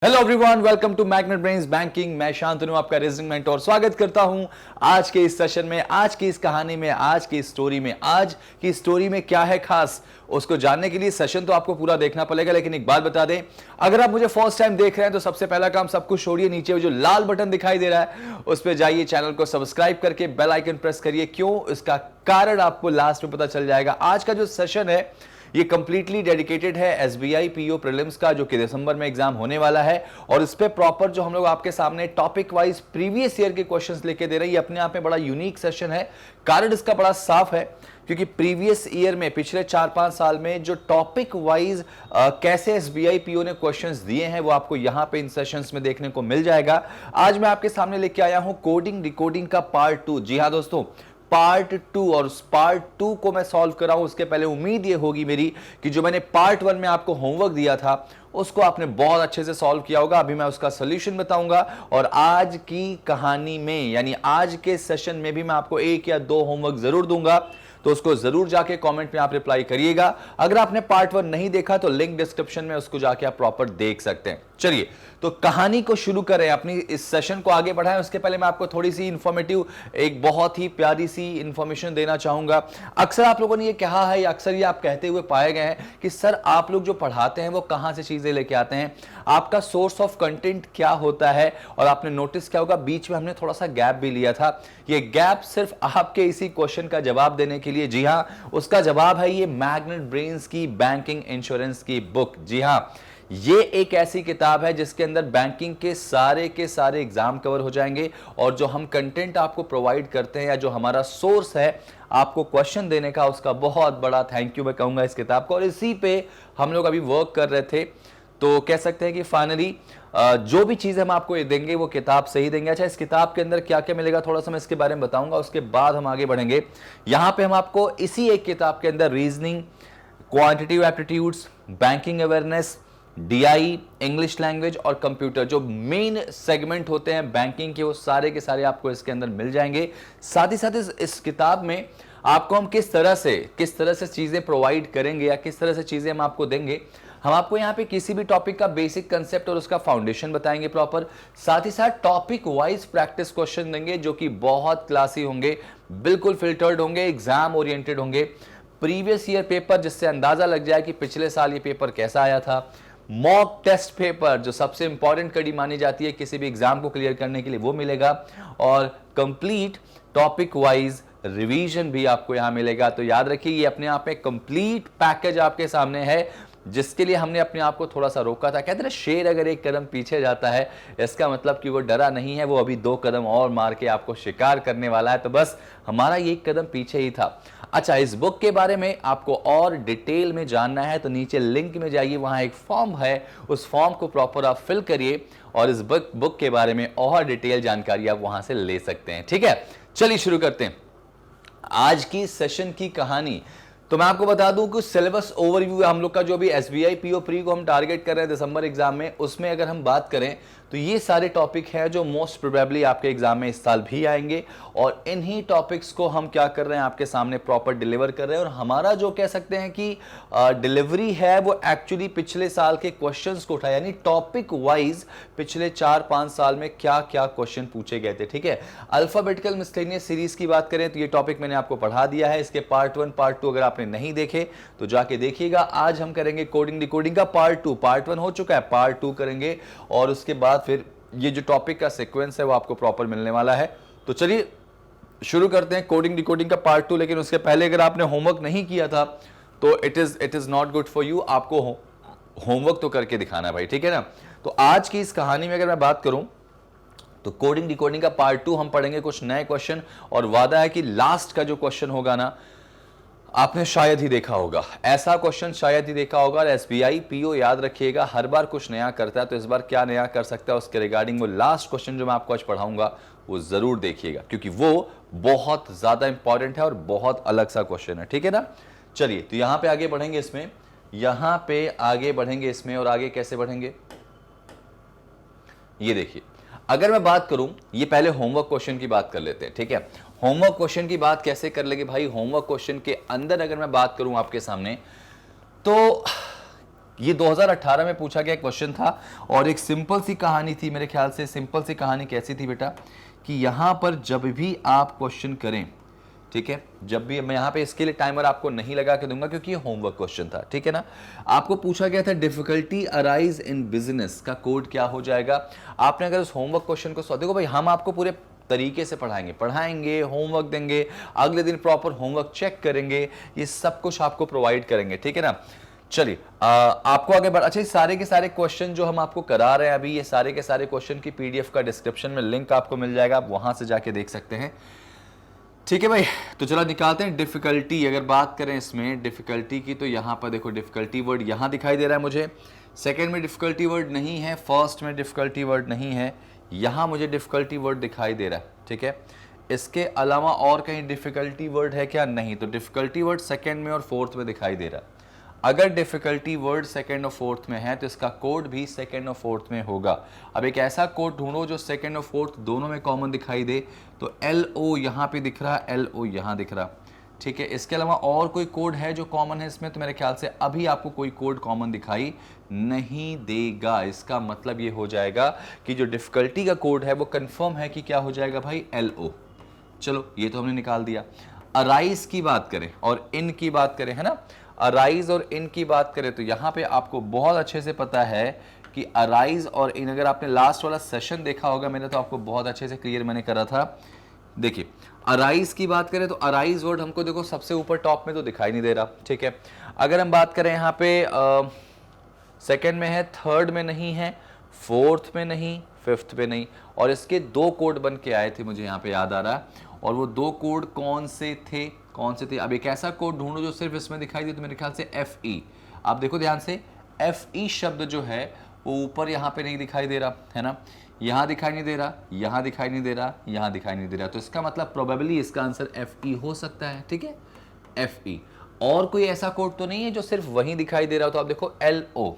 Hello everyone, welcome to Magnet Brains banking. मैं शांतनु, आपका reasoning mentor, स्वागत करता हूं आज के इस सेशन में, आज की इस कहानी में, आज की स्टोरी में। आज की स्टोरी में क्या है खास, उसको जानने के लिए सेशन तो आपको पूरा देखना पड़ेगा। लेकिन एक बात बता दें, अगर आप मुझे फर्स्ट टाइम देख रहे हैं तो सबसे पहला काम सब कुछ छोड़िए, नीचे जो लाल बटन दिखाई दे रहा है उस पर जाइए, चैनल को सब्सक्राइब करके बेल आइकन प्रेस करिए। क्यों, इसका कारण आपको लास्ट में पता चल जाएगा। आज का जो सेशन है ये कंप्लीटली डेडिकेटेड है एसबीआई पीओ प्रीलिम्स का, जो कि दिसंबर में एग्जाम होने वाला है। और इस पे प्रॉपर जो हम लोग आपके सामने टॉपिक वाइज प्रीवियस ईयर के क्वेश्चंस लेके दे रहे हैं, ये अपने आप में बड़ा यूनिक सेशन है। कारण इसका बड़ा साफ है, क्योंकि प्रीवियस ईयर में पिछले 4-5 साल में जो टॉपिक वाइज कैसे एसबीआई पीओ ने क्वेश्चंस दिए हैं वो आपको यहां पे इन सेशंस में देखने को मिल जाएगा। आज मैं आपके सामने लेके आया हूं कोडिंग डिकोडिंग का पार्ट 2। जी हां दोस्तों, पार्ट 2। और उस पार्ट 2 को मैं सॉल्व कर रहा हूं, उसके पहले उम्मीद ये होगी मेरी कि जो मैंने पार्ट 1 में आपको होमवर्क दिया था उसको आपने बहुत अच्छे से सॉल्व किया होगा। अभी मैं उसका सॉल्यूशन बताऊंगा और आज की कहानी में यानी आज के सेशन में भी मैं आपको 1 या 2 होमवर्क जरूर दूंगा, तो उसको जरूर जाके कमेंट में आप रिप्लाई करिएगा। अगर आपने पार्ट 1 नहीं देखा तो लिंक डिस्क्रिप्शन में, उसको जाके आप प्रॉपर देख सकते हैं। चलिए तो कहानी को शुरू करें, अपनी इस सेशन को आगे बढ़ाएं। उसके पहले मैं आपको थोड़ी सी इंफॉर्मेटिव, एक बहुत ही प्यारी सी इंफॉर्मेशन देना चाहूंगा। अक्सर आप लोगों ने ये कहा है, या अक्सर ये आप कहते हुए पाए गए हैं कि सर आप लोग जो पढ़ाते हैं वो कहां से चीजें लेके आते हैं, आपका सोर्स ऑफ कंटेंट क्या होता है। और आपने नोटिस किया होगा बीच में हमने थोड़ा सा गैप भी लिया था। ये गैप सिर्फ आपके इसी क्वेश्चन का जवाब देने के लिए। जी हां, उसका जवाब है ये मैग्नेट ब्रेन्स की बैंकिंग इंश्योरेंस की बुक। जी हां, ये एक ऐसी किताब है जिसके अंदर बैंकिंग के सारे एग्जाम कवर हो जाएंगे। और जो हम कंटेंट आपको प्रोवाइड करते हैं, या जो हमारा सोर्स है आपको क्वेश्चन देने का, उसका बहुत बड़ा थैंक यू मैं कहूंगा इस किताब को। और इसी पे हम लोग अभी वर्क कर रहे थे, तो कह सकते हैं कि फाइनली जो भी चीज हम आपको देंगे वो किताब से ही देंगे। अच्छा, इस किताब के अंदर क्या क्या मिलेगा थोड़ा सा मैं इसके बारे में बताऊंगा, उसके बाद हम आगे बढ़ेंगे। यहां पे हम आपको इसी एक किताब के अंदर reasoning, quantitative aptitudes, banking awareness, DI, English language और कंप्यूटर, जो मेन सेगमेंट होते हैं बैंकिंग के, वो सारे के सारे आपको इसके अंदर मिल जाएंगे। साथ ही साथ इस किताब में आपको हम किस तरह से चीजें प्रोवाइड करेंगे, या किस तरह से चीजें हम आपको देंगे। हम आपको यहाँ पे किसी भी टॉपिक का बेसिक कंसेप्ट और उसका फाउंडेशन बताएंगे प्रॉपर। साथ ही साथ टॉपिक वाइज प्रैक्टिस क्वेश्चन देंगे, जो कि बहुत क्लासी होंगे, बिल्कुल फिल्टर्ड होंगे, एग्जाम ओरिएंटेड होंगे। प्रीवियस ईयर पेपर, जिससे अंदाजा लग जाए कि पिछले साल ये पेपर कैसा आया था। मॉक टेस्ट पेपर, जो सबसे इंपॉर्टेंट कड़ी मानी जाती है किसी भी एग्जाम को क्लियर करने के लिए, वो मिलेगा। और कंप्लीट टॉपिक वाइज रिवीजन भी आपको यहां मिलेगा। तो याद रखिए, ये अपने आप में कंप्लीट पैकेज आपके सामने है, जिसके लिए हमने अपने आप को थोड़ा सा रोका था। कहते हैं शेर अगर एक कदम पीछे जाता है, इसका मतलब कि वो डरा नहीं है, वो अभी 2 कदम और मार के आपको शिकार करने वाला है। तो बस हमारा ये 1 कदम पीछे ही था। अच्छा, इस बुक के बारे में आपको और डिटेल में जानना है तो नीचे लिंक में जाइए, वहां एक फॉर्म है, उस फॉर्म को प्रॉपर आप फिल करिए और इस बुक के बारे में और डिटेल जानकारी आप वहां से ले सकते हैं। ठीक है, चलिए शुरू करते हैं आज की सेशन की कहानी। तो मैं आपको बता दूं कि सिलेबस ओवरव्यू हम लोग का, जो भी एसबीआई पीओ प्री को हम टारगेट कर रहे हैं दिसंबर एग्जाम में, उसमें अगर हम बात करें तो ये सारे टॉपिक हैं जो मोस्ट प्रोबेबली आपके एग्जाम में इस साल भी आएंगे। और इन्हीं टॉपिक्स को हम क्या कर रहे हैं, आपके सामने प्रॉपर डिलीवर कर रहे हैं। और हमारा जो कह सकते हैं कि डिलीवरी है, वो एक्चुअली पिछले साल के क्वेश्चंस को उठाया, यानी टॉपिक वाइज पिछले 4-5 साल में क्या क्या क्वेश्चन पूछे गए थे। ठीक है, अल्फाबेटिकल मिसलेनियस सीरीज की बात करें तो ये टॉपिक मैंने आपको पढ़ा दिया है। इसके पार्ट 1 पार्ट 2 अगर आपने नहीं देखे तो जाके देखिएगा। आज हम करेंगे कोडिंग डिकोडिंग का पार्ट 2। पार्ट 1 हो चुका है, पार्ट 2 करेंगे, और उसके बाद फिर ये जो टॉपिक का सीक्वेंस है वो आपको प्रॉपर मिलने वाला है। तो चलिए शुरू करते हैं कोडिंग डिकोडिंग का पार्ट 2। लेकिन उसके पहले अगर आपने होमवर्क नहीं किया था तो it is not good for you. आपको होमवर्क तो करके दिखाना है भाई, ठीक है ना। तो आज की इस कहानी में अगर मैं बात करूं तो कोडिंग डिकोडिंग का पार्ट 2 हम पढ़ेंगे कुछ नए क्वेश्चन, और वादा है कि लास्ट का जो क्वेश्चन होगा ना, आपने शायद ही देखा होगा, ऐसा क्वेश्चन शायद ही देखा होगा। एसबीआई पीओ याद रखिएगा हर बार कुछ नया करता है, तो इस बार क्या नया कर सकता है उसके रिगार्डिंग वो लास्ट क्वेश्चन जो मैं आपको आज पढ़ाऊंगा वो जरूर देखिएगा, क्योंकि वो बहुत ज्यादा इंपॉर्टेंट है और बहुत अलग सा क्वेश्चन है। ठीक है ना, चलिए तो यहां पे आगे बढ़ेंगे इसमें, यहां पे आगे बढ़ेंगे इसमें। और आगे कैसे बढ़ेंगे ये देखिए, अगर मैं बात करूं, ये पहले होमवर्क क्वेश्चन की बात कर लेते हैं। ठीक है, होमवर्क क्वेश्चन की बात कैसे कर लेंगे भाई, होमवर्क क्वेश्चन के अंदर अगर मैं बात करूं आपके सामने, तो ये 2018 में पूछा गया क्वेश्चन था और एक सिंपल सी कहानी थी मेरे ख्याल से। सिंपल सी कहानी कैसी थी बेटा कि यहाँ पर जब भी आप क्वेश्चन करें, ठीक है, जब भी मैं यहाँ पे इसके लिए टाइमर आपको नहीं लगा के दूंगा क्योंकि ये होमवर्क क्वेश्चन था, ठीक है ना। आपको पूछा गया था डिफिकल्टी अराइज इन बिजनेस का कोड क्या हो जाएगा। आपने अगर उस होमवर्क क्वेश्चन को देखो भाई, हम आपको पूरे तरीके से पढ़ाएंगे, होमवर्क देंगे, अगले दिन प्रॉपर होमवर्क चेक करेंगे, ये सब कुछ आपको प्रोवाइड करेंगे, ठीक है ना। चलिए आपको आगे बढ़, अच्छा, सारे के सारे क्वेश्चन जो हम आपको करा रहे हैं अभी, ये सारे के सारे क्वेश्चन की पीडीएफ का डिस्क्रिप्शन में लिंक आपको मिल जाएगा, आप वहां से जाके देख सकते हैं, ठीक है भाई। तो चलो निकालते हैं डिफिकल्टी। अगर बात करें इसमें डिफिकल्टी की, तो यहां पर देखो डिफिकल्टी वर्ड यहां दिखाई दे रहा है मुझे, सेकंड में डिफिकल्टी वर्ड नहीं है, फर्स्ट में डिफिकल्टी वर्ड नहीं है, यहां मुझे डिफिकल्टी वर्ड दिखाई दे रहा है, ठीक है। इसके अलावा और कहीं डिफिकल्टी वर्ड है क्या? नहीं। तो डिफिकल्टी वर्ड सेकंड में और फोर्थ में दिखाई दे रहा है। अगर डिफिकल्टी वर्ड सेकंड और फोर्थ में है तो इसका कोड भी सेकंड और फोर्थ में होगा। अब एक ऐसा कोड ढूंढो जो सेकंड और फोर्थ दोनों में कॉमन दिखाई दे। तो LO यहाँ पे दिख रहा, LO यहाँ दिख रहा, ठीक है। इसके अलावा और कोई कोड है जो कॉमन है इसमें? तो मेरे ख्याल से अभी आपको कोई कोड कॉमन दिखाई नहीं देगा। इसका मतलब ये हो जाएगा कि जो डिफिकल्टी का कोड है वो कंफर्म है कि क्या हो जाएगा भाई? LO। चलो ये तो हमने निकाल दिया। अराइज की बात करें और इन की बात करें, है ना, अराइज और इन की बात करें तो यहां पे आपको बहुत अच्छे से पता है कि अराइज और इन, अगर आपने लास्ट वाला सेशन देखा होगा मैंने, तो आपको बहुत अच्छे से क्लियर मैंने करा था। देखिए अराइज की बात करें तो अराइज वर्ड हमको देखो सबसे ऊपर टॉप में तो दिखाई नहीं दे रहा, ठीक है। अगर हम बात करें यहाँ पे सेकेंड में है, थर्ड में नहीं है, फोर्थ में नहीं, फिफ्थ में नहीं, और इसके दो कोड बन के आए थे, मुझे यहाँ पे याद आ रहा है। और वो दो कोड कौन से थे? अब एक ऐसा कोड ढूंढो जो सिर्फ इसमें दिखाई दे, तो मेरे ख्याल से FE। आप देखो ध्यान से, FE शब्द जो है वो ऊपर यहाँ पे नहीं दिखाई दे रहा, है ना, यहाँ दिखाई नहीं दे रहा, यहाँ दिखाई नहीं दे रहा, यहाँ दिखाई नहीं दे रहा। तो इसका मतलब प्रोबेबली इसका आंसर FE हो सकता है, ठीक है, FE। और कोई ऐसा कोड तो नहीं है जो सिर्फ वहीं दिखाई दे रहा हो। तो आप देखो LO,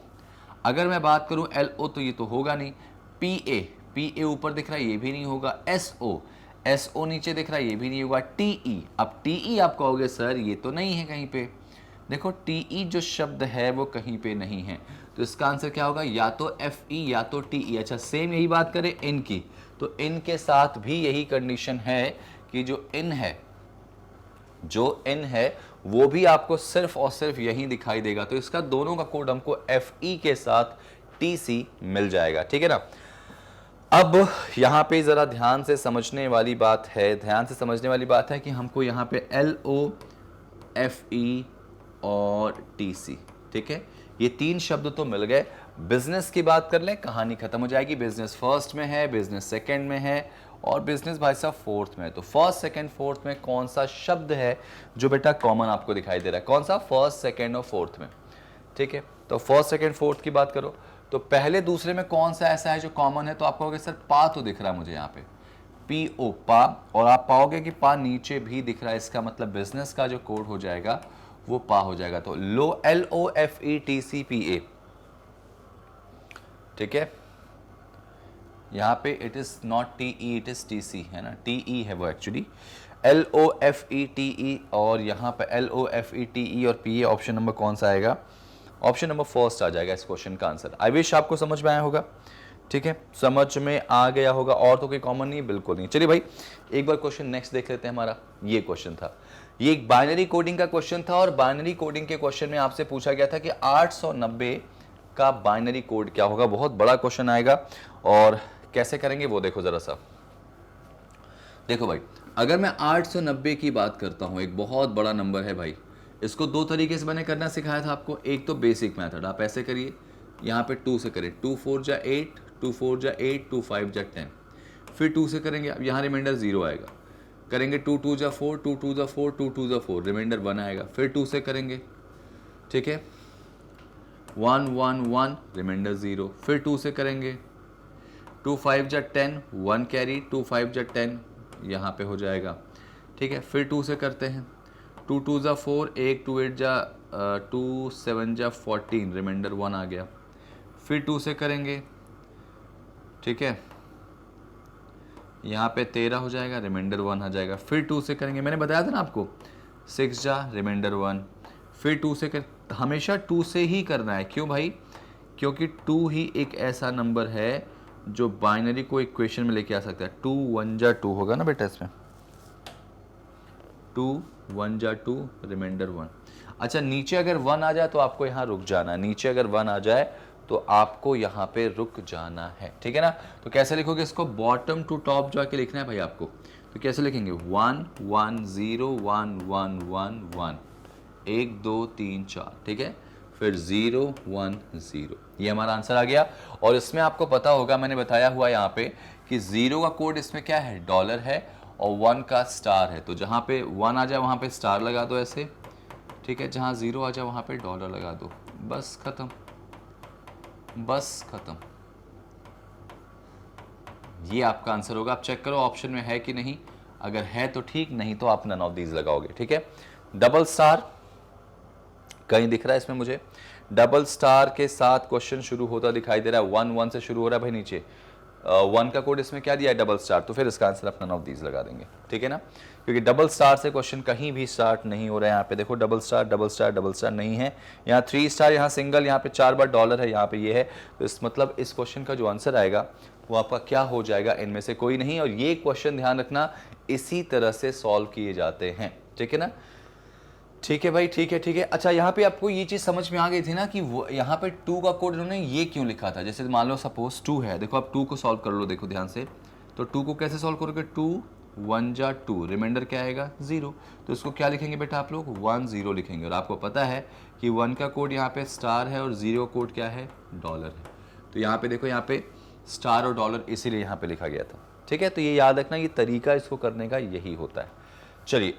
अगर मैं बात करूं LO तो ये तो होगा नहीं। PA ऊपर दिख रहा है, ये भी नहीं होगा। SO नीचे दिख रहा है, ये भी नहीं होगा। TE, अब TE आप कहोगे सर ये तो नहीं है कहीं पे। देखो TE जो शब्द है वो कहीं पे नहीं है, तो इसका आंसर क्या होगा? या तो FE या तो TE। अच्छा, सेम यही बात करें इन की, तो इन के साथ भी यही कंडीशन है कि जो इन है वो भी आपको सिर्फ और सिर्फ यही दिखाई देगा। तो इसका दोनों का कोड हमको FE के साथ TC मिल जाएगा, ठीक है ना। अब यहां पे जरा ध्यान से समझने वाली बात है, कि हमको यहां पे LO, FE और TC, ठीक है, ये तीन शब्द तो मिल गए। बिजनेस की बात कर लें, कहानी खत्म हो जाएगी। बिजनेस फर्स्ट में है, बिजनेस सेकंड में है और बिजनेस भाई साहब फोर्थ में है। तो फर्स्ट सेकंड फोर्थ में कौन सा शब्द है जो बेटा कॉमन आपको दिखाई दे रहा है? कौन सा? फर्स्ट सेकंड और फोर्थ में, ठीक है। तो फर्स्ट सेकंड फोर्थ की बात करो तो पहले दूसरे में कौन सा ऐसा है जो कॉमन है? तो आप कहोगे सर पा तो दिख रहा है मुझे यहाँ पे, PO, पा, और आप पाओगे कि पा नीचे भी दिख रहा है। इसका मतलब बिजनेस का जो कोड हो जाएगा वो पा हो जाएगा। तो LO, FE, TC, PA, ठीक है। यहाँ पे it is not TE, it is TC, है ना, TE है वो एक्चुअली। LO, FE, TE, और यहाँ पे LO, FE, TE और PA। ऑप्शन नंबर कौन सा आएगा? ऑप्शन नंबर फर्स्ट आ जाएगा इस क्वेश्चन का आंसर। आई विश आपको समझ में आया होगा, ठीक है, समझ में आ गया होगा। और तो कोई कॉमन नहीं, बिल्कुल नहीं। चलिए भाई एक बार क्वेश्चन नेक्स्ट देख लेते हैं। हमारा ये क्वेश्चन था, ये एक बाइनरी कोडिंग का क्वेश्चन था, और बाइनरी कोडिंग के क्वेश्चन में आपसे पूछा गया था कि 890 का बाइनरी कोड क्या होगा। बहुत बड़ा क्वेश्चन आएगा और कैसे करेंगे वो देखो जरा सा। देखो भाई, अगर मैं 890 की बात करता हूं, एक बहुत बड़ा नंबर है भाई। इसको दो तरीके से मैंने करना सिखाया था आपको। एक तो बेसिक मेथड, आप ऐसे करिए, यहाँ पे 2 से करें, 2 4 जा 8, 2 4 जा 8, 2 5 जा 10, फिर 2 से करेंगे, अब यहाँ रिमाइंडर 0 आएगा। करेंगे 2 2 जा 4, 2 2 जा 4, 2 2 जा 4, रिमाइंडर 1 आएगा। फिर 2 से करेंगे, ठीक है, 1 1 1, रिमाइंडर 0। फिर 2 से करेंगे, 2 5 जा 10, 1 कैरी, 2 5 जा 10 यहाँ पे हो जाएगा, ठीक है। फिर 2 से करते हैं, 2 2 जा 4, 1 2 8 जा 2 7 जा 14, रिमाइंडर 1 आ गया। फिर 2 से करेंगे, ठीक है, यहाँ पे 13 हो जाएगा, रिमाइंडर 1 आ जाएगा। फिर 2 से करेंगे, मैंने बताया था ना आपको, 6 जा, रिमाइंडर 1। फिर 2 से कर, हमेशा 2 से ही करना है। क्यों भाई? क्योंकि 2 ही एक ऐसा नंबर है जो बाइनरी को इक्वेशन में लेके आ सकता है। 2 1 जा 2 होगा ना बेटा इसमें, 2 1 जा 2, रिमाइंडर 1। अच्छा, नीचे अगर 1 आ जाए तो आपको यहाँ रुक जाना है। नीचे अगर 1 आ जाए तो आपको यहाँ पे रुक जाना है, ठीक है ना। तो कैसे लिखोगे इसको? बॉटम टू टॉप जाके लिखना है भाई आपको। तो कैसे लिखेंगे? 1 1 0 1 1 1 1, 1 2 3 4, ठीक है। फिर 0 1 0, ये हमारा आंसर आ गया। और इसमें आपको पता होगा, मैंने बताया हुआ यहाँ पे कि 0 का कोड इसमें क्या है? डॉलर है, और 1 का स्टार है। तो जहाँ पे 1 आ जाए वहाँ पे स्टार लगा दो ऐसे, ठीक है। जहाँ 0 आ जाए वहाँ पे डॉलर लगा दो, बस खत्म, बस खत्म। ये आपका आंसर होगा। आप चेक करो ऑप्शन में है कि नहीं, अगर है तो ठीक, नहीं तो आप नन ऑफ दीज लगाओगे, ठीक है। डबल स्टार कहीं दिख रहा है इसमें मुझे? डबल स्टार के साथ क्वेश्चन शुरू होता दिखाई दे रहा है। 1 1 से शुरू हो रहा है भाई नीचे। 1 का कोड इसमें क्या दिया है? Double star. तो फिर इसका आंसर आप नन ऑफ दीज लगा देंगे, ठीक है ना। क्योंकि डबल स्टार से क्वेश्चन कहीं भी स्टार्ट नहीं हो रहा है। यहाँ पे देखो double star double star double star नहीं है, यहाँ 3 स्टार, यहाँ सिंगल, यहाँ पे 4 बार डॉलर है, यहाँ पे ये है। तो इस मतलब इस क्वेश्चन का जो आंसर आएगा वो आपका क्या हो जाएगा? इनमें से कोई नहीं। और ये क्वेश्चन ध्यान रखना इसी तरह से सॉल्व किए जाते हैं, ठीक है ना। ठीक है भाई, ठीक है, ठीक है। अच्छा, यहाँ पे आपको ये चीज समझ में आ गई थी ना कि वो यहाँ पे 2 का कोड इन्होंने ये क्यों लिखा था। जैसे मान लो सपोज 2 है, देखो आप 2 को सॉल्व कर लो, देखो ध्यान से। तो 2 को कैसे सॉल्व करोगे? 2 1 जा 2, रिमाइंडर क्या आएगा? 0। तो इसको क्या लिखेंगे बेटा आप लोग? 1 0 लिखेंगे। और आपको पता है कि 1 का कोड यहाँ पे स्टार है और 0 का कोड क्या है? डॉलर है। तो यहाँ पे देखो, यहाँ पे स्टार और डॉलर इसीलिए यहाँ पे लिखा गया था, ठीक है। तो ये याद रखना, ये तरीका इसको करने का यही होता है। चलिए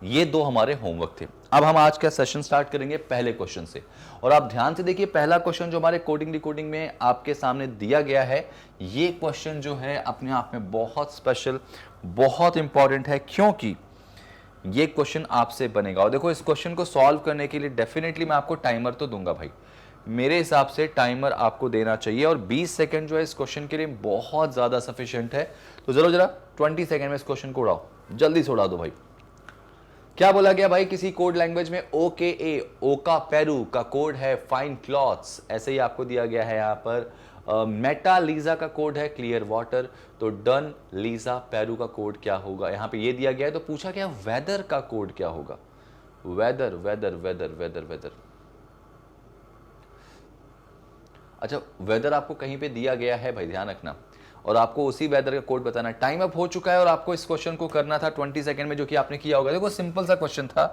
ये 2 हमारे होमवर्क थे। अब हम आज का सेशन स्टार्ट करेंगे पहले क्वेश्चन से। और आप ध्यान से देखिए, पहला क्वेश्चन जो हमारे कोडिंग डिकोडिंग में आपके सामने दिया गया है, ये क्वेश्चन जो है अपने आप में बहुत स्पेशल, बहुत इंपॉर्टेंट है, क्योंकि ये क्वेश्चन आपसे बनेगा। और देखो, इस क्वेश्चन को सॉल्व करने के लिए डेफिनेटली मैं आपको टाइमर तो दूंगा भाई। मेरे हिसाब से टाइमर आपको देना चाहिए, और 20 सेकंड जो है इस क्वेश्चन के लिए बहुत ज्यादा सफिशिएंट है। तो जरा 20 सेकंड में इस क्वेश्चन को उड़ाओ, जल्दी से उड़ा दो भाई। क्या बोला गया भाई? किसी कोड लैंग्वेज में OKA, ओका पेरू का कोड है फाइन क्लॉथ्स, ऐसे ही आपको दिया गया है यहाँ पर। मेटा लीजा का कोड है क्लियर वाटर। तो डन लीजा पेरू का कोड क्या होगा? यहाँ पे ये दिया गया है। तो पूछा गया वेदर का कोड क्या होगा? Weather weather weather weather weather. अच्छा, वेदर आपको कहीं पे दिया गया है भाई, ध्यान रखना, और आपको उसी वेदर का कोड बताना है। टाइम अप हो चुका है और आपको इस क्वेश्चन को करना था 20 सेकंड में, जो कि आपने किया होगा। देखो सिंपल सा क्वेश्चन था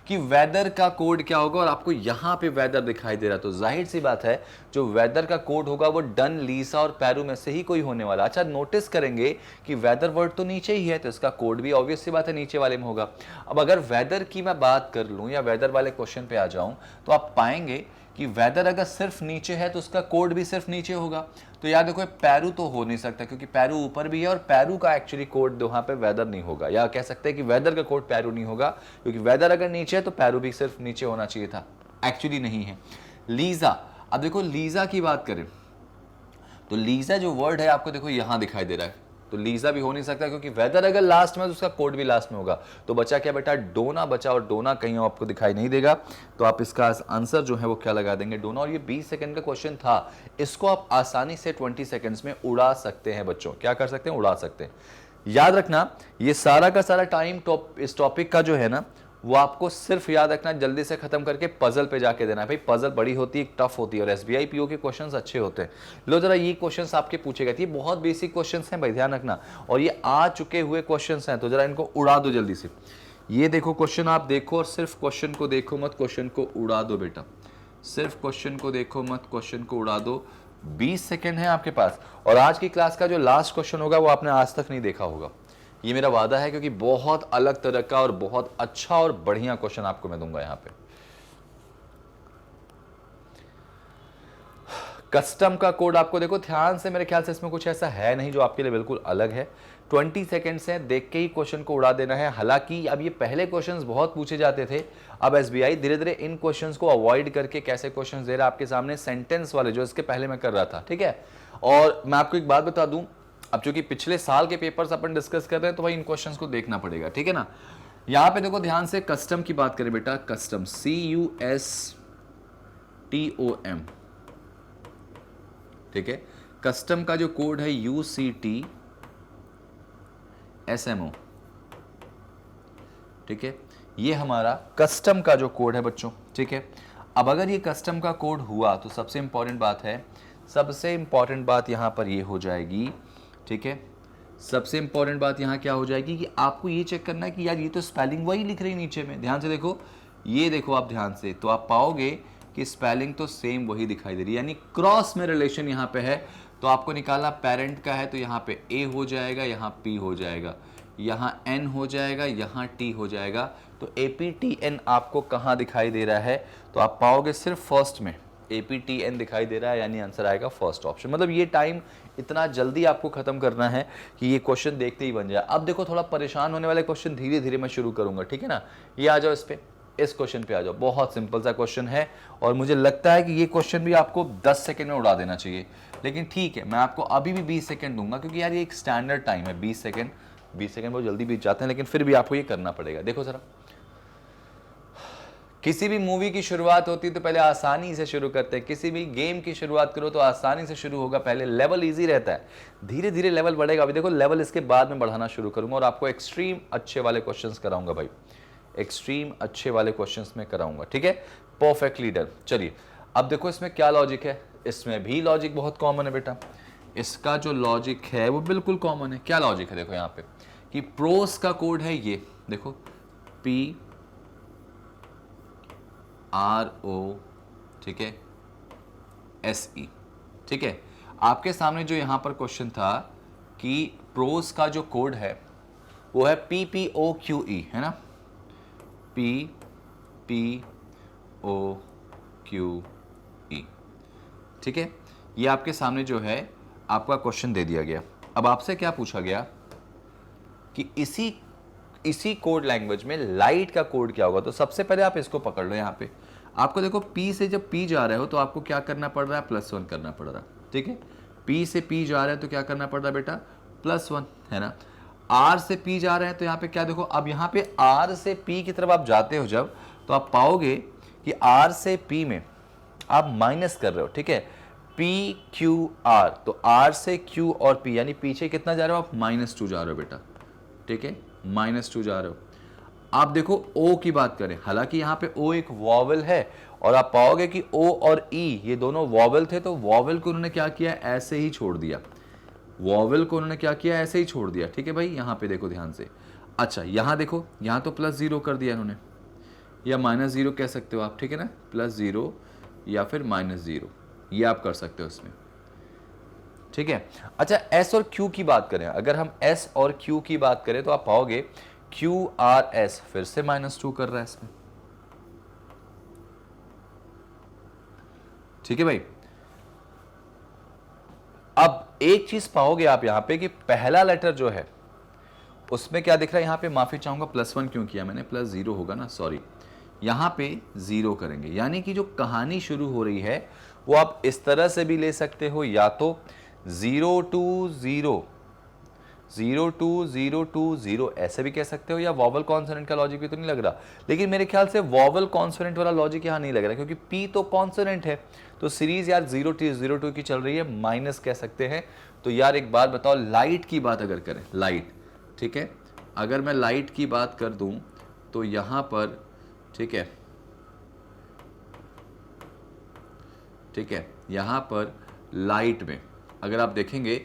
कि वेदर का कोड क्या होगा, और आपको यहां पे वेदर दिखाई दे रहा। तो जाहिर सी बात है जो वेदर का कोड होगा वो डन लीसा और पेरू में से ही कोई होने वाला। अच्छा, नोटिस करेंगे कि वेदर वर्ड तो नीचे ही है, तो इसका कोड भी ऑब्वियस सी बात है नीचे वाले में होगा। अब अगर वेदर की मैं बात कर लूं या वेदर वाले क्वेश्चन पे आ जाऊं, तो आप पाएंगे कि वेदर अगर सिर्फ नीचे है तो उसका कोड भी सिर्फ नीचे होगा। तो याद देखो, पेरू तो हो नहीं सकता क्योंकि पेरू ऊपर भी है, और पेरू का एक्चुअली कोड वहां पे वेदर नहीं होगा। या कह सकते हैं कि वेदर का कोड पेरू नहीं होगा, क्योंकि वेदर अगर नीचे है तो पेरू भी सिर्फ नीचे होना चाहिए था, एक्चुअली नहीं है। लीजा, अब देखो लीजा की बात करें तो लीजा जो वर्ड है आपको देखो यहां दिखाई दे रहा है। तो लीजा भी हो नहीं सकता क्योंकि वेदर अगर लास्ट में तो उसका कोड भी लास्ट में होगा। तो बचा क्या बेटा? डोना बचा, और डोना कहीं आपको दिखाई नहीं देगा। तो आप इसका आंसर जो है वो क्या लगा देंगे? डोना। और ये 20 सेकंड का क्वेश्चन था, इसको आप आसानी से 20 सेकंड्स में उड़ा सकते हैं बच्चों। क्या कर सकते हैं? उड़ा सकते हैं। याद रखना, ये सारा का सारा टाइम इस टॉपिक का जो है ना, वो आपको सिर्फ याद रखना जल्दी से खत्म करके पजल पे जाके देना है भाई। पजल बड़ी होती है, टफ होती है, और SBI PO के क्वेश्चंस अच्छे होते हैं। लो जरा ये क्वेश्चंस आपके पूछे गए थे, बहुत बेसिक क्वेश्चंस हैं भाई, ध्यान रखना, और ये आ चुके हुए क्वेश्चंस हैं। तो जरा इनको उड़ा दो जल्दी से। ये देखो क्वेश्चन आप देखो, और सिर्फ क्वेश्चन को देखो मत, क्वेश्चन को उड़ा दो बेटा। सिर्फ क्वेश्चन को देखो मत, क्वेश्चन को उड़ा दो। 20 सेकेंड है आपके पास, और आज की क्लास का जो लास्ट क्वेश्चन होगा वो आपने आज तक नहीं देखा होगा, ये मेरा वादा है, क्योंकि बहुत अलग तरह का और बहुत अच्छा और बढ़िया क्वेश्चन आपको मैं दूंगा यहां पे। कस्टम का कोड आपको देखो ध्यान से, मेरे ख्याल से इसमें कुछ ऐसा है नहीं जो आपके लिए बिल्कुल अलग है। 20 सेकंड से देख के ही क्वेश्चन को उड़ा देना है। हालांकि अब ये पहले क्वेश्चंस बहुत पूछे जाते थे, अब SBI धीरे धीरे इन क्वेश्चंस को अवॉइड करके कैसे क्वेश्चंस दे रहा है आपके सामने, सेंटेंस वाले जो इसके पहले मैं कर रहा था, ठीक है। और मैं आपको एक बात बता दूं, अब चूंकि पिछले साल के पेपर्स अपन डिस्कस कर रहे हैं तो भाई इन क्वेश्चंस को देखना पड़ेगा, ठीक है ना। यहां पे देखो ध्यान से, कस्टम की बात करें बेटा, कस्टम CUSTOM, ठीक है। कस्टम का जो कोड है UCTSMO, ठीक है, ये हमारा कस्टम का जो कोड है बच्चों, ठीक है। अब अगर ये कस्टम का कोड हुआ तो सबसे इंपॉर्टेंट बात है, सबसे इंपॉर्टेंट बात यहां पर ये हो जाएगी, ठीक है, सबसे इंपॉर्टेंट बात यहां क्या हो जाएगी कि आपको ये चेक करना है कि यार ये तो स्पेलिंग वही लिख रही नीचे में, ध्यान से देखो, ये देखो आप ध्यान से, तो आप पाओगे कि स्पेलिंग तो सेम वही दिखाई दे रही है, यानी क्रॉस में रिलेशन यहां पे है। तो आपको निकालना पेरेंट का है, तो यहां पे ए हो जाएगा, यहां पी हो जाएगा, यहाँ एन हो जाएगा, यहाँ टी हो जाएगा। तो APTN आपको कहाँ दिखाई दे रहा है, तो आप पाओगे सिर्फ फर्स्ट में APTN दिखाई दे रहा है, यानी आंसर आएगा फर्स्ट ऑप्शन। मतलब ये टाइम इतना जल्दी आपको खत्म करना है कि ये क्वेश्चन देखते ही बन जाए। अब देखो थोड़ा परेशान होने वाले क्वेश्चन धीरे धीरे मैं शुरू करूंगा, ठीक है ना। ये आ जाओ इस पे, इस क्वेश्चन पे आ जाओ, बहुत सिंपल सा क्वेश्चन है और मुझे लगता है कि ये क्वेश्चन भी आपको 10 सेकंड में उड़ा देना चाहिए, लेकिन ठीक है मैं आपको अभी भी 20 सेकंड दूंगा, क्योंकि यार ये एक स्टैंडर्ड टाइम है 20 सेकंड। 20 सेकंड बहुत जल्दी बीत जाते हैं, लेकिन फिर भी आपको ये करना पड़ेगा। देखो जरा, किसी भी मूवी की शुरुआत होती है तो पहले आसानी से शुरू करते हैं, किसी भी गेम की शुरुआत करो तो आसानी से शुरू होगा, पहले लेवल इजी रहता है, धीरे धीरे लेवल बढ़ेगा। अभी देखो लेवल इसके बाद में बढ़ाना शुरू करूंगा और आपको एक्सट्रीम अच्छे वाले क्वेश्चंस कराऊंगा भाई, एक्सट्रीम अच्छे वाले क्वेश्चंस में कराऊंगा, ठीक है, परफेक्टली डन। चलिए अब देखो इसमें क्या लॉजिक है, इसमें भी लॉजिक बहुत कॉमन है बेटा, इसका जो लॉजिक है वो बिल्कुल कॉमन है। क्या लॉजिक है देखो यहाँ पे कि प्रोस का कोड है ये देखो PRO, ठीक है, SE, ठीक है। आपके सामने जो यहां पर क्वेश्चन था कि प्रोस का जो कोड है वो है PPOQE, है ना, PPOQE, ठीक है। ये आपके सामने जो है आपका क्वेश्चन दे दिया गया। अब आपसे क्या पूछा गया कि इसी कोड लैंग्वेज में लाइट का कोड क्या होगा। तो सबसे पहले आप इसको पकड़ लो, यहाँ पे आपको देखो P से जब P जा रहे हो तो आपको क्या करना पड़ रहा है, +1 करना पड़ रहा है, ठीक है। P से P जा रहे हैं तो क्या करना पड़ रहा है बेटा, +1, है ना। R से P जा रहे हैं तो यहाँ पे क्या देखो, अब यहाँ पे R से P की तरफ आप जाते हो जब, तो आप पाओगे कि R से P में आप माइनस कर रहे हो, ठीक है, PQR, तो R से Q और P यानी पीछे कितना जा रहे हो आप, -2 जा रहे हो बेटा, ठीक है, -2 जा रहे हो। आप देखो O की बात करें, हालांकि यहाँ पे O एक वॉवल है और आप पाओगे कि O और E ये दोनों वॉवल थे, तो वॉवल को उन्होंने क्या किया, ऐसे ही छोड़ दिया, वॉवल को उन्होंने क्या किया, ऐसे ही छोड़ दिया, ठीक है भाई। यहाँ पे देखो ध्यान से, अच्छा यहाँ देखो, यहाँ तो +0 कर दिया इन्होंने, या -0 कह सकते हो आप, ठीक है ना, +0 या फिर -0, ये आप कर सकते हो इसमें, ठीक है। अच्छा S और Q की बात करें, अगर हम S और Q की बात करें तो आप पाओगे QRS फिर से -2 कर रहा है इसमें, ठीक है भाई। अब एक चीज पाओगे आप यहां पे कि पहला लेटर जो है उसमें क्या दिख रहा है, यहां पे माफी चाहूंगा +1 क्यों किया मैंने, +0 होगा ना, सॉरी, यहां पे 0 करेंगे, यानी कि जो कहानी शुरू हो रही है वो आप इस तरह से भी ले सकते हो, या तो 0 to 0, 0 to 0 to 0 ऐसे भी कह सकते हो, या वॉवल कॉन्सोनेंट का लॉजिक भी तो नहीं लग रहा, लेकिन मेरे ख्याल से वॉवल कॉन्सोनेंट वाला लॉजिक यहाँ नहीं लग रहा, क्योंकि P तो कॉन्सोनेंट है, तो सीरीज यार 0 to 0 2 की चल रही है, माइनस कह सकते हैं। तो यार एक बात बताओ, लाइट की बात अगर करें, लाइट, ठीक है, अगर मैं लाइट की बात कर दूं तो यहां पर, ठीक है, ठीक है, यहां पर लाइट में अगर आप देखेंगे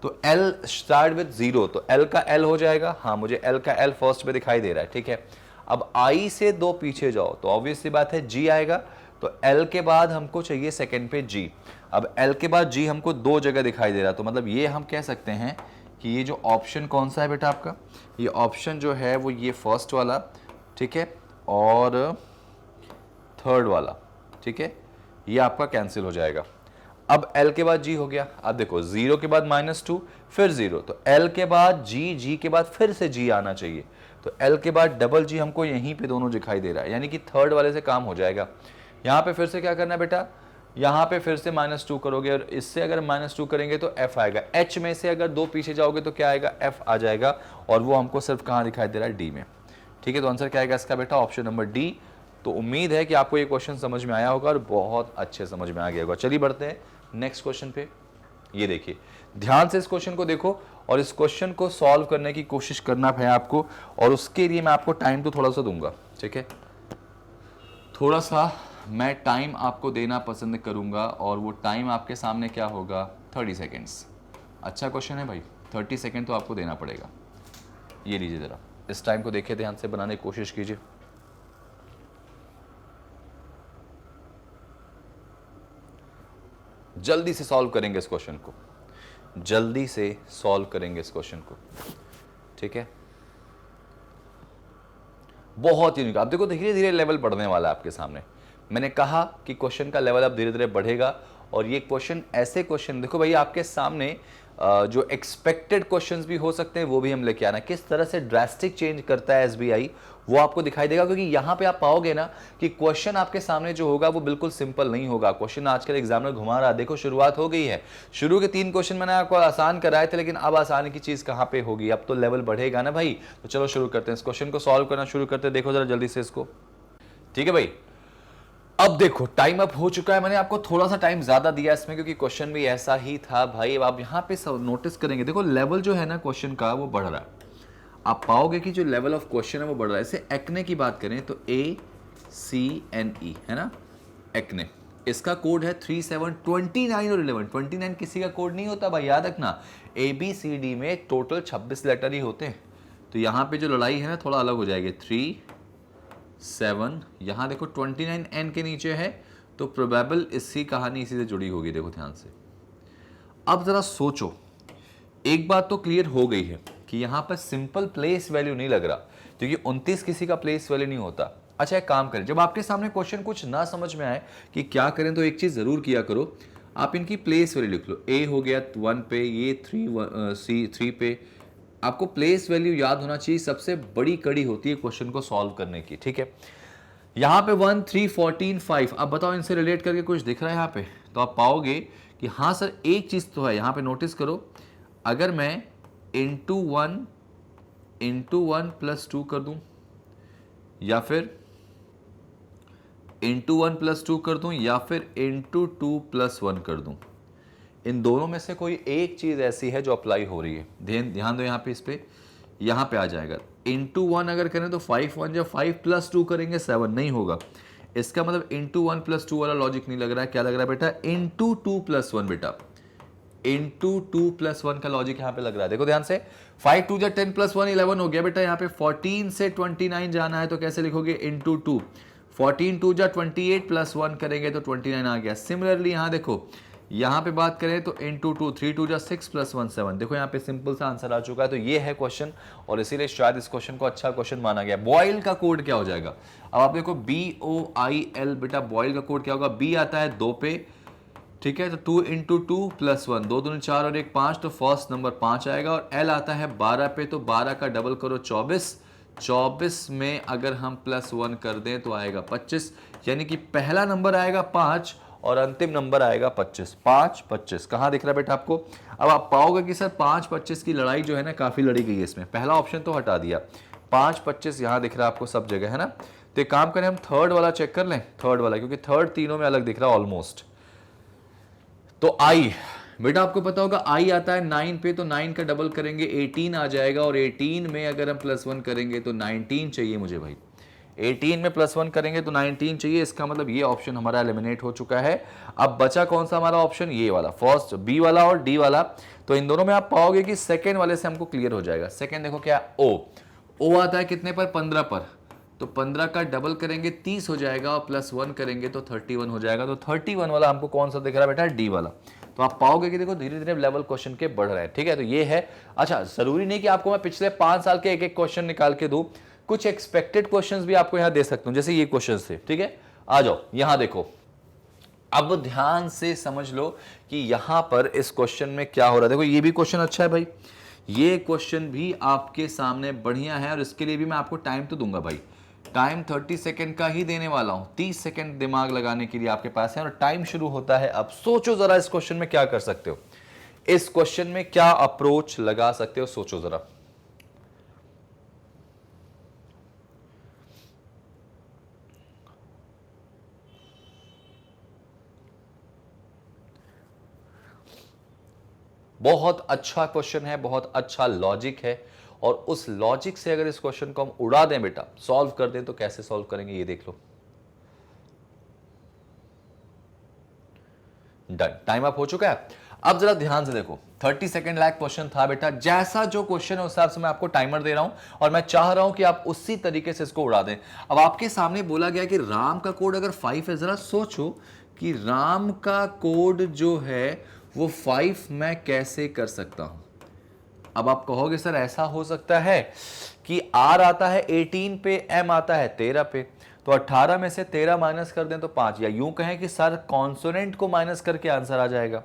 तो L स्टार्ट विद 0, तो L का L हो जाएगा, हाँ मुझे L का L फर्स्ट में दिखाई दे रहा है, ठीक है। अब I से 2 पीछे जाओ तो ऑब्वियसली बात है G आएगा, तो L के बाद हमको चाहिए सेकंड पे G। अब L के बाद G हमको 2 जगह दिखाई दे रहा है, तो मतलब ये हम कह सकते हैं कि ये जो ऑप्शन कौन सा है बेटा आपका, ये ऑप्शन जो है वो ये फर्स्ट वाला, ठीक है, और थर्ड वाला, ठीक है, ये आपका कैंसिल हो जाएगा। अब L के बाद G हो गया, अब देखो 0 के बाद -2 फिर 0, तो L के बाद G, G के बाद फिर से G आना चाहिए, तो L के बाद डबल G हमको यहीं पे दोनों दिखाई दे रहा है, यानी कि थर्ड वाले से काम हो जाएगा। यहाँ पे फिर से क्या करना है बेटा, यहाँ पे फिर से -2 करोगे और इससे अगर -2 करेंगे तो F आएगा, H में से अगर 2 पीछे जाओगे तो क्या आएगा, F आ जाएगा, और वो हमको सिर्फ कहाँ दिखाई दे रहा है, D में, ठीक है, तो आंसर क्या आएगा इसका बेटा? Option number D. तो उम्मीद है कि आपको ये क्वेश्चन समझ में आया होगा और बहुत अच्छे समझ में आ गया होगा। चलिए बढ़ते हैं नेक्स्ट क्वेश्चन पे। ये देखिए, ध्यान से इस क्वेश्चन को देखो और इस क्वेश्चन को सॉल्व करने की कोशिश करना है आपको, और उसके लिए मैं आपको टाइम तो थोड़ा सा दूंगा, ठीक है, थोड़ा सा मैं टाइम आपको देना पसंद करूंगा, और वो टाइम आपके सामने क्या होगा? 30 सेकेंड्स। अच्छा क्वेश्चन है भाई, 30 सेकेंड तो आपको देना पड़ेगा। ये लीजिए जरा, इस टाइम को देखिए, ध्यान से बनाने की कोशिश कीजिए। जल्दी से सॉल्व करेंगे इस क्वेश्चन को, जल्दी से सॉल्व करेंगे इस क्वेश्चन को, ठीक है। बहुत यूनिक, आप देखो धीरे धीरे लेवल बढ़ने वाला है आपके सामने। मैंने कहा कि क्वेश्चन का लेवल अब धीरे धीरे बढ़ेगा, और ये क्वेश्चन ऐसे क्वेश्चन देखो भाई आपके सामने, जो एक्सपेक्टेड क्वेश्चंस भी हो सकते हैं वो भी हम लेके आना। किस तरह से ड्रास्टिक चेंज करता है एसबीआई वो आपको दिखाई देगा, क्योंकि यहां पे आप पाओगे ना कि क्वेश्चन आपके सामने जो होगा वो बिल्कुल सिंपल नहीं होगा। क्वेश्चन आजकल एग्जामिनर घुमा रहा है, देखो शुरुआत हो गई है। शुरू के 3 क्वेश्चन मैंने आपको आसान कराए थे, लेकिन अब आसान की चीज कहां पे होगी? अब तो लेवल बढ़ेगा ना भाई। तो चलो शुरू करते हैं, इस क्वेश्चन को सॉल्व करना शुरू करते हैं। देखो जरा जल्दी से इसको, ठीक है भाई। अब देखो टाइम अप हो चुका है, मैंने आपको थोड़ा सा टाइम ज्यादा दिया इसमें, क्योंकि क्वेश्चन भी ऐसा ही था भाई। अब आप यहाँ पे नोटिस करेंगे, देखो लेवल जो है ना क्वेश्चन का वो बढ़ रहा है। आप पाओगे कि जो लेवल ऑफ क्वेश्चन है वो बढ़ रहा है। इसे एक्ने की बात करें तो ACNE है ना, एक्ने, इसका कोड है 3729 और 11। 29 किसी का कोड नहीं होता भाई, याद रखना। ABCD में टोटल 26 लेटर ही होते हैं। तो यहाँ पे जो लड़ाई है ना थोड़ा अलग हो जाएगी। 3 7, यहां देखो 29N के नीचे है, तो प्रोबेबल इसकी कहानी इसी से जुड़ी होगी। देखो ध्यान से, अब जरा सोचो, एक बात तो क्लियर हो गई है कि यहां पर सिंपल प्लेस वैल्यू नहीं लग रहा, क्योंकि 29 किसी का प्लेस वैल्यू नहीं होता। अच्छा एक काम करें, जब आपके सामने क्वेश्चन कुछ ना समझ में आए कि क्या करें, तो एक चीज जरूर किया करो, आप इनकी प्लेस वैल्यू लिख लो। A हो गया 1 पे, ये 3 पे। आपको प्लेस वैल्यू याद होना चाहिए, सबसे बड़ी कड़ी होती है क्वेश्चन को सॉल्व करने की, ठीक है। यहां पे 1 3 14 5, अब बताओ इनसे रिलेट करके कुछ दिख रहा है यहाँ पे? तो आप पाओगे कि हाँ सर एक चीज तो है। यहां पे नोटिस करो, अगर मैं इंटू वन प्लस 2 कर दूं, या फिर इंटू 1 प्लस 2 कर दूं, या फिर इंटू 2 प्लस 1 कर दूं, इन दोनों में से कोई एक चीज ऐसी है जो अप्लाई हो रही है। ध्यान दो यहाँ पे, इस पे यहाँ पे आ जाएगा। इंटू 1 अगर करें तो 5 1 जब 5 प्लस 2 करेंगे 7 नहीं होगा। इसका मतलब इंटू 1 प्लस 2 वाला लॉजिक नहीं लग रहा है। क्या लग रहा है बेटा? इंटू 2 प्लस 1 बेटा, इंटू 2 प्लस 1 का लॉजिक यहाँ पे लग रहा है। देखो ध्यान से, 5 2 जा 10 प्लस 1 11 हो गया बेटा। यहाँ पे 14 से 29 जाना है, तो कैसे लिखोगे? इंटू 2। 14 2 जा 28 प्लस 1 करेंगे तो 29 आ गया। सिमिलरली यहाँ देखो, यहाँ पे बात करें तो इंटू 2, 3 2 जा 6 प्लस 1 7। देखो यहाँ पे सिंपल सा आंसर आ चुका है। तो ये है क्वेश्चन, और इसीलिए शायद इस क्वेश्चन को अच्छा क्वेश्चन माना गया। बॉयल का कोड क्या हो जाएगा? अब आप देखो BOIL बेटा, बॉयल का कोड क्या होगा? B आता है 2 पे, ठीक है, तो 2 इंटू 2 प्लस 1, 2 दूनी 4 और 1 5, तो फर्स्ट नंबर 5 आएगा। और L आता है 12 पे, तो 12 का डबल करो 24, 24 में अगर हम प्लस 1 कर दें तो आएगा 25, यानी कि पहला नंबर आएगा 5 और अंतिम नंबर आएगा 25। 5 25 कहाँ दिख रहा है बेटा आपको? अब आप पाओगे कि सर 5 25 की लड़ाई जो है ना काफी लड़ी गई है इसमें। पहला ऑप्शन तो हटा दिया, 5 25 यहां दिख रहा है आपको सब जगह, है ना। तो एक काम करें, हम थर्ड वाला चेक कर लें, थर्ड वाला, क्योंकि थर्ड तीनों में अलग दिख रहा है ऑलमोस्ट। तो आई बेटा आपको पता होगा, आई आता है 9 पे, तो 9 का डबल करेंगे 18 आ जाएगा। और 18 में अगर हम प्लस 1 करेंगे तो 19 चाहिए मुझे भाई। 18 में प्लस 1 करेंगे तो 19 चाहिए। इसका मतलब ये ऑप्शन हमारा एलिमिनेट हो चुका है। अब बचा कौन सा हमारा ऑप्शन? ये वाला, फर्स्ट बी वाला और डी वाला। तो इन दोनों में आप पाओगे कि सेकेंड वाले से हमको क्लियर हो जाएगा। सेकेंड देखो क्या, ओ आता है कितने पर? 15 पर, तो 15 का डबल करेंगे 30 हो जाएगा, और प्लस 1 करेंगे तो 31 हो जाएगा। तो 31 वाला हमको कौन सा दिख रहा है बेटा? डी वाला। तो आप पाओगे कि देखो धीरे धीरे लेवल क्वेश्चन के बढ़ रहे हैं, ठीक है। तो ये है। अच्छा, जरूरी नहीं कि आपको मैं पिछले 5 साल के एक एक क्वेश्चन निकाल के दूं, कुछ एक्सपेक्टेड क्वेश्चंस भी आपको यहां दे सकता हूं, जैसे ये क्वेश्चंस थे, ठीक है। आ जाओ यहां देखो, अब ध्यान से समझ लो कि यहां पर इस क्वेश्चन में क्या हो रहा है। देखो ये भी क्वेश्चन अच्छा है भाई, ये क्वेश्चन भी आपके सामने बढ़िया है, और इसके लिए भी मैं आपको टाइम तो दूंगा भाई। टाइम 30 सेकंड का ही देने वाला हूं, 30 सेकंड दिमाग लगाने के लिए आपके पास है, और टाइम शुरू होता है अब। सोचो जरा इस क्वेश्चन में क्या कर सकते हो, इस क्वेश्चन में क्या अप्रोच लगा सकते हो, सोचो जरा। बहुत अच्छा क्वेश्चन है, बहुत अच्छा लॉजिक है, और उस लॉजिक से अगर इस क्वेश्चन को हम उड़ा दें बेटा, सॉल्व कर दें, तो कैसे सॉल्व करेंगे ये देख लो। डन, टाइम अप हो चुका है। अब जरा ध्यान से देखो, 30 सेकेंड लायक क्वेश्चन था बेटा, जैसा जो क्वेश्चन है उस हिसाब से मैं आपको टाइमर दे रहा हूं और मैं चाह रहा हूं कि आप उसी तरीके से इसको उड़ा दें। अब आपके सामने बोला गया कि राम का कोड अगर 5 है, जरा सोचो कि राम का कोड जो है वो 5 मैं कैसे कर सकता हूं। अब आप कहोगे सर ऐसा हो सकता है कि R आता है 18 पे, M आता है 13 पे, तो 18 में से 13 माइनस कर दें तो 5, या यूं कहें कि सर कॉन्सोनेंट को माइनस करके आंसर आ जाएगा।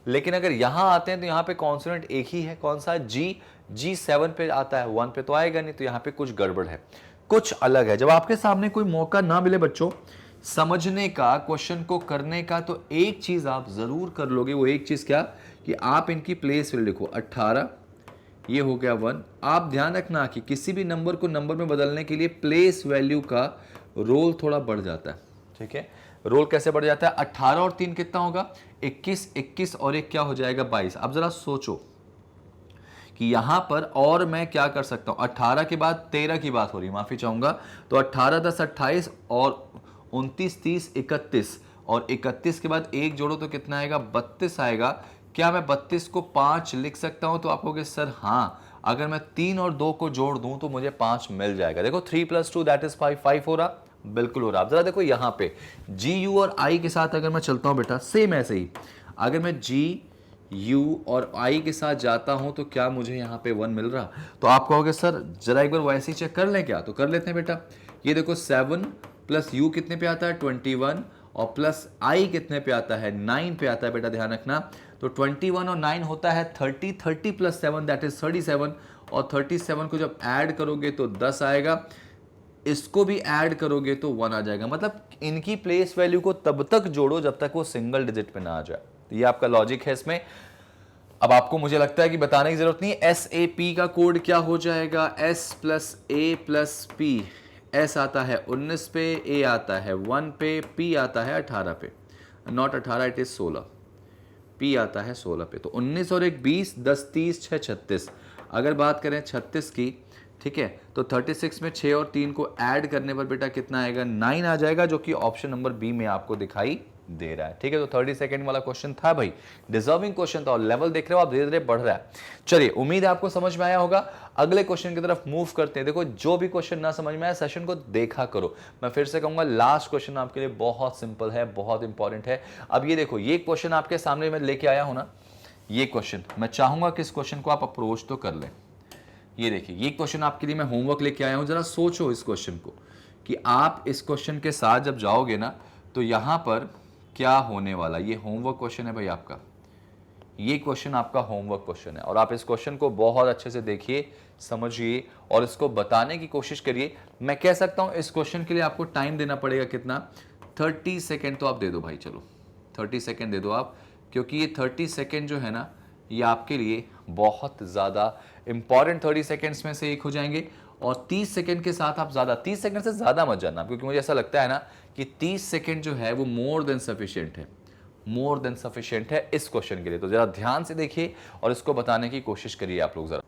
लेकिन अगर यहां आते हैं तो यहां पे कॉन्सोनेंट एक ही है, कौन सा? जी 7 पे आता है, 1 पे तो आएगा नहीं, तो यहां पे कुछ गड़बड़ है, कुछ अलग है। जब आपके सामने कोई मौका ना मिले बच्चों समझने का, क्वेश्चन को करने का, तो एक चीज आप जरूर कर लोगे। वो एक चीज क्या? कि आप इनकी प्लेस वैल्यू लिखो। 18 ये हो गया 1। आप ध्यान रखना कि किसी भी नंबर को नंबर में बदलने के लिए प्लेस वैल्यू का रोल थोड़ा बढ़ जाता है, ठीक है? रोल कैसे बढ़ जाता है? 18 और 3 कितना होगा? 21, 21 और एक क्या हो जाएगा? 22। अब जरा सोचो कि यहां पर और मैं क्या कर सकता हूं। 18 के बाद 13 की बात हो रही है, माफी चाहूंगा, तो 18 10 28 और 29 30 31, और 31 के बाद एक जोड़ो तो कितना आएगा? 32 आएगा। क्या मैं 32 को 5 लिख सकता हूं? तो आप कहोगे सर हाँ, अगर मैं 3 और 2 को जोड़ दूं तो मुझे 5 मिल जाएगा। देखो 3 + 2 दैट इज 5, 5 हो रहा, बिल्कुल हो रहा। आप जरा देखो यहां पे जी यू और आई के साथ अगर मैं चलता हूं बेटा, सेम ऐसे ही अगर मैं जी यू और आई के साथ जाता हूं तो क्या मुझे यहां पे 1 मिल रहा? तो आप कहोगे सर जरा एक बार वैसे ही चेक कर लें क्या? तो कर लेते हैं बेटा। ये देखो 7 + यू कितने पे आता है? 21, और प्लस आई कितने पे आता है? 9 पे आता है बेटा, ध्यान रखना। तो 21 और 9 होता है 30, 30 + 7 दैट इज 37, और 37 को जब ऐड करोगे तो 10 आएगा, इसको भी ऐड करोगे तो 1 आ जाएगा। मतलब इनकी प्लेस वैल्यू को तब तक जोड़ो जब तक वो सिंगल डिजिट पे ना आ जाए। तो ये आपका लॉजिक है इसमें। अब आपको मुझे लगता है कि बताने की जरूरत नहीं है। SAP का कोड क्या हो जाएगा? S + A + P। S आता है 19 पे, A आता है 1 पे, P आता है 18 पे, नॉट 18 इट इज 16, P आता है 16 पे। तो 19 और 1 20, 10 30 6 36। अगर बात करें 36 की, ठीक है, तो 36 में 6 और 3 को ऐड करने पर बेटा कितना आएगा? 9 आ जाएगा, जो कि ऑप्शन नंबर बी में आपको दिखाई दे रहा है, ठीक है। तो 30 सेकंड वाला क्वेश्चन था भाई, डिजर्विंग क्वेश्चन था, और लेवल देख रहे हो आप धीरे धीरे बढ़ रहा है। चलिए, उम्मीद है आपको समझ में आया होगा। अगले क्वेश्चन की तरफ मूव करते हैं। देखो, जो भी क्वेश्चन ना समझ में आया सेशन को देखा करो। मैं फिर से कहूंगा, लास्ट क्वेश्चन आपके लिए बहुत सिंपल है, बहुत इंपॉर्टेंट है। अब ये देखो, ये क्वेश्चन आपके सामने मैं लेके आया हूं ना, ये क्वेश्चन मैं चाहूंगा कि इस क्वेश्चन को आप अप्रोच तो कर लें। ये देखिए, ये क्वेश्चन आपके लिए मैं होमवर्क लेके आया हूं। जरा सोचो इस क्वेश्चन को, कि आप इस क्वेश्चन के साथ जब जाओगे ना, तो यहां पर क्या होने वाला। ये होमवर्क क्वेश्चन है भाई आपका, ये क्वेश्चन आपका होमवर्क क्वेश्चन है, और आप इस क्वेश्चन को बहुत अच्छे से देखिए, समझिए, और इसको बताने की कोशिश करिए। मैं कह सकता हूं इस क्वेश्चन के लिए आपको टाइम देना पड़ेगा कितना? 30 सेकेंड तो आप दे दो भाई, चलो 30 सेकेंड दे दो आप, क्योंकि ये 30 सेकेंड जो है ना, ये आपके लिए बहुत ज़्यादा इंपॉर्टेंट 30 सेकेंड्स में से एक हो जाएंगे। और 30 सेकेंड के साथ आप ज़्यादा, 30 सेकेंड से ज़्यादा मत जाना, क्योंकि मुझे ऐसा लगता है ना कि 30 सेकेंड जो है वो मोर देन सफिशिएंट है, मोर देन सफिशिएंट है इस क्वेश्चन के लिए। तो ज़रा ध्यान से देखिए और इसको बताने की कोशिश करिए आप लोग ज़रा।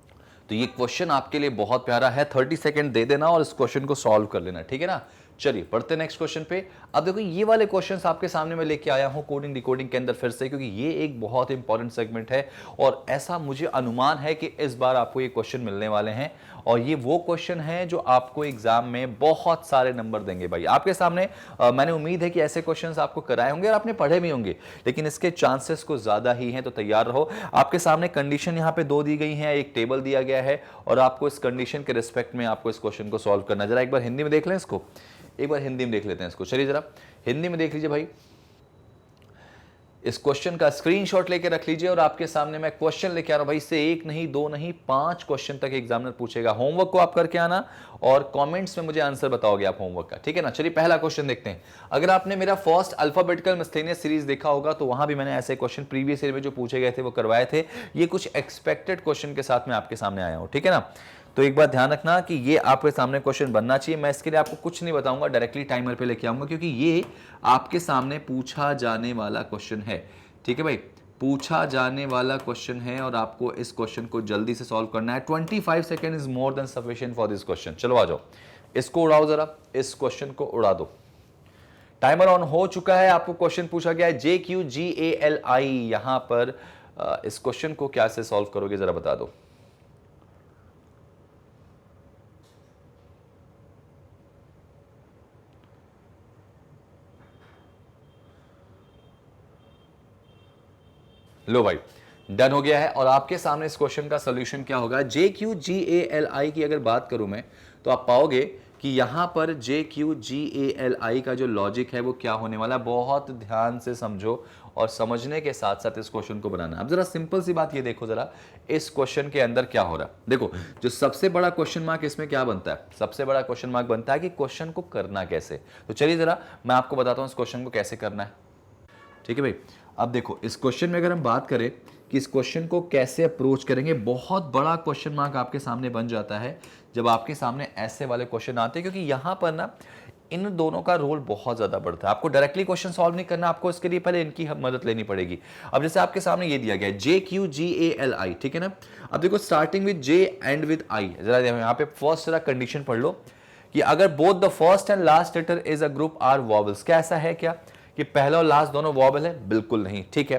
तो ये क्वेश्चन आपके लिए बहुत प्यारा है, 30 सेकेंड दे देना और इस क्वेश्चन को सॉल्व कर लेना, ठीक है ना। चलिए पढ़ते नेक्स्ट क्वेश्चन पे। अब देखो, ये वाले क्वेश्चंस आपके सामने मैं लेके आया हूं कोडिंग डिकोडिंग के अंदर फिर से, क्योंकि ये एक बहुत इंपॉर्टेंट सेगमेंट है, और ऐसा मुझे अनुमान है कि इस बार आपको ये क्वेश्चन मिलने वाले हैं, और ये वो क्वेश्चन है जो आपको एग्जाम में बहुत सारे नंबर देंगे भाई। आपके सामने मैंने उम्मीद है कि ऐसे क्वेश्चंस आपको कराए होंगे और आपने पढ़े भी होंगे, लेकिन इसके चांसेस को ज्यादा ही हैं, तो तैयार रहो। आपके सामने कंडीशन यहाँ पे 2 दी गई है, एक टेबल दिया गया है, और आपको इस कंडीशन के रिस्पेक्ट में आपको इस क्वेश्चन को सॉल्व करना। जरा एक बार हिंदी में देख लें इसको, एक बार हिंदी में देख लेते हैं इसको। चलिए जरा हिंदी में देख लीजिए भाई, इस क्वेश्चन का स्क्रीनशॉट लेके रख लीजिए, और आपके सामने मैं क्वेश्चन लेके आ रहा हूं भाई। इससे 1 नहीं 2 नहीं 5 क्वेश्चन तक एग्जामिनर पूछेगा। होमवर्क को आप करके आना, और कमेंट्स में मुझे आंसर बताओगे आप होमवर्क का, ठीक है ना। चलिए पहला क्वेश्चन देखते हैं। अगर आपने मेरा फर्स्ट अल्फाबेटिकल मिसलेनियस सीरीज देखा होगा, तो वहां भी मैंने ऐसे क्वेश्चन प्रीवियस ईयर में जो पूछे गए थे वो करवाए थे। ये कुछ एक्सपेक्टेड क्वेश्चन के साथ मैं आपके सामने आया हूं, ठीक है ना। तो एक बात ध्यान रखना कि ये आपके सामने क्वेश्चन बनना चाहिए। मैं इसके लिए आपको कुछ नहीं बताऊंगा, डायरेक्टली टाइमर पे लेके आऊंगा, क्योंकि ये आपके सामने पूछा जाने वाला क्वेश्चन है, ठीक है भाई। पूछा जाने वाला क्वेश्चन है और आपको इस क्वेश्चन को जल्दी से सॉल्व करना है। 25 second is more than sufficient for this question. चलो आ जाओ, इसको उड़ाओ जरा, इस क्वेश्चन को उड़ा दो। टाइमर ऑन हो चुका है। आपको क्वेश्चन पूछा गया है JQGALI, यहां पर इस क्वेश्चन को क्या से सॉल्व करोगे जरा बता दो। लो भाई, डन हो गया है और आपके सामने इस क्वेश्चन का सॉल्यूशन क्या होगा। JQGALI की अगर बात करूं मैं तो आप पाओगे कि यहां पर JQGALI का जो लॉजिक है वो क्या होने वाला है। बहुत ध्यान से समझो और समझने के साथ साथ इस क्वेश्चन को बनाना। अब जरा सिंपल सी बात ये देखो जरा, इस क्वेश्चन के अंदर क्या हो रहा है। देखो, जो सबसे बड़ा क्वेश्चन मार्क इसमें क्या बनता है, सबसे बड़ा क्वेश्चन मार्क बनता है कि क्वेश्चन को करना कैसे। तो चलिए जरा मैं आपको बताता हूं इस क्वेश्चन को कैसे करना है। ठीक है भाई, अब देखो इस क्वेश्चन में अगर हम बात करें कि इस क्वेश्चन को कैसे अप्रोच करेंगे, बहुत बड़ा क्वेश्चन मार्क आपके सामने बन जाता है जब आपके सामने ऐसे वाले क्वेश्चन आते हैं, क्योंकि यहां पर ना इन दोनों का रोल बहुत ज्यादा बढ़ता है। आपको डायरेक्टली क्वेश्चन सॉल्व नहीं करना, आपको इसके लिए पहले इनकी मदद लेनी पड़ेगी। अब जैसे आपके सामने ये दिया गया है JQGALI, ठीक है ना। अब देखो starting with J and with I, जरा यहाँ पे फर्स्ट जरा कंडीशन पढ़ लो कि अगर both the first and last letter is a group are vowels, क्या ऐसा है क्या कि पहला और लास्ट दोनों वॉवल है? बिल्कुल नहीं, ठीक है।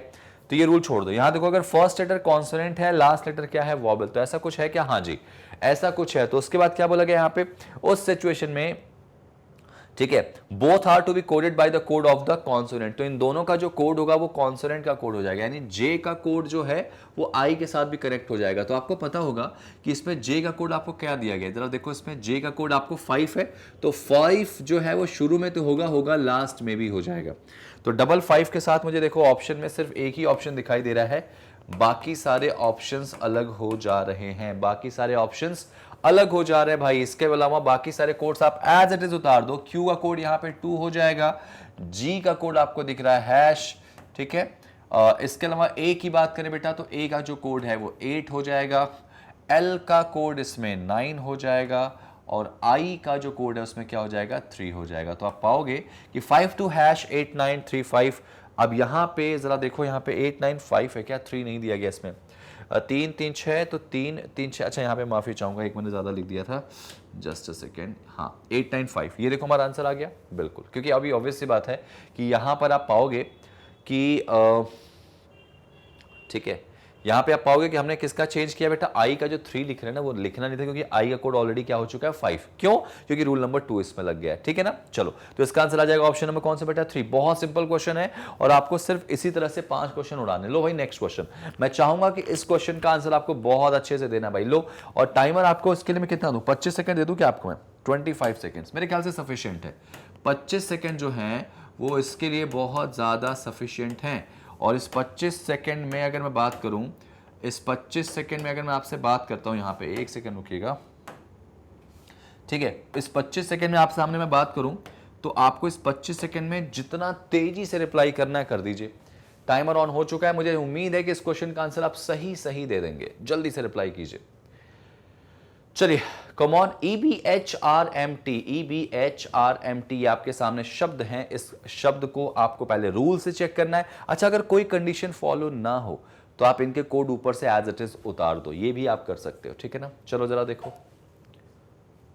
तो ये रूल छोड़ दो। यहां देखो अगर फर्स्ट लेटर कॉन्सोनेंट है, लास्ट लेटर क्या है? वॉवल, तो ऐसा कुछ है क्या? हाँ जी, ऐसा कुछ है। तो उसके बाद क्या बोला गया यहां पे, उस सिचुएशन में, ठीक है, both are to be coded by the code of the consonant, तो इन दोनों का जो कोड होगा वो कॉन्सोनेंट का कोड हो जाएगा, यानी जे का कोड जो है वो आई के साथ भी करेक्ट हो जाएगा। तो आपको पता होगा कि इसमें जे का कोड आपको क्या दिया गया है। जरा देखो, इसमें जे का कोड आपको 5 है, तो 5 जो है वो शुरू में तो होगा लास्ट में भी हो जाएगा। तो 55 के साथ मुझे देखो ऑप्शन में सिर्फ एक ही ऑप्शन दिखाई दे रहा है, बाकी सारे ऑप्शंस अलग हो जा रहे हैं, बाकी सारे ऑप्शंस अलग हो जा रहे हैं भाई। इसके अलावा बाकी सारे कोड्स आप एज इट इज उतार दो। क्यू का कोड यहाँ पे 2 हो जाएगा, जी का कोड आपको दिख रहा है हैश, ठीक है। इसके अलावा ए की बात करें बेटा तो ए का जो कोड है वो 8 हो जाएगा, एल का कोड इसमें 9 हो जाएगा और आई का जो कोड है उसमें क्या हो जाएगा? 3 हो जाएगा। तो आप पाओगे कि 52#8935। अब यहाँ पे जरा देखो, यहाँ पे 895 है क्या? 3 नहीं दिया गया इसमें। 3 3 6, तो 3 3 6, अच्छा यहाँ पे माफी चाहूंगा, एक मैंने ज्यादा लिख दिया था, जस्ट अ सेकेंड। हाँ 895, ये देखो हमारा आंसर आ गया बिल्कुल, क्योंकि अभी ऑब्वियस सी बात है कि यहाँ पर आप पाओगे कि ठीक है, यहाँ पे आप पाओगे कि हमने किसका चेंज किया बेटा? आई का जो 3 लिख रहे हैं ना वो लिखना नहीं था, क्योंकि आई का कोड ऑलरेडी क्या हो चुका है? 5। क्यों? क्योंकि रूल नंबर 2 इसमें लग गया है, ठीक है ना। चलो, तो इसका आंसर आ जाएगा ऑप्शन नंबर कौन सा बेटा? 3। बहुत सिंपल क्वेश्चन है और आपको सिर्फ इसी तरह से 5 क्वेश्चन उड़ाने। लो भाई नेक्स्ट क्वेश्चन, मैं चाहूंगा कि इस क्वेश्चन का आंसर आपको बहुत अच्छे से देना भाई। लो, और टाइमर आपको इसके लिए मैं कितना दूं? 25 सेकंड दे दूं क्या आपको मैं? 25 सेकंड्स मेरे ख्याल से सफिशिएंट है। 25 सेकंड जो है वो इसके लिए बहुत ज्यादा सफिशिएंट है। और इस 25 सेकंड में अगर मैं बात करूं, इस 25 सेकंड में अगर मैं आपसे बात करता हूं, यहां पे 1 सेकंड रुकिएगा, ठीक है। इस 25 सेकंड में आपके सामने मैं बात करूं तो आपको इस 25 सेकंड में जितना तेजी से रिप्लाई करना है कर दीजिए। टाइमर ऑन हो चुका है, मुझे उम्मीद है कि इस क्वेश्चन का आंसर आप सही दे देंगे। जल्दी से रिप्लाई कीजिए। चलिए कम ऑन, EBHRMT, EBHRMT आपके सामने शब्द हैं। इस शब्द को आपको पहले रूल से चेक करना है। अच्छा, अगर कोई कंडीशन फॉलो ना हो तो आप इनके कोड ऊपर से एज इट इज उतार दो, ये भी आप कर सकते हो, ठीक है ना। चलो जरा देखो,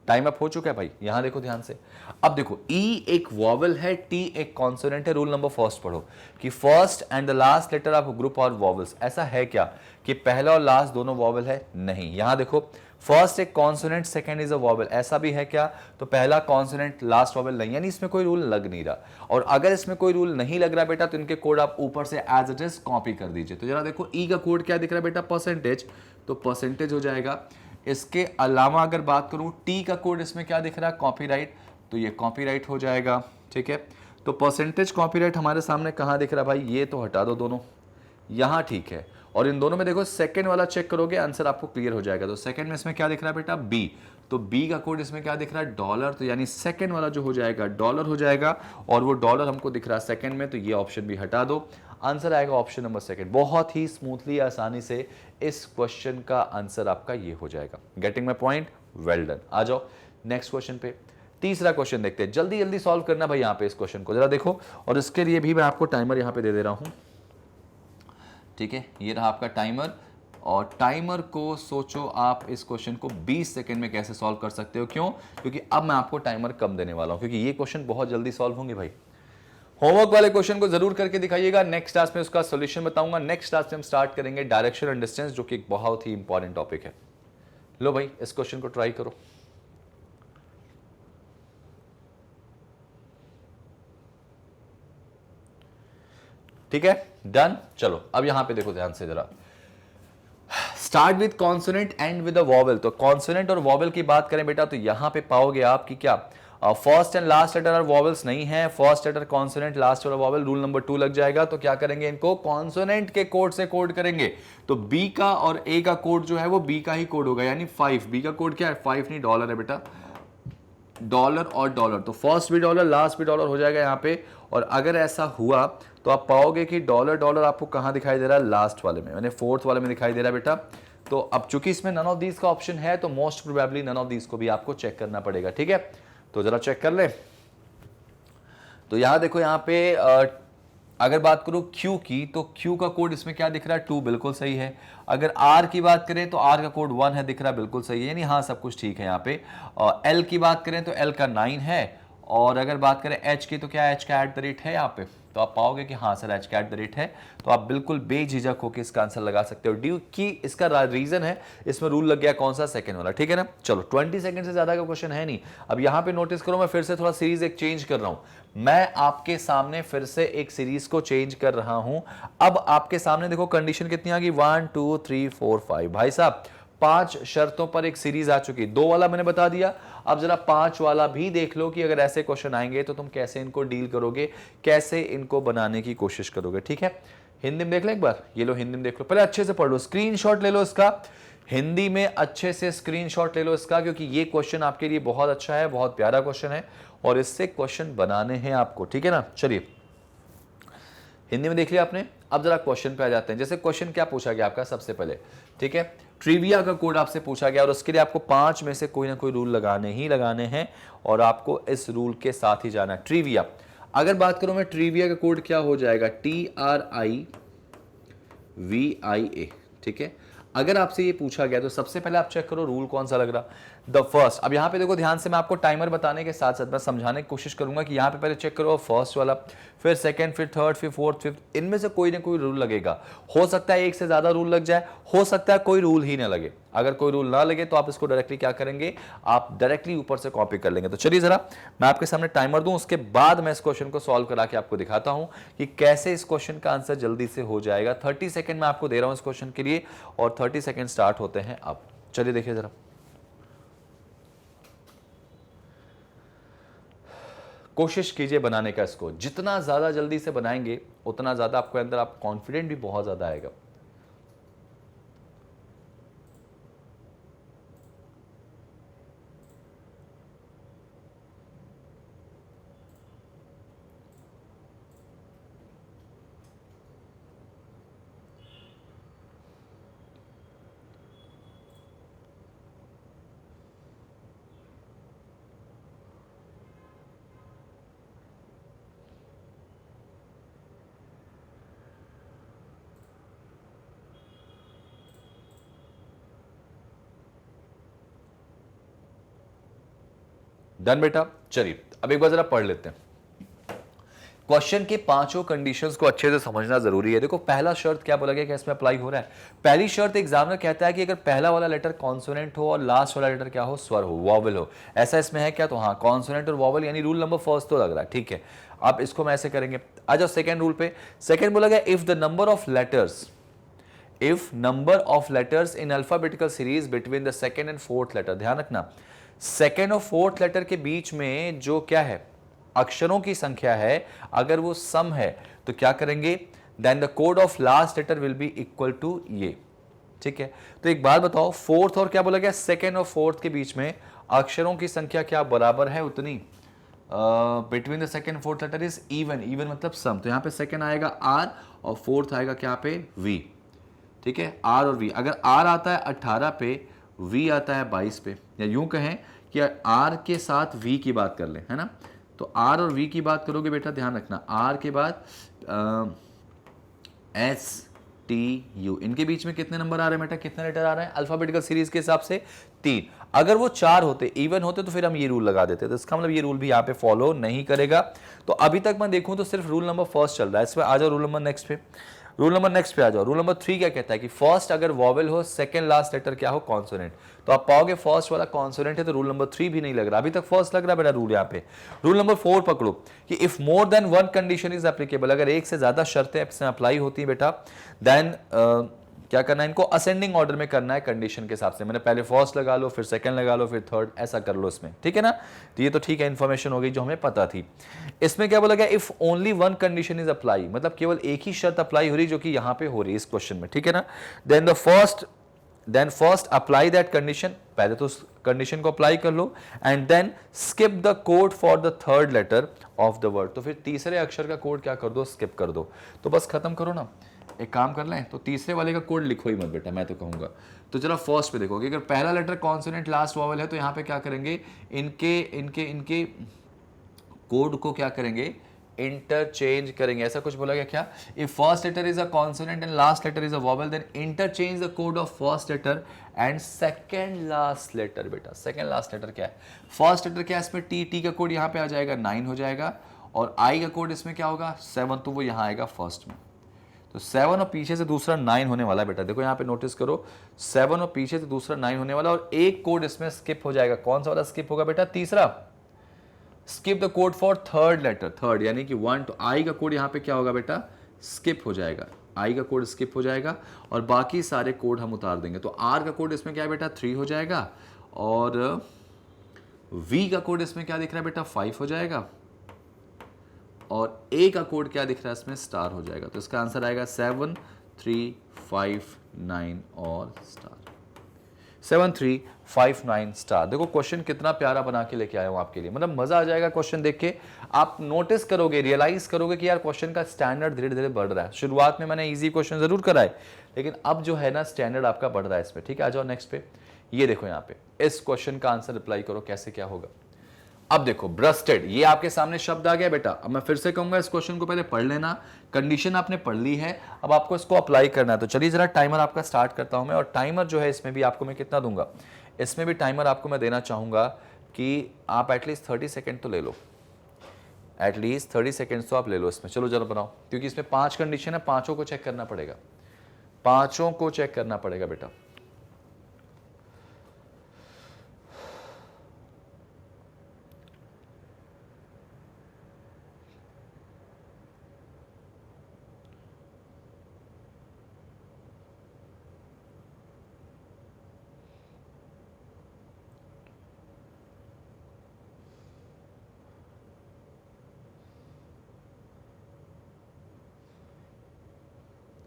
टाइम अप हो चुका है भाई, यहां देखो ध्यान से। अब देखो, ई एक वॉवल है, टी एक कॉन्सोनेंट है। रूल नंबर फर्स्ट पढ़ो कि first and the last letter of group और वॉवल्स, ऐसा है क्या कि पहला और लास्ट दोनों वॉवल है? नहीं। यहां देखो, फर्स्ट एक consonant, second is a vowel, ऐसा भी है क्या? तो पहला कॉन्सोनेंट लास्ट वॉवल नहीं, यानी इसमें कोई रूल लग नहीं रहा। और अगर इसमें कोई रूल नहीं लग रहा बेटा तो इनके कोड आप ऊपर से एज इट इज कॉपी कर दीजिए। तो जरा देखो, ई का कोड क्या दिख रहा है बेटा? परसेंटेज, तो परसेंटेज हो जाएगा। इसके अलावा अगर बात करूं, टी का कोड इसमें क्या दिख रहा है? कॉपीराइट, तो ये कॉपीराइट हो जाएगा, ठीक है। तो परसेंटेज कॉपीराइट हमारे सामने कहां दिख रहा है भाई? ये तो हटा दो दोनों, यहां ठीक है। और इन दोनों में देखो सेकंड वाला चेक करोगे, आंसर आपको क्लियर हो जाएगा। तो सेकंड में इसमें क्या दिख रहा है बेटा? बी, तो बी का कोड इसमें क्या दिख रहा है? डॉलर, तो यानी सेकंड वाला जो हो जाएगा डॉलर हो जाएगा। और वो डॉलर हमको दिख रहा है सेकंड में, तो ये ऑप्शन भी हटा दो। आंसर आएगा ऑप्शन नंबर सेकंड। बहुत ही स्मूथली, आसानी से इस क्वेश्चन का आंसर आपका ये हो जाएगा। Getting my point? Well done. आ जाओ नेक्स्ट क्वेश्चन पे। तीसरा क्वेश्चन देखते हैं, जल्दी जल्दी सॉल्व करना भाई यहाँ पे इस क्वेश्चन को, जरा देखो। और इसके लिए भी मैं आपको टाइमर यहाँ पे दे दे रहा हूँ, ठीक है, ये रहा आपका टाइमर, और टाइमर को सोचो आप इस क्वेश्चन को 20 सेकंड में कैसे सॉल्व कर सकते हो। क्यों? क्योंकि अब मैं आपको टाइमर कम देने वाला हूं, क्योंकि ये क्वेश्चन बहुत जल्दी सॉल्व होंगे भाई। होमवर्क वाले क्वेश्चन को जरूर करके दिखाइएगा, नेक्स्ट क्लास में उसका सॉल्यूशन बताऊंगा। नेक्स्ट क्लास में हम स्टार्ट करेंगे डायरेक्शन एंड डिस्टेंस, जो कि एक बहुत ही इंपॉर्टेंट टॉपिक है। लो भाई, इस क्वेश्चन को ट्राई करो। ठीक है, डन। चलो अब यहां पे देखो ध्यान से जरा, start with consonant and with a vowel. तो कॉन्सोनेंट और वॉवेल की बात करें बेटा, तो यहां पे पाओगे आप कि क्या first and last letter are vowels नहीं है, फर्स्ट लेटर कॉन्सोनेंट, लास्ट वाला वॉवेल, रूल नंबर 2 लग जाएगा। तो क्या करेंगे, इनको कॉन्सोनेंट के कोड से कोड करेंगे। तो बी का और ए का कोड जो है वो बी का ही कोड होगा, यानी 5। बी का कोड क्या है, 5 नहीं डॉलर है बेटा, डॉलर और डॉलर। तो फर्स्ट भी डॉलर, लास्ट भी डॉलर हो जाएगा यहाँ पे। और अगर ऐसा हुआ तो आप पाओगे कि डॉलर डॉलर आपको कहां दिखाई दे रहा है, लास्ट वाले में, यानी फोर्थ वाले में दिखाई दे रहा है बेटा। तो अब चूंकि इसमें नन ऑफ दीज का ऑप्शन है, तो most probably none of these को भी आपको चेक करना पड़ेगा। ठीक है, तो जरा चेक कर ले। तो यहां देखो, यहाँ पे अगर बात करूं Q की, तो Q का कोड इसमें क्या दिख रहा है, 2, बिल्कुल सही है। अगर R की बात करें तो R का कोड 1 है, दिख रहा है, बिल्कुल सही है, यानी हाँ सब कुछ ठीक है यहाँ पे। L की बात करें तो L का 9 है। और अगर बात करें H की, तो क्या H का @ है यहाँ पे, तो आप पाओगे कि हाँ सर H का @ है। तो आप बिल्कुल बेझिझक होकर इसका आंसर लगा सकते हो। ड्यू की इसका रीजन है, इसमें रूल लग गया कौन सा, सेकंड वाला। ठीक है ना, चलो 20 सेकंड से ज्यादा का क्वेश्चन है नहीं। अब यहाँ पे नोटिस करो, मैं फिर से थोड़ा सीरीज एक चेंज कर रहा हूं। मैं आपके सामने फिर से एक सीरीज को चेंज कर रहा हूं। अब आपके सामने देखो कंडीशन कितनी आ गई, 1 2 3 4 5। भाई साहब 5 शर्तों पर एक सीरीज आ चुकी। 2 वाला मैंने बता दिया, अब जरा 5 वाला भी देख लो कि अगर ऐसे क्वेश्चन आएंगे तो तुम कैसे इनको डील करोगे, कैसे इनको बनाने की कोशिश करोगे। ठीक है, हिंदी में देख लो एक बार, ये लो हिंदी में देख लो, पहले अच्छे से पढ़ लो, स्क्रीनशॉट ले लो इसका, हिंदी में अच्छे से स्क्रीनशॉट ले लो इसका, क्योंकि ये क्वेश्चन आपके लिए बहुत अच्छा है, बहुत प्यारा क्वेश्चन है, और इससे क्वेश्चन बनाने हैं आपको। ठीक है ना, चलिए हिंदी में देख लिया आपने। अब जरा क्वेश्चन पे आ जाते हैं। जैसे क्वेश्चन क्या पूछा गया आपका, सबसे पहले ठीक है, ट्रिविया का कोड आपसे पूछा गया, और उसके लिए आपको 5 में से कोई ना कोई रूल लगाने ही लगाने हैं, और आपको इस रूल के साथ ही जाना है। ट्रिविया, अगर बात करूं मैं, ट्रिविया का कोड क्या हो जाएगा, TRIVIA। ठीक है, अगर आपसे ये पूछा गया तो सबसे पहले आप चेक करो रूल कौन सा लग रहा, द फर्स्ट। अब यहाँ पे देखो ध्यान से, मैं आपको टाइमर बताने के साथ साथ मैं समझाने की कोशिश करूंगा कि यहाँ पे पहले चेक करो फर्स्ट वाला, फिर सेकंड, फिर थर्ड, फिर फोर्थ, फिफ्थ, इनमें से कोई ना कोई रूल लगेगा। हो सकता है एक से ज्यादा रूल लग जाए, हो सकता है कोई रूल ही ना लगे। अगर कोई रूल ना लगे तो आप इसको डायरेक्टली क्या करेंगे, आप डायरेक्टली ऊपर से कॉपी कर लेंगे। तो चलिए जरा मैं आपके सामने टाइमर दूं, उसके बाद मैं इस क्वेश्चन को सॉल्व करा के आपको दिखाता हूं कि कैसे इस क्वेश्चन का आंसर जल्दी से हो जाएगा। 30 सेकंड मैं आपको दे रहा हूं इस क्वेश्चन के लिए, और 30 सेकंड स्टार्ट होते हैं अब। चलिए देखिए जरा, कोशिश कीजिए बनाने का इसको। जितना ज्यादा जल्दी से बनाएंगे उतना ज्यादा आपको अंदर आप कॉन्फिडेंट भी बहुत ज्यादा आएगा। डन बेटा, चलिए अब एक बार जरा पढ़ लेते हैं। क्वेश्चन के पांचों कंडीशंस को अच्छे से समझना जरूरी है। देखो पहला शर्त क्या बोला गया कि इसमें अप्लाई हो रहा है। पहली शर्त एग्जामिनर कहता है कि अगर पहला वाला लेटर कॉन्सोनेंट हो और लास्ट वाला लेटर क्या हो, स्वर हो, वॉवल हो। ऐसा इसमें है क्या, तो हाँ कॉन्सोनेंट और वॉवल, यानी रूल नंबर फर्स्ट तो लग रहा है। ठीक है, अब इसको मैं ऐसे करेंगे। आ जाओ सेकेंड रूल पे। सेकेंड बोला गया if the number of letters, if number of letters in alphabetical series between the second and fourth letter, ध्यान रखना सेकेंड और फोर्थ लेटर के बीच में जो क्या है अक्षरों की संख्या है, अगर वो सम है तो क्या करेंगे, then the code of last letter will be equal to ये। ठीक है, तो एक बात बताओ, फोर्थ और क्या बोला गया, सेकेंड और फोर्थ के बीच में अक्षरों की संख्या क्या बराबर है, उतनी between the second fourth letter is even. Even मतलब सम, तो यहाँ पे सेकेंड आएगा आर और फोर्थ आएगा क्या पे, वी। ठीक है, आर और वी, अगर आर आता है 18 पे, वी आता है 22 पे, या यूं कहें कि आर के साथ वी की बात कर लें, है ना। तो आर और वी की बात करोगे बेटा, ध्यान रखना आर के बाद एस TU, इनके बीच में कितने नंबर आ रहे हैं बेटा, कितने लेटर आ रहे हैं अल्फाबेटिकल सीरीज के हिसाब से 3। अगर वो 4 होते, इवन होते, तो फिर हम ये रूल लगा देते, तो इसका मतलब ये रूल भी यहाँ पे फॉलो नहीं करेगा। तो अभी तक मैं देखूं तो सिर्फ रूल नंबर फर्स्ट चल रहा है। इसमें आ जाओ रूल नंबर नेक्स्ट पे, रूल नंबर नेक्स्ट पे आ जाओ। रूल नंबर 3 क्या कहता है कि फर्स्ट अगर वॉवेल हो, सेकंड लास्ट लेटर क्या हो, कॉन्सोनेंट। तो आप पाओगे फर्स्ट वाला कॉन्सोनेंट है, तो रूल नंबर 3 भी नहीं लग रहा, अभी तक फर्स्ट लग रहा है बेटा रूल यहाँ पे। रूल नंबर 4 पकड़ो कि if more than one condition is applicable, अगर एक से ज्यादा शर्तें इसमें अप्लाई होती है बेटा, देन क्या करना है, इनको असेंडिंग ऑर्डर में करना है कंडीशन के हिसाब से। मैंने पहले फर्स्ट लगा लो, फिर सेकंड लगा लो, फिर थर्ड, ऐसा कर लो इसमें, ठीक है ना। तो ये तो ठीक है, इंफॉर्मेशन हो गई जो हमें पता थी। इसमें क्या बोला गया, if only one condition is apply, मतलब केवल एक ही शर्त अप्लाई हो रही जो कि यहां पे हो रही है इस क्वेश्चन में, ठीक है ना। Then first apply that condition, पहले तो उस कंडीशन को अप्लाई कर लो, and then skip the code for the third letter of the word, तो फिर तीसरे अक्षर का कोड क्या कर दो, स्किप कर दो। तो बस खत्म करो ना, एक काम कर लें, तो तीसरे वाले का कोड लिखो ही मत बेटा, मैं तो कहूंगा। तो चलो फर्स्ट पे देखो कि अगर पहला लेटर कॉन्सोनेंट लास्ट वॉवल है, तो यहाँ पे क्या करेंगे, इनके कोड को क्या करेंगे, इंटरचेंज करेंगे। ऐसा कुछ बोला गया क्या, if first letter is a consonant and last letter is a vowel, then interchange the code of first letter and second last letter. बेटा सेकंड लास्ट लेटर क्या है, फर्स्ट लेटर क्या है इसमें, टी का कोड यहाँ पे आ जाएगा 9 हो जाएगा, और आई का कोड इसमें क्या होगा 7, तो वो यहाँ आएगा फर्स्ट में। तो 7 और पीछे से दूसरा 9 होने वाला है बेटा, देखो यहाँ पे नोटिस करो, 7 और पीछे से दूसरा 9 होने वाला, और एक कोड इसमें स्किप हो जाएगा। कौन सा वाला स्किप होगा बेटा, तीसरा। Skip the code for third letter, third यानी कि 1, तो आई का कोड यहाँ पे क्या होगा बेटा, स्किप हो जाएगा, आई का कोड स्किप हो जाएगा, और बाकी सारे कोड हम उतार देंगे। तो आर का कोड इसमें क्या है बेटा, 3 हो जाएगा, और वी का कोड इसमें क्या दिख रहा है बेटा, 5 हो जाएगा, और ए का कोड क्या दिख रहा है इसमें, स्टार हो जाएगा। तो इसका आंसर आएगा 7 3 5 9 और स्टार, 7 3 5 9 स्टार। देखो क्वेश्चन कितना प्यारा बना के लेके आया हूं आपके लिए, मतलब मजा आ जाएगा क्वेश्चन देख के। आप नोटिस करोगे, रियलाइज करोगे कि यार क्वेश्चन का स्टैंडर्ड धीरे धीरे बढ़ रहा है। शुरुआत में मैंने इजी क्वेश्चन जरूर कराए, लेकिन अब जो है ना स्टैंडर्ड आपका बढ़ रहा है इसमें, ठीक है। आ जाओ नेक्स्ट पे, ये देखो यहाँ पे इस क्वेश्चन का आंसर अप्लाई करो, कैसे क्या होगा। अब देखो ब्रस्टेड, ये आपके सामने शब्द आ गया बेटा। अब मैं फिर से कहूंगा, इस क्वेश्चन को पहले पढ़ लेना, कंडीशन आपने पढ़ ली है, अब आपको इसको अप्लाई करना है। तो चलिए जरा टाइमर आपका स्टार्ट करता हूं मैं, और टाइमर जो है इसमें भी आपको मैं कितना दूंगा, इसमें भी टाइमर आपको मैं देना चाहूंगा कि आप एटलीस्ट 30 सेकेंड तो ले लो, एटलीस्ट 30 सेकेंड तो आप ले लो इसमें। चलो जरा बनाओ, क्योंकि इसमें 5 कंडीशन है, पांचों को चेक करना पड़ेगा, पांचों को चेक करना पड़ेगा बेटा।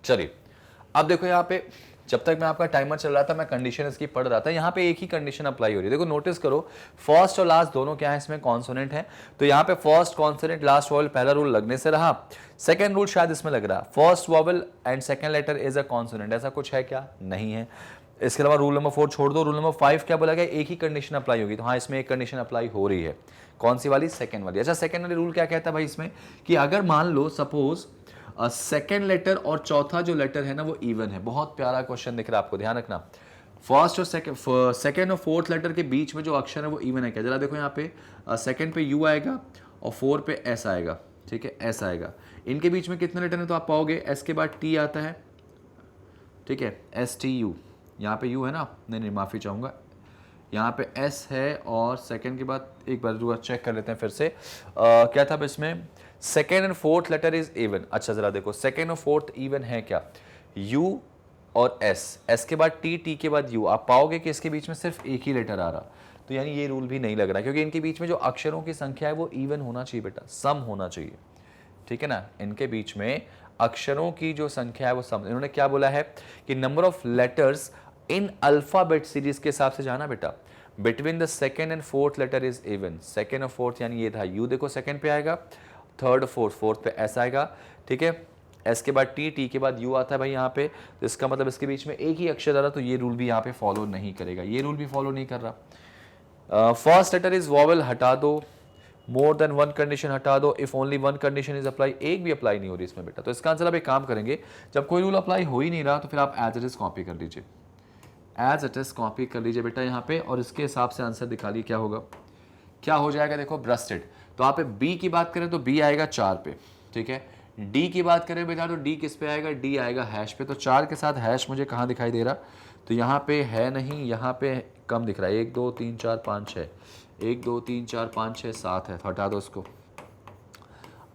चलिए अब देखो यहाँ पे, जब तक मैं आपका टाइमर चल रहा था मैं कंडीशन इसकी पढ़ रहा था, यहाँ पे एक ही कंडीशन अप्लाई हो रही है। देखो नोटिस करो, फर्स्ट और लास्ट दोनों क्या है इसमें, कॉन्सोनेंट है। तो यहाँ पे फर्स्ट कॉन्सोनेंट लास्ट वॉवल, पहला रूल लगने से रहा। सेकंड रूल शायद इसमें लग रहा, first vowel and second letter is a consonant, ऐसा कुछ है क्या, नहीं है। इसके अलावा रूल नंबर 4 छोड़ दो। रूल नंबर 5 क्या बोला गया, एक ही कंडीशन अप्लाई होगी। तो हाँ, इसमें एक कंडीशन अप्लाई हो रही है, कौन सी वाली, सेकंड वाली। अच्छा, सेकंड वाली रूल क्या कहता है भाई इसमें, कि अगर मान लो सपोज सेकेंड लेटर और चौथा जो लेटर है ना वो इवन है। बहुत प्यारा क्वेश्चन दिख रहा है आपको, ध्यान रखना। फर्स्ट और सेकेंड और फोर्थ लेटर के बीच में जो अक्षर है वो इवन है क्या, जरा देखो यहाँ पे सेकेंड पे यू आएगा और 4 पे एस आएगा, ठीक है, एस आएगा। इनके बीच में कितने लेटर है, तो आप पाओगे एस के बाद टी आता है, ठीक है, एस टी यू, यहाँ पे यू है ना, नहीं माफी चाहूंगा, यहाँ पे एस है, और सेकेंड के बाद एक बार चेक कर लेते हैं फिर से, क्या था इसमें, second and fourth letter is even. अच्छा जरा देखो, सेकेंड और फोर्थ इवन है क्या, यू और एस, एस के बाद टी, टी के बाद यू। आप पाओगे कि इसके बीच में सिर्फ एक ही लेटर आ रहा, तो यानी ये रूल भी नहीं लग रहा, क्योंकि इनके बीच में जो अक्षरों की संख्या है वो इवन होना चाहिए बेटा, सम होना चाहिए, ठीक है ना। इनके बीच में अक्षरों की जो संख्या है वो सम। इन्होंने क्या बोला है कि number of letters in alphabet series के हिसाब से जाना बेटा, between the second and fourth letter is even. Second और फोर्थ यानी ये था यू, देखो सेकेंड पे आएगा, थर्ड फोर्थ, फोर्थ पे एस आएगा, ठीक है, एस के बाद टी, टी के बाद यू आता है भाई यहाँ पे। तो इसका मतलब इसके बीच में एक ही अक्षर आ रहा, तो ये रूल भी यहाँ पे फॉलो नहीं करेगा, ये रूल भी फॉलो नहीं कर रहा। फर्स्ट लेटर इज वॉवल हटा दो, मोर देन वन कंडीशन हटा दो, if only one condition is apply, एक भी अप्लाई नहीं हो रही इसमें बेटा। तो इसका आंसर आप एक काम करेंगे, जब कोई रूल अप्लाई हो ही नहीं रहा तो फिर आप एज इट इज कॉपी कर लीजिए, एज इट इज कॉपी कर लीजिए बेटा यहाँ पे, और इसके हिसाब से आंसर दिखा ली क्या होगा, क्या हो जाएगा। देखो ब्रस्टेड, तो आप बी की बात करें तो बी आएगा 4 पे, ठीक है। डी की बात करें बेटा तो डी किस पे आएगा, डी आएगा हैश पे। तो 4 के साथ हैश मुझे कहाँ दिखाई दे रहा, तो यहाँ पे है नहीं, यहाँ पे कम दिख रहा है, 1 2 3 4 5 6, 1 2 3 4 5 6 7 है, तो हटा दो इसको,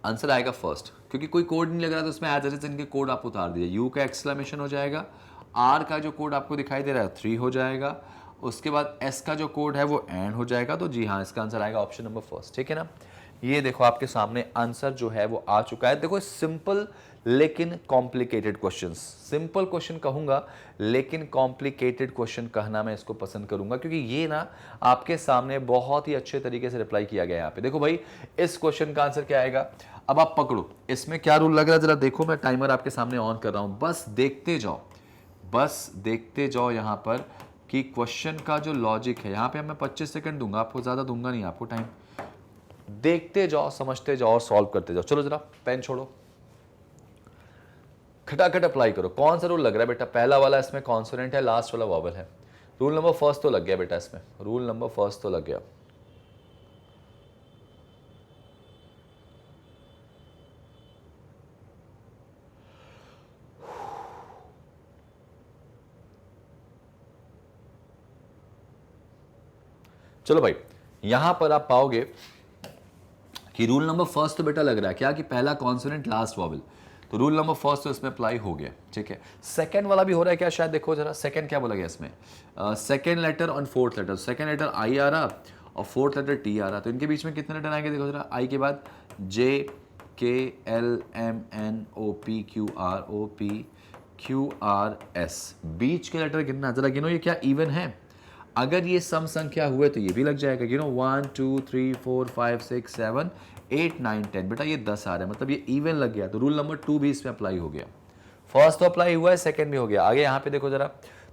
आंसर आएगा फर्स्ट, क्योंकि कोई कोड नहीं लग रहा तो उसमें एज इट इज इनके कोड आप उतार दीजिए। यू का एक्सक्लेमेशन हो जाएगा, आर का जो कोड आपको दिखाई दे रहा है 3 हो जाएगा, उसके बाद एस का जो कोड है वो एंड हो जाएगा। तो जी हाँ, इसका आंसर आएगा ऑप्शन नंबर फर्स्ट, ठीक है ना। ये देखो आपके सामने आंसर जो है वो आ चुका है। देखो सिंपल लेकिन कॉम्प्लिकेटेड क्वेश्चंस, सिंपल क्वेश्चन कहूंगा लेकिन कॉम्प्लिकेटेड क्वेश्चन कहना मैं इसको पसंद करूंगा, क्योंकि ये ना आपके सामने बहुत ही अच्छे तरीके से रिप्लाई किया गया है यहाँ पे। देखो भाई, इस क्वेश्चन का आंसर क्या आएगा, अब आप पकड़ो इसमें क्या रूल लग रहा है, जरा देखो, मैं टाइमर आपके सामने ऑन कर रहा हूं, बस देखते जाओ, बस देखते जाओ यहाँ पर कि क्वेश्चन का जो लॉजिक है, यहाँ पे मैं 25 सेकंड दूंगा आपको, ज्यादा दूंगा नहीं आपको टाइम, देखते जाओ, समझते जाओ और सॉल्व करते जाओ। चलो जरा पेन छोड़ो, खटाखट अप्लाई करो। कौन सा रूल लग रहा है बेटा, पहला वाला इसमें कॉन्सोनेंट है, लास्ट वाला वॉवल है। रूल नंबर फर्स्ट तो लग गया बेटा इसमें, रूल नंबर फर्स्ट तो लग गया। चलो भाई, यहां पर आप पाओगे कि रूल नंबर फर्स्ट तो बेटा लग रहा है क्या, कि पहला कॉन्सोनेंट लास्ट वॉवल, तो रूल नंबर फर्स्ट तो इसमें अप्लाई हो गया, ठीक है। सेकंड वाला भी हो रहा है क्या, शायद देखो जरा, सेकंड क्या बोला गया इसमें, सेकंड लेटर और फोर्थ लेटर, सेकंड लेटर आई आ रहा और फोर्थ लेटर टी आ रहा, तो इनके बीच में कितने लेटर आएंगे, देखो जरा, आई के बाद J K L M N O P Q R S, बीच के लेटर गिनना, जरा गिनो ये क्या इवन है, अगर ये सम संख्या हुए तो ये भी लग जाएगा, गिनो 1 2 3 4 5 6 7 8 9 10, बेटा ये 10 आ रहा है, मतलब ये इवन लग गया, तो रूल नंबर 2 भी इसमें अप्लाई हो गया। फर्स्ट तो अप्लाई हुआ है, सेकंड भी हो गया, आगे यहाँ पे देखो जरा,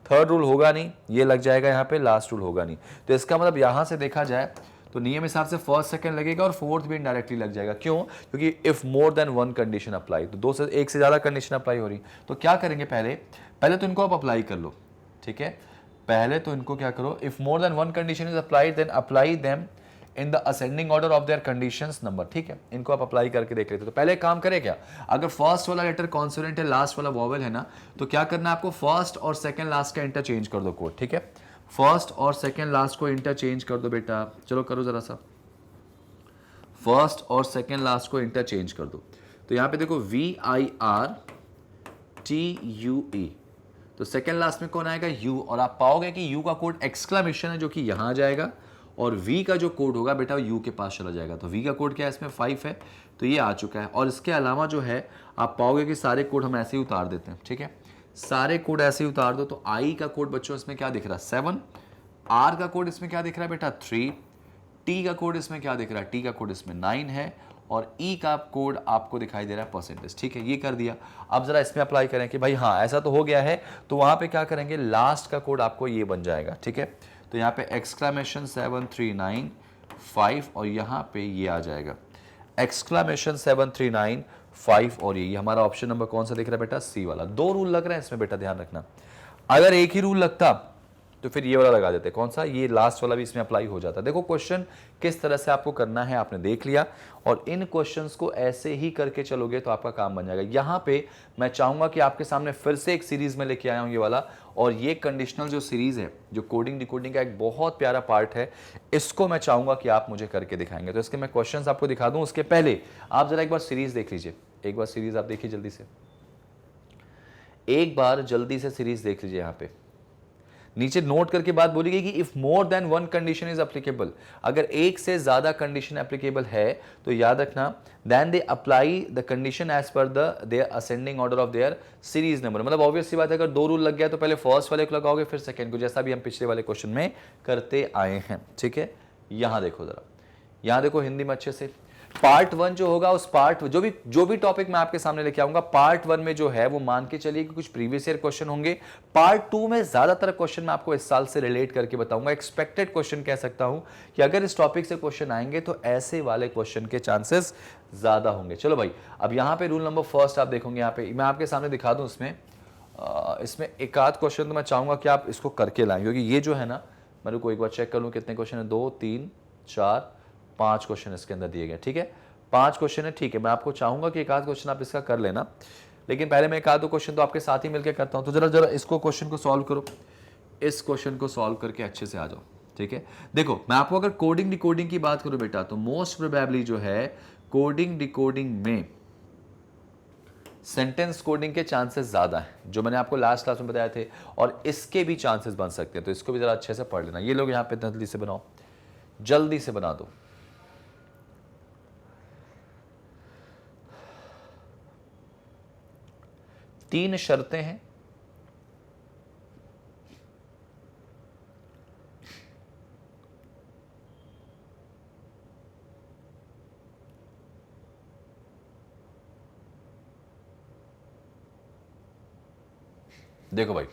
थर्ड रूल होगा नहीं, ये लग जाएगा यहाँ पे, लास्ट रूल होगा नहीं, तो इसका मतलब यहाँ से देखा जाए तो नियम हिसाब से फर्स्ट सेकंड लगेगा और फोर्थ भी इनडायरेक्टली लग जाएगा। क्यों, क्योंकि if more than one condition apply, तो 2 से 1 से ज्यादा कंडीशन अप्लाई हो रही, तो क्या करेंगे, पहले तो इनको आप अप्लाई कर लो, ठीक है, पहले तो इनको क्या करो, if more than one condition is applied then apply them in the ascending order of their conditions number, ठीक है, इनको आप अप्लाई करके देख लेते। तो पहले काम करें क्या, अगर फर्स्ट वाला लेटर कॉन्सोनेंट है, लास्ट वाला वॉवल है ना, तो क्या करना है आपको, फर्स्ट और सेकंड लास्ट का इंटरचेंज कर दो कोड, ठीक है, फर्स्ट और सेकंड लास्ट को इंटरचेंज कर दो बेटा, चलो करो जरा सा, फर्स्ट और सेकंड लास्ट को इंटरचेंज कर दो। तो यहां पे देखो VIRTUE, तो सेकंड लास्ट में कौन आएगा, यू, और आप पाओगे कि यू का कोड एक्सक्लेमेशन है जो कि यहां आ जाएगा, और वी का जो कोड होगा बेटा यू के पास चला जाएगा। तो वी का कोड क्या है इसमें, 5 है, तो ये आ चुका है। और इसके अलावा जो है आप पाओगे कि सारे कोड हम ऐसे ही उतार देते हैं, ठीक है, सारे कोड ऐसे ही उतार दो। तो आई का कोड बच्चों इसमें क्या दिख रहा है, 7, आर का कोड इसमें क्या दिख रहा है बेटा, 3, टी का कोड इसमें क्या दिख रहा है, टी का कोड इसमें 9 है, और ई का कोड आपको दिखाई दे रहा है परसेंटेज, ठीक है, ये कर दिया। अब जरा इसमें अप्लाई करें कि भाई हाँ ऐसा तो हो गया है, तो वहां पे क्या करेंगे, लास्ट का कोड आपको ये बन जाएगा, ठीक है, तो यहाँ पे एक्सक्लेमेशन 7395 और यहाँ पे ये आ जाएगा एक्सक्लेमेशन 7395, और ये हमारा ऑप्शन नंबर कौन सा दिख रहा है बेटा, सी वाला। 2 रूल लग रहे हैं इसमें बेटा, ध्यान रखना, अगर एक ही रूल लगता तो फिर ये वाला लगा देते, कौन सा, ये लास्ट वाला भी इसमें अप्लाई हो जाता। देखो क्वेश्चन किस तरह से आपको करना है आपने देख लिया, और इन क्वेश्चंस को ऐसे ही करके चलोगे तो आपका काम बन जाएगा। यहाँ पे मैं चाहूंगा कि आपके सामने फिर से एक सीरीज में लेके आया हूँ ये वाला, और ये कंडीशनल जो सीरीज है, जो कोडिंग डिकोडिंग का एक बहुत प्यारा पार्ट है, इसको मैं चाहूंगा कि आप मुझे करके दिखाएंगे। तो इसके मैं क्वेश्चन आपको दिखा दूं, उसके पहले आप जरा एक बार सीरीज देख लीजिए, एक बार सीरीज आप देखिए जल्दी से, एक बार जल्दी से सीरीज देख लीजिए। यहाँ पे नीचे नोट करके बात बोली गई कि if more than one condition is applicable, अगर एक से ज्यादा कंडीशन एप्लीकेबल है तो याद रखना then they apply the condition as per their ascending order of their series number. मतलब ऑब्वियस सी बात है, अगर 2 रूल लग गया तो पहले फर्स्ट वाले को लगाओगे फिर सेकंड को, जैसा भी हम पिछले वाले क्वेश्चन में करते आए हैं, ठीक है। यहां देखो जरा, यहां देखो हिंदी में अच्छे से, पार्ट 1 जो होगा उस पार्ट जो भी टॉपिक मैं आपके सामने लेके आऊंगा, पार्ट 1 में जो है वो मान के चलिए कि कुछ प्रीवियस ईयर क्वेश्चन होंगे। पार्ट 2 में ज्यादातर क्वेश्चन मैं आपको इस साल से रिलेट करके बताऊंगा। एक्सपेक्टेड क्वेश्चन कह सकता हूं कि अगर इस टॉपिक से क्वेश्चन आएंगे तो ऐसे वाले क्वेश्चन के चांसेस ज्यादा होंगे। चलो भाई, अब यहां पे रूल नंबर फर्स्ट आप देखोगे, यहां पे मैं आपके सामने दिखा दूं। इसमें एक आध क्वेश्चन तो मैं चाहूंगा कि आप इसको करके लाएं, क्योंकि ये जो है ना, मेरे को एक बार चेक कर लूं कितने क्वेश्चन है। 2 3 4 5 क्वेश्चन इसके अंदर दिए गए, ठीक है, 5 क्वेश्चन है, ठीक है। मैं आपको चाहूंगा कि एक आध क्वेश्चन आप इसका कर लेना, लेकिन पहले मैं एक आध दो क्वेश्चन तो आपके साथ ही मिलकर करता हूं। तो जरा जरा इसको क्वेश्चन को सॉल्व करो, इस क्वेश्चन को सॉल्व करके अच्छे से आ जाओ, ठीक है। देखो, मैं आपको अगर कोडिंग डिकोडिंग की बात करूं बेटा, तो मोस्ट प्रोबेबली जो है कोडिंग डिकोडिंग में सेंटेंस कोडिंग के चांसेस ज्यादा हैं, जो मैंने आपको लास्ट क्लास में बताए थे, और इसके भी चांसेस बन सकते हैं। तो इसको भी जरा अच्छे से पढ़ लेना। ये लोग यहां पे जल्दी से बनाओ, जल्दी से बना दो। तीन शर्तें हैं, देखो भाई,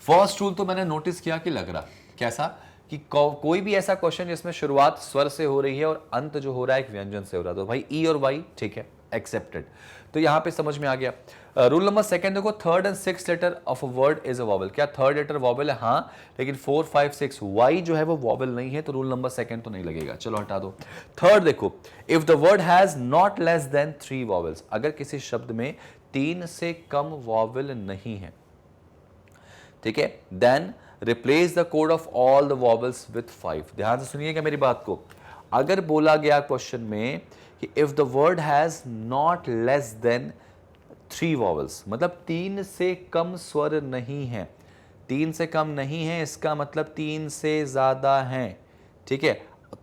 फर्स्ट रूल तो मैंने नोटिस किया कि लग रहा कैसा कि कोई भी ऐसा क्वेश्चन जिसमें शुरुआत स्वर से हो रही है और अंत जो हो रहा है एक व्यंजन से हो रहा है, तो भाई ई और वाई, ठीक है, एक्सेप्टेड। तो यहां पे समझ में आ गया। रूल नंबर सेकंड देखो, third and six letter of a word is a vowel. क्या थर्ड लेटर वॉवल है? हाँ, लेकिन 4 5 6 वाई जो है वो वॉवल नहीं है, तो रूल नंबर सेकंड तो नहीं लगेगा, चलो हटा दो। थर्ड देखो, if the word has not less than 3 vowels, अगर किसी शब्द में 3 से कम वॉवल नहीं है, ठीक है, then replace the code of all the vowels with 5। ध्यान से सुनिएगा मेरी बात को। अगर बोला गया क्वेश्चन में कि if the word has not less than 3 vowels, मतलब 3 से कम स्वर नहीं है, 3 से कम नहीं है इसका मतलब 3 से ज्यादा है, ठीक है,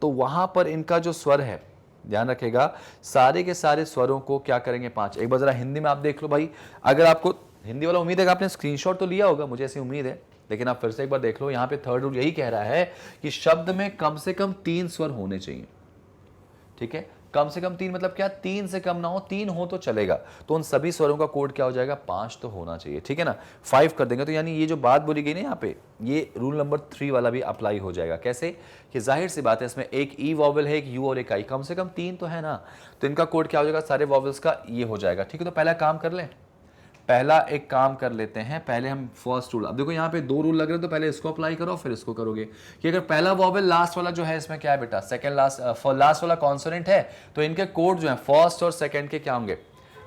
तो वहां पर इनका जो स्वर है, ध्यान रखेगा, सारे के सारे स्वरों को क्या करेंगे? 5। एक बार जरा हिंदी में आप देख लो भाई, अगर आपको हिंदी वाला, उम्मीद है कि आपने स्क्रीनशॉट तो लिया होगा, मुझे ऐसी उम्मीद है, लेकिन आप फिर से एक बार देख लो। यहां पे थर्ड रूल यही कह रहा है कि शब्द में कम से कम 3 स्वर होने चाहिए, ठीक है, कम से कम 3 मतलब क्या? 3 से कम ना हो, 3 हो तो चलेगा, तो उन सभी स्वरों का कोड क्या हो जाएगा? 5 तो होना चाहिए, ठीक है ना, 5 कर देंगे। तो यानी ये जो बात बोली गई ना यहाँ पे, ये रूल नंबर 3 वाला भी अप्लाई हो जाएगा। कैसे? कि जाहिर सी बात है, इसमें एक ई वॉवल है, एक यू और एक आई, कम से कम 3 तो है ना, तो इनका कोड क्या हो जाएगा? सारे वॉवल्स का ये हो जाएगा, ठीक है। तो पहला काम कर लें, पहला एक काम कर लेते हैं, पहले हम फर्स्ट रूल, अब देखो यहाँ पे 2 रूल लग रहे हैं, तो पहले इसको अप्लाई करो फिर इसको करोगे कि अगर पहला वॉवल लास्ट वाला जो है, इसमें क्या है बेटा? सेकंड लास्ट वाला कॉन्सोनेंट है, तो इनके कोड जो है फर्स्ट और सेकंड के क्या होंगे?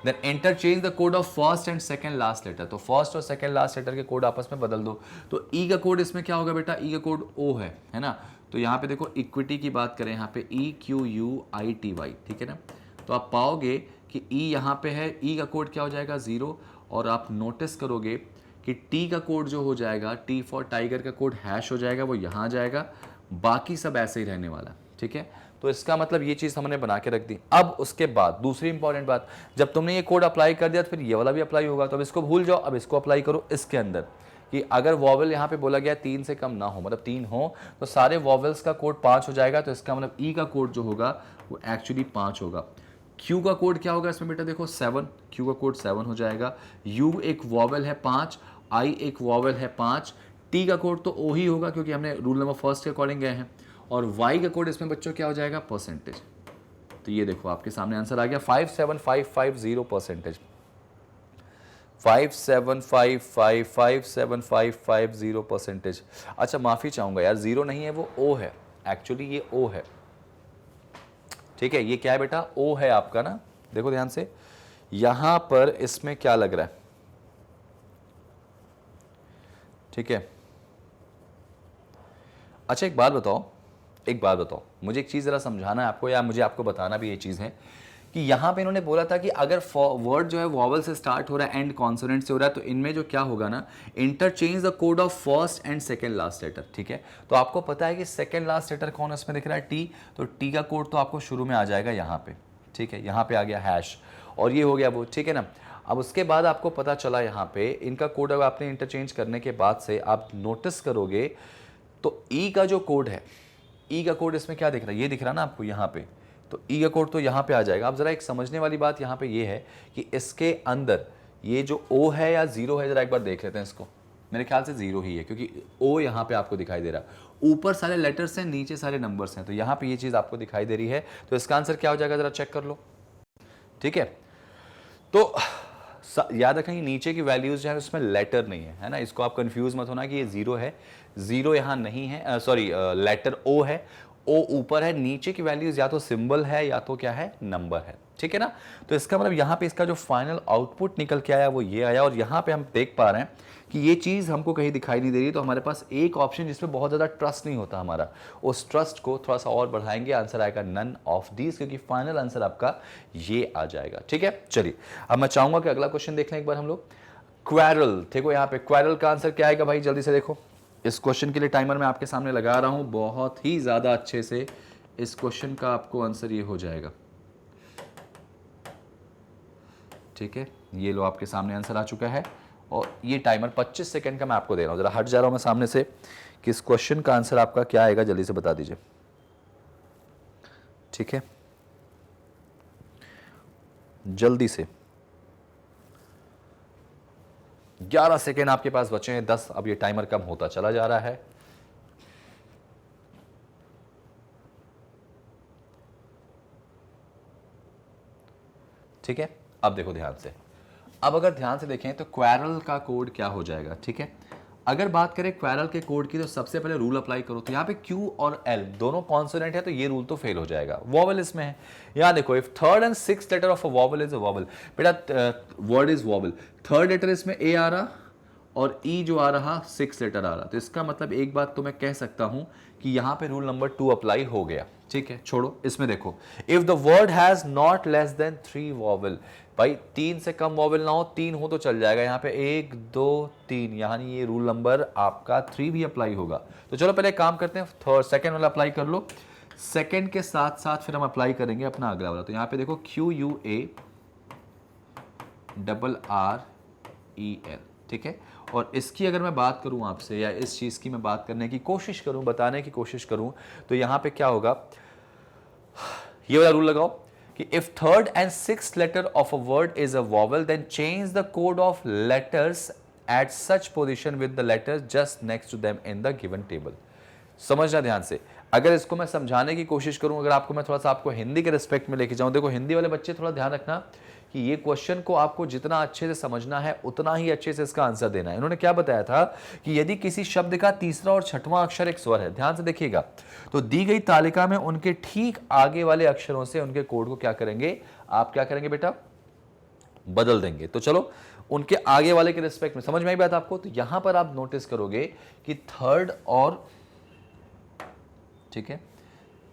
Then interchange the code of first and second last letter, तो फर्स्ट और सेकंड लास्ट लेटर के कोड आपस में बदल दो। तो ई का कोड इसमें क्या होगा बेटा? ई का कोड ओ है ना, तो यहाँ पे देखो इक्विटी की बात करें, यहाँ पे EQUITY, ठीक है ना, तो आप पाओगे कि ई यहाँ पे है, ई का कोड क्या हो जाएगा? 0, और आप नोटिस करोगे कि टी का कोड जो हो जाएगा, टी फॉर टाइगर का कोड हैश हो जाएगा, वो यहाँ जाएगा, बाकी सब ऐसे ही रहने वाला, ठीक है। तो इसका मतलब ये चीज़ हमने बना के रख दी। अब उसके बाद दूसरी इंपॉर्टेंट बात, जब तुमने ये कोड अप्लाई कर दिया तो फिर ये वाला भी अप्लाई होगा, तो अब इसको भूल जाओ, अब इसको अप्लाई करो इसके अंदर कि अगर वॉवल यहाँ पे बोला गया 3 से कम ना हो, मतलब 3 हो, तो सारे वॉवल्स का कोड 5 हो जाएगा, तो इसका मतलब ई का कोड जो होगा वो एक्चुअली 5 होगा। क्यू का कोड क्या होगा इसमें बेटा? देखो 7, क्यू का कोड 7 हो जाएगा। यू एक वॉवल है 5, आई एक वॉवल है 5, टी का कोड तो ओ ही होगा क्योंकि हमने रूल नंबर फर्स्ट के अकॉर्डिंग गए हैं, और वाई का कोड इसमें बच्चों क्या हो जाएगा? परसेंटेज। तो ये देखो आपके सामने आंसर आ गया 57550%, 5755550%। अच्छा माफी चाहूंगा यार, 0 नहीं है, वो ओ है, एक्चुअली ये ओ है, ठीक है। ये क्या है बेटा? ओ है आपका ना, देखो ध्यान से, यहां पर इसमें क्या लग रहा है, ठीक है। अच्छा एक बात बताओ, मुझे एक चीज जरा समझाना है आपको, या मुझे आपको बताना भी ये चीज है कि यहां पे इन्होंने बोला था कि अगर वर्ड जो है वॉवल से स्टार्ट हो रहा है, एंड कॉन्सोनेंट से हो रहा है, तो इनमें जो क्या होगा ना, interchange the code of first and second last letter, ठीक है। तो आपको पता है कि सेकंड लास्ट लेटर कौन इसमें दिख रहा है? टी, तो टी का कोड तो आपको शुरू में आ जाएगा यहाँ पे, ठीक है, यहाँ पे आ गया हैश, और ये हो गया वो, ठीक है ना। अब उसके बाद आपको पता चला यहाँ पे इनका कोड अगर आपने इंटरचेंज करने के बाद से आप नोटिस करोगे तो ई का जो कोड है, ई का कोड इसमें क्या दिख रहा है? ये दिख रहा है ना आपको यहाँ पे, तो ई का कोड तो यहाँ पे आ जाएगा। अब जरा एक समझने वाली बात यहाँ पे ये है कि इसके अंदर ये जो ओ है या जीरो है, जरा एक बार देख लेते हैं इसको। मेरे ख्याल से जीरो ही है क्योंकि ओ यहाँ पे आपको दिखाई दे रहा है, ऊपर सारे लेटर्स हैं, नीचे सारे नंबर्स हैं, तो यहाँ पे ये चीज़ आपको दिखाई दे रही है। तो इसका आंसर क्या हो जाएगा जरा चेक कर लो। ठीक है, तो याद रखें नीचे की वैल्यूज जो है उसमें लेटर नहीं है ना, इसको आप कंफ्यूज मत होना कि ये जीरो है, जीरो यहाँ नहीं है, सॉरी लेटर ओ है, ओ ऊपर है, नीचे की वैल्यूज या तो सिंबल है या तो क्या है नंबर है। ठीक है ना, तो इसका मतलब यहाँ पे इसका जो फाइनल आउटपुट निकल के आया वो ये आया। और यहाँ पे हम देख पा रहे हैं कि ये चीज़ हमको कहीं दिखाई नहीं दे रही, तो हमारे पास एक ऑप्शन जिसमें बहुत ज़्यादा ट्रस्ट नहीं होता हमारा, उस ट्रस्ट को थोड़ा सा और बढ़ाएंगे, आंसर आएगा नन ऑफ दीज, क्योंकि फाइनल आंसर आपका ये आ जाएगा। ठीक है, चलिए अब मैं चाहूंगा कि अगला क्वेश्चन देख लें एक बार हम लोग। क्वेरल, देखो यहाँ पे क्वेरल का आंसर क्या आएगा भाई, जल्दी से देखो। इस क्वेश्चन के लिए टाइमर मैं आपके सामने लगा रहा हूं, बहुत ही ज़्यादा अच्छे से इस क्वेश्चन का आपको आंसर ये हो जाएगा। ठीक है, ये लो आपके सामने आंसर आ चुका है और ये टाइमर 25 सेकंड का मैं आपको दे रहा हूँ। जरा हट जा रहा हूँ मैं सामने से कि इस क्वेश्चन का आंसर आपका क्या आएगा, जल्दी से बता दीजिए। ठीक है, जल्दी से 11 सेकेंड आपके पास बचे हैं, 10। अब ये टाइमर कम होता चला जा रहा है। ठीक है, अब देखो ध्यान से, अब अगर ध्यान से देखें तो क्वेरल का कोड क्या हो जाएगा। ठीक है, अगर बात करें क्वेरल के कोड की तो सबसे पहले रूल अप्लाई करो, तो यहाँ पे Q और L दोनों कॉन्सोनेंट है तो ये रूल तो फेल हो जाएगा। वॉवल इसमें है, यहाँ देखो if third and sixth letter of a vowel is a vowel, बेटा word is vowel, third letter इसमें ए आ रहा और ई जो आ रहा सिक्स लेटर आ रहा, तो इसका मतलब एक बात तो मैं कह सकता हूं कि यहां पे रूल नंबर 2 अप्लाई हो गया। ठीक है, छोड़ो, इसमें देखो if the word has not less than 3 vowel, भाई 3 से कम वॉवल ना हो, 3 हो तो चल जाएगा। यहाँ पे 1 2 3, यानी ये रूल नंबर आपका 3 भी अप्लाई होगा। तो चलो पहले काम करते हैं, थर्ड सेकेंड वाला अप्लाई कर लो, सेकेंड के साथ साथ फिर हम अप्लाई करेंगे अपना अगला वाला। तो यहाँ पे देखो QUARREL, ठीक है। और इसकी अगर मैं बात करूं आपसे, या इस चीज़ की मैं बात करने की कोशिश करूं, बताने की कोशिश करूं, तो यहाँ पे क्या होगा, ये वाला रूल लगाओ कि if third and sixth letter of a word is a vowel then change the code of letters at such position with the letters just next to them in the given table. समझना ध्यान से, अगर इसको मैं समझाने की कोशिश करूं, अगर आपको मैं थोड़ा सा आपको हिंदी के रिस्पेक्ट में लेके जाऊं, देखो हिंदी वाले बच्चे थोड़ा ध्यान रखना कि ये क्वेश्चन को आपको जितना अच्छे से समझना है उतना ही अच्छे से इसका आंसर देना है। इन्होंने क्या बताया था कि यदि किसी शब्द का तीसरा और छठवां अक्षर एक स्वर है, ध्यान से देखिएगा, तो दी गई तालिका में उनके ठीक आगे वाले अक्षरों से उनके कोड को क्या करेंगे, आप क्या करेंगे बेटा, बदल देंगे। तो चलो उनके आगे वाले के रिस्पेक्ट में समझ में आई बात आपको। तो यहां पर आप नोटिस करोगे कि थर्ड और, ठीक है,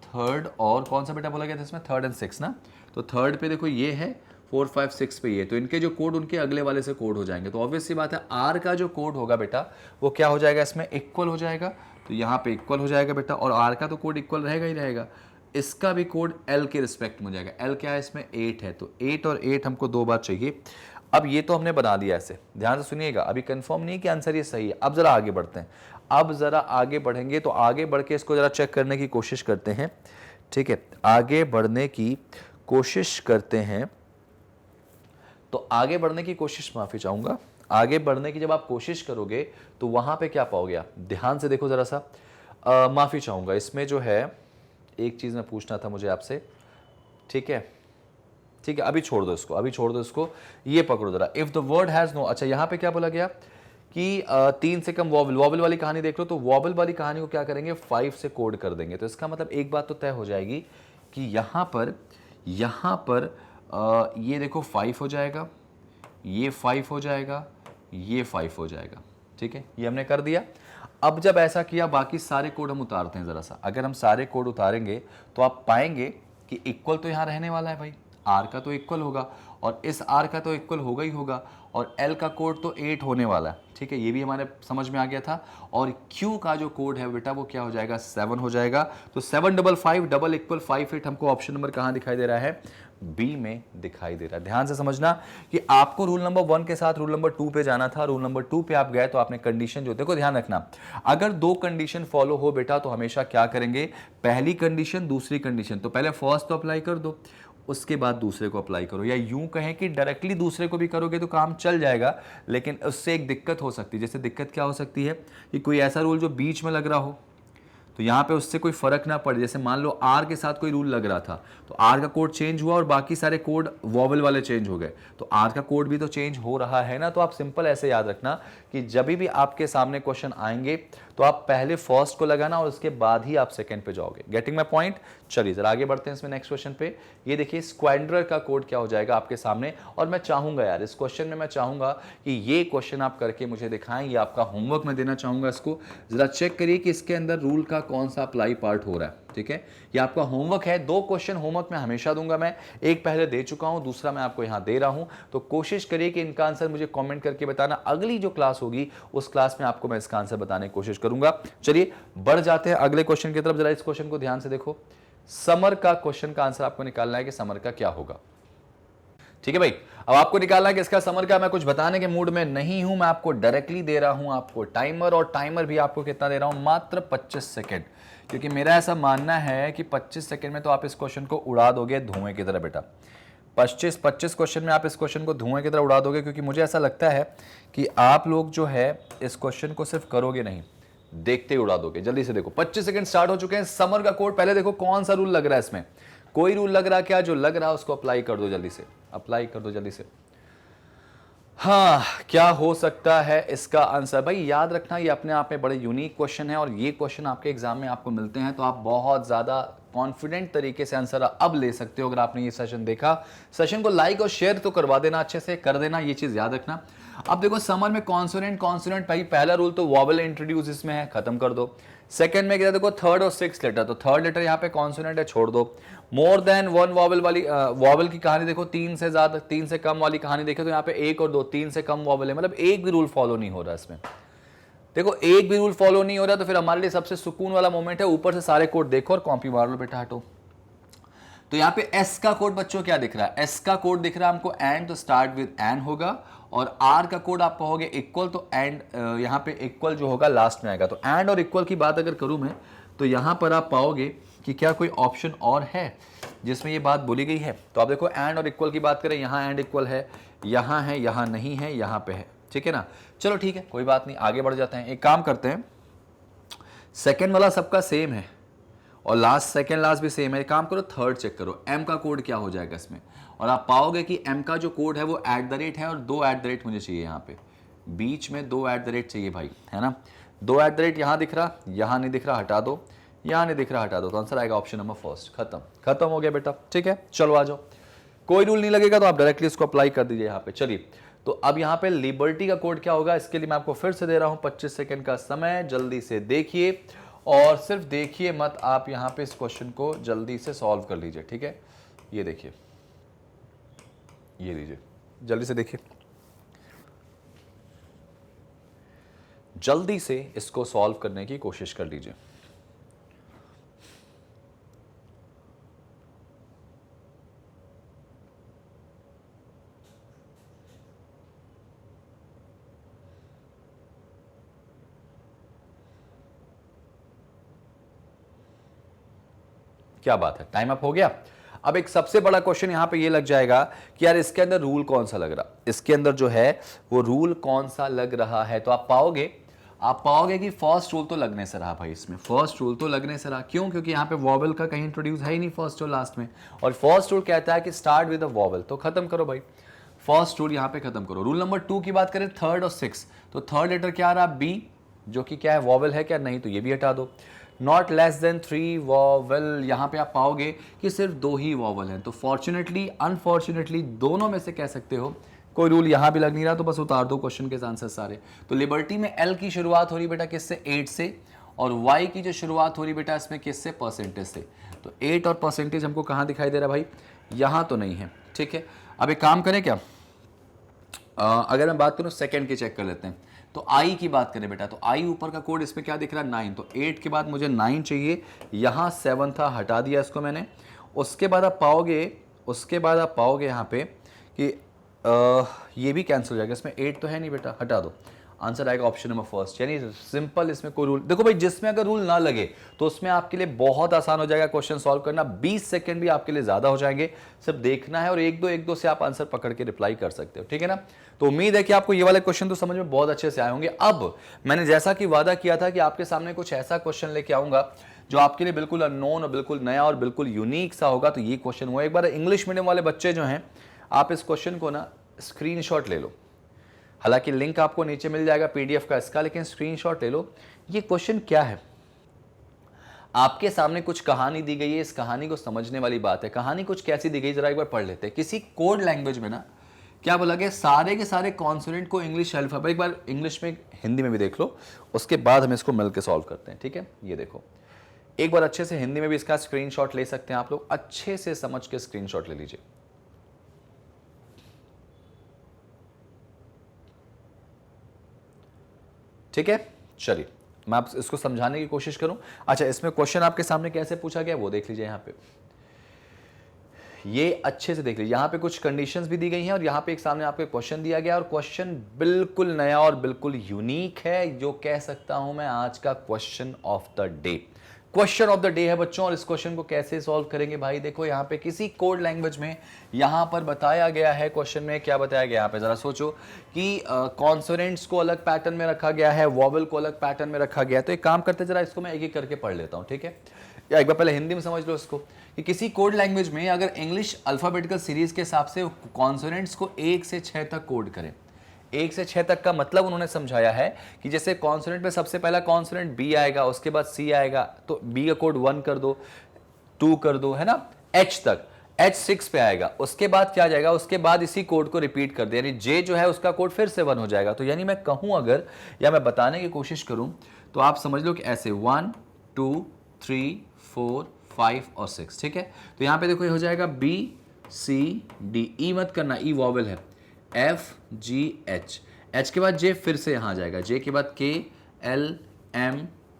थर्ड और कौन सा बेटा बोला गया था इसमें, थर्ड एंड सिक्स ना, तो थर्ड पे देखो ये है, 4 5 6 पे ये, तो इनके जो कोड उनके अगले वाले से कोड हो जाएंगे। तो ऑब्वियस सी बात है आर का जो कोड होगा बेटा वो क्या हो जाएगा, इसमें इक्वल हो जाएगा, तो यहाँ पे इक्वल हो जाएगा बेटा, और आर का तो कोड इक्वल रहेगा ही रहेगा। इसका भी कोड एल के रिस्पेक्ट में हो जाएगा। एल क्या है इसमें, 8 है, तो 8 और 8 हमको 2 बार चाहिए। अब ये तो हमने बना दिया ऐसे, ध्यान से सुनिएगा, अभी कंफर्म नहीं कि आंसर ये सही है। अब जरा आगे बढ़ते हैं, अब जरा आगे बढ़ेंगे, तो आगे बढ़ के इसको जरा चेक करने की कोशिश करते हैं। ठीक है, आगे बढ़ने की कोशिश करते हैं, तो आगे बढ़ने की कोशिश, माफी चाहूंगा, आगे बढ़ने की जब आप कोशिश करोगे तो वहां पे क्या पाओगे आप, ध्यान से देखो जरा सा, माफी चाहूंगा, इसमें जो है एक चीज में पूछना था मुझे आपसे, ठीक है, ठीक है, अभी छोड़ दो इसको, अभी छोड़ दो इसको, ये पकड़ो जरा, if the word has no, अच्छा यहाँ पे क्या बोला गया कि 3 से कम वॉवल, वॉवल वाली कहानी देख लो, तो वॉवल वाली कहानी को क्या करेंगे, 5 से कोड कर देंगे। तो इसका मतलब एक बात तो तय हो जाएगी कि यहाँ पर ये देखो 5 हो जाएगा, ये 5 हो जाएगा, ये 5 हो जाएगा। ठीक है, ये हमने कर दिया। अब जब ऐसा किया, बाकी सारे कोड हम उतारते हैं जरा सा। अगर हम सारे कोड उतारेंगे तो आप पाएंगे कि इक्वल तो यहाँ रहने वाला है भाई, आर का तो इक्वल होगा और इस आर का तो इक्वल होगा ही होगा, और एल का कोड तो 8 होने वाला है। ठीक है, ये भी हमारे समझ में आ गया था। और क्यू का जो कोड है बेटा वो क्या हो जाएगा, 7 हो जाएगा। तो 7 5 5 डबल इक्वल 5 8 हमको ऑप्शन नंबर कहाँ दिखाई दे रहा है, बी में दिखाई दे रहा है। ध्यान से समझना कि आपको रूल नंबर 1 के साथ रूल नंबर 2 पे जाना था, रूल नंबर 2 पे आप गए तो आपने कंडीशन जो देखो, ध्यान रखना अगर दो कंडीशन फॉलो हो बेटा तो हमेशा क्या करेंगे, पहली कंडीशन दूसरी कंडीशन, तो पहले फर्स्ट तो अप्लाई कर दो, उसके बाद दूसरे को अप्लाई करो, या यूं कहें कि डायरेक्टली दूसरे को भी करोगे तो काम चल जाएगा, लेकिन उससे एक दिक्कत हो सकती है। जैसे दिक्कत क्या हो सकती है कि कोई ऐसा रूल जो बीच में लग रहा हो तो यहाँ पे उससे कोई फर्क ना पड़े। जैसे मान लो आर के साथ कोई रूल लग रहा था तो आर का कोड चेंज हुआ और बाकी सारे कोड वॉवल वाले चेंज हो गए, तो आर का कोड भी तो चेंज हो रहा है ना। तो आप सिंपल ऐसे याद रखना कि जब भी आपके सामने क्वेश्चन आएंगे तो आप पहले फर्स्ट को लगाना और उसके बाद ही आप सेकंड पे जाओगे। Getting my point. चलिए जरा आगे बढ़ते हैं इसमें नेक्स्ट क्वेश्चन पे। ये देखिए स्क्वाड्रर का कोड क्या हो जाएगा आपके सामने, और मैं चाहूंगा यार इस क्वेश्चन में मैं चाहूंगा कि ये क्वेश्चन आप करके मुझे दिखाएं, ये आपका होमवर्क में देना चाहूंगा। इसको जरा चेक करिए कि इसके अंदर रूल का कौन सा अप्लाई पार्ट हो रहा है। ठीक है, ये आपका होमवर्क है। 2 क्वेश्चन होमवर्क में हमेशा दूंगा मैं, एक पहले दे चुका हूं, दूसरा मैं आपको यहां दे रहा हूं। तो कोशिश करिए कि इनका आंसर मुझे कमेंट करके बताना। अगली जो क्लास होगी उस क्लास में आपको मैं इसका आंसर बताने की कोशिश करूंगा। चलिए बढ़ जाते हैं अगले क्वेश्चन की तरफ। जरा इस क्वेश्चन को ध्यान से देखो। समर का क्वेश्चन का आंसर आपको निकालना है कि समर का क्या होगा। ठीक है भाई, अब आपको निकालना है कि इसका समर का। मैं कुछ बताने के मूड में नहीं हूं, मैं आपको डायरेक्टली दे रहा हूं आपको टाइमर, और टाइमर भी आपको कितना दे रहा हूं, मात्र 25 सेकंड, क्योंकि मेरा ऐसा मानना है कि 25 सेकंड में तो आप इस क्वेश्चन को उड़ा दोगे धुएं की तरह बेटा। 25 क्वेश्चन में आप इस क्वेश्चन को धुएं की तरह उड़ा दोगे, क्योंकि मुझे ऐसा लगता है कि आप लोग जो है इस क्वेश्चन को सिर्फ करोगे नहीं, देखते ही उड़ा दोगे। जल्दी से देखो, 25 सेकंड स्टार्ट हो चुके हैं। समर का कोड पहले देखो कौन सा रूल लग रहा है इसमें, कोई रूल लग रहा क्या, जो लग रहा है उसको अप्लाई कर दो, जल्दी से अप्लाई कर दो जल्दी से। हाँ, क्या हो सकता है इसका आंसर? भाई याद रखना ये अपने आप में बड़े यूनिक क्वेश्चन है, और ये क्वेश्चन आपके एग्जाम में आपको मिलते हैं तो आप बहुत ज्यादा कॉन्फिडेंट तरीके से आंसर अब ले सकते हो। अगर आपने ये सेशन देखा, सेशन को लाइक और शेयर तो करवा देना, अच्छे से कर देना, ये चीज याद रखना। अब देखो समर में कॉन्सोनेंट भाई पहला रूल तो वॉवल इंट्रोड्यूस इसमें है, खत्म कर दो। सेकंड में क्या देखो थर्ड और सिक्स लेटर, तो थर्ड लेटर यहाँ पे कॉन्सोनेंट है, छोड़ दो। मोर देन वन वॉवल वाली वॉवल की कहानी देखो, 3 से ज्यादा 3 से कम वाली कहानी देखे तो यहाँ पे 1 और 2, 3 से कम वॉवल है, मतलब एक भी रूल फॉलो नहीं हो रहा इसमें। देखो एक भी रूल फॉलो नहीं हो रहा तो फिर हमारे लिए सबसे सुकून वाला मोमेंट है, ऊपर से सारे कोड देखो और कॉपी मार लो बेटा, हटो। तो यहाँ पे एस का कोड बच्चों क्या दिख रहा है, एस का कोड दिख रहा है हमको एंड, तो स्टार्ट विद एन होगा, और आर का कोड आप पाओगे इक्वल, तो एंड यहाँ पे इक्वल जो होगा लास्ट में आएगा। तो एंड और इक्वल की बात अगर करूं मैं तो यहाँ पर आप पाओगे कि क्या कोई ऑप्शन और है जिसमें ये बात बोली गई है। तो आप देखो एंड और इक्वल की बात करें, यहाँ एंड इक्वल है, यहाँ नहीं है, यहाँ पे है। ठीक है ना, चलो ठीक है कोई बात नहीं, आगे बढ़ जाते हैं। एक काम करते हैं, सेकेंड वाला सबका सेम है और लास्ट सेकेंड लास्ट भी सेम है। एक काम करो थर्ड चेक करो, एम का कोड क्या हो जाएगा इसमें, और आप पाओगे कि एम का जो कोड है वो @ है, और 2 @ मुझे चाहिए यहाँ पे, बीच में 2 @ चाहिए भाई, है ना। 2 @ यहाँ दिख रहा, यहाँ नहीं दिख रहा, हटा दो, यहाँ नहीं दिख रहा, हटा दो, तो आंसर आएगा ऑप्शन नंबर फर्स्ट। खत्म हो गया बेटा। ठीक है चलो आ जाओ, कोई रूल नहीं लगेगा तो आप डायरेक्टली इसको अप्लाई कर दीजिए यहाँ पे। चलिए तो अब यहाँ पे लिबर्टी का कोड क्या होगा, इसके लिए मैं आपको फिर से दे रहा हूँ 25 सेकेंड का समय, जल्दी से देखिए, और सिर्फ देखिए मत, आप यहाँ पे इस क्वेश्चन को जल्दी से सॉल्व कर लीजिए। ठीक है, ये देखिए, ये लीजिए, जल्दी से देखिए, जल्दी से इसको सॉल्व करने की कोशिश कर लीजिए। क्या बात है, टाइम अप हो गया। अब एक सबसे बड़ा क्वेश्चन यहां पे ये लग जाएगा कि यार इसके अंदर रूल कौन सा लग रहा, इसके अंदर जो है वो रूल कौन सा लग रहा है। तो आप पाओगे कि फर्स्ट रूल तो लगने से रहा भाई, इसमें फर्स्ट रूल तो लगने से रहा। क्यों? क्योंकि यहाँ पे वॉवल का कहीं इंट्रोड्यूस है ही नहीं फर्स्ट और लास्ट में, और फर्स्ट रूल कहता है कि स्टार्ट विद अ वॉवल। तो खत्म करो भाई, फर्स्ट रूल यहाँ पे खत्म करो। रूल नंबर 2 की बात करें, थर्ड और सिक्स, तो थर्ड लेटर क्या आ रहा, बी, जो कि क्या है वॉवल है क्या, नहीं, तो ये भी हटा दो। नॉट लेस देन 3 वॉवल, यहाँ पे आप पाओगे कि सिर्फ 2 ही वॉवल हैं, तो फॉर्चुनेटली अनफॉर्चुनेटली दोनों में से कह सकते हो, कोई रूल यहाँ भी लग नहीं रहा, तो बस उतार दो क्वेश्चन के आंसर सारे। तो लिबर्टी में एल की शुरुआत हो रही बेटा किससे, 8 से, और वाई की जो शुरुआत हो रही बेटा इसमें किससे, परसेंटेज से। तो 8 और परसेंटेज हमको कहाँ दिखाई दे रहा भाई, यहाँ तो नहीं है। ठीक है, अब एक काम करें क्या, अगर मैं बात करूँ सेकेंड की, चेक कर लेते हैं। तो आई की बात करें बेटा, तो आई ऊपर का कोड इसमें क्या दिख रहा है, 9, तो 8 के बाद मुझे 9 चाहिए, यहाँ 7 था, हटा दिया इसको मैंने। उसके बाद आप पाओगे उसके बाद आप पाओगे यहाँ पे कि ये भी कैंसिल हो जाएगा, इसमें 8 तो है नहीं बेटा, हटा दो, आंसर आएगा ऑप्शन नंबर फर्स्ट। यानी सिंपल, इसमें कोई रूल, देखो भाई जिसमें अगर रूल ना लगे तो उसमें आपके लिए बहुत आसान हो जाएगा क्वेश्चन सॉल्व करना, 20 सेकंड भी आपके लिए ज्यादा हो जाएंगे, सिर्फ देखना है और एक दो से आप आंसर पकड़ के रिप्लाई कर सकते हो, ठीक है ना। तो उम्मीद है कि आपको ये वाले क्वेश्चन तो समझ में बहुत अच्छे से आए होंगे। अब मैंने जैसा कि वादा किया था कि आपके सामने कुछ ऐसा क्वेश्चन लेके आऊंगा जो आपके लिए बिल्कुल अननोन और बिल्कुल नया और बिल्कुल यूनिक सा होगा, तो ये क्वेश्चन हुआ। एक बार इंग्लिश मीडियम वाले बच्चे जो हैं, आप इस क्वेश्चन को ना स्क्रीनशॉट ले लो, हालांकि लिंक आपको नीचे मिल जाएगा पीडीएफ का इसका, लेकिन स्क्रीनशॉट ले लो। ये क्वेश्चन क्या है, आपके सामने कुछ कहानी दी गई है, इस कहानी को समझने वाली बात है। कहानी कुछ कैसी दी गई, जरा एक बार पढ़ लेते हैं। किसी कोड लैंग्वेज में ना क्या बोला गया, सारे के सारे कॉन्सोनेंट को इंग्लिश अल्फाबेट, एक बार इंग्लिश में हिंदी में भी देख लो, उसके बाद हम इसको मिलकर सॉल्व करते हैं, ठीक है। ये देखो, एक बार अच्छे से हिंदी में भी इसका स्क्रीनशॉट ले सकते हैं आप लोग, अच्छे से समझ के स्क्रीनशॉट ले लीजिए। ठीक है, चलिए मैं आप इसको समझाने की कोशिश करूं। अच्छा, इसमें क्वेश्चन आपके सामने कैसे पूछा गया वो देख लीजिए। यहां पे ये अच्छे से देख लीजिए, यहां पे कुछ कंडीशंस भी दी गई हैं और यहां पे एक सामने आपको क्वेश्चन दिया गया और क्वेश्चन बिल्कुल नया और बिल्कुल यूनिक है, जो कह सकता हूं मैं आज का question of the day. Question of the day है बच्चों, और इस क्वेश्चन को कैसे सॉल्व करेंगे भाई, देखो यहाँ पे किसी कोड लैंग्वेज में यहाँ पर बताया गया है, क्वेश्चन में क्या बताया गया, यहाँ पे जरा सोचो कि कॉन्सोनेंट्स को अलग पैटर्न में रखा गया है, वॉवल को अलग पैटर्न में रखा गया है। तो एक काम करते, जरा इसको मैं एक एक करके पढ़ लेता हूँ, ठीक है, या एक बार पहले हिंदी में समझ लो इसको, कि किसी कोड लैंग्वेज में अगर इंग्लिश अल्फाबेटिकल सीरीज के हिसाब से कॉन्सोनेंट्स को 1 से 6 तक कोड करें। 1 से 6 तक का मतलब उन्होंने समझाया है कि जैसे कॉन्सोनेंट में सबसे पहला कॉन्सोनेंट बी आएगा, उसके बाद सी आएगा, तो बी का कोड 1 कर दो, 2 कर दो, है ना, एच तक, एच 6 पे आएगा, उसके बाद क्या जाएगा, उसके बाद इसी कोड को रिपीट कर दे, यानी जे जो है उसका कोड फिर से 1 हो जाएगा। तो यानी मैं कहूं अगर, या मैं बताने की कोशिश करूं, तो आप समझ लो कि ऐसे 1 2 3 4 5 और 6, ठीक है। तो यहां पे देखो ये हो जाएगा बी सी डी, ई मत करना, ई वॉवेल है, एफ जी एच, एच के बाद जे फिर से यहां आ जाएगा, जे के बाद के एल एम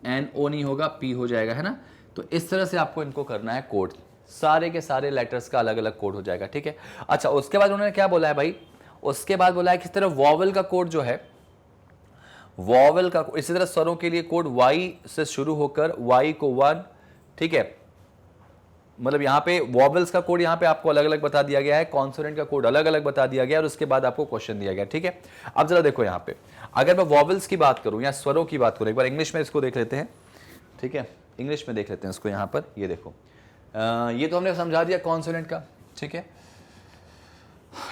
एन, ओ नहीं होगा, पी हो जाएगा, है ना। तो इस तरह से आपको इनको करना है कोड, सारे के सारे लेटर्स का अलग अलग कोड हो जाएगा, ठीक है। अच्छा, उसके बाद उन्होंने क्या बोला है भाई, उसके बाद बोला है किस तरह वॉवेल का कोड जो है, वॉवेल का, इसी तरह स्वरों के लिए कोड वाई से शुरू होकर वाई को 1, ठीक है, मतलब यहाँ पे वॉवेल्स का कोड यहाँ पे आपको अलग अलग बता दिया गया है, कॉन्सोनेंट का कोड अलग अलग बता दिया गया और उसके बाद आपको क्वेश्चन दिया गया, ठीक है। अब जरा देखो यहाँ पे, अगर मैं वॉवेल्स की बात करूँ या स्वरों की बात करूँ, एक बार इंग्लिश में इसको देख लेते हैं, ठीक है, इंग्लिश में देख लेते हैं इसको। यहाँ पर ये देखो, ये तो हमने समझा दिया कॉन्सोनेंट का, ठीक है।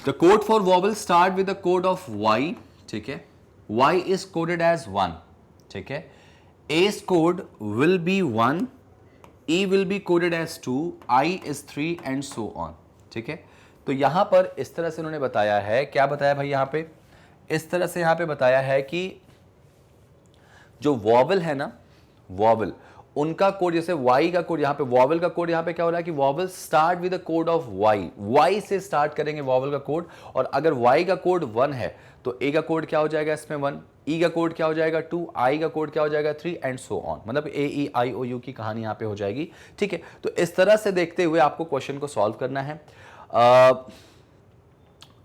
The code for vowel start with the code of Y, ठीक है, वाई इज कोडेड एज 1, ठीक है, A's code will be 1, E will be coded as 2, I is 3 and so on, ठीक है। तो यहां पर इस तरह से उन्होंने बताया है, क्या बताया भाई यहाँ पे, इस तरह से यहाँ पे बताया है कि जो वॉवेल है ना, वॉवेल, उनका कोड, जैसे वाई का कोड, यहाँ पे वॉवेल का कोड यहाँ पे क्या हो रहा है कि vowel start with the code of Y, Y से स्टार्ट करेंगे वॉवेल का कोड, और अगर वाई का कोड 1 है तो ए का कोड क्या हो जाएगा इसमें 1, ई का कोड क्या हो जाएगा 2, आई का कोड क्या हो जाएगा 3 एंड सो ऑन, मतलब ए ई आई ओ यू की कहानी यहाँ पे हो जाएगी, ठीक है। तो इस तरह से देखते हुए आपको क्वेश्चन को सॉल्व करना है।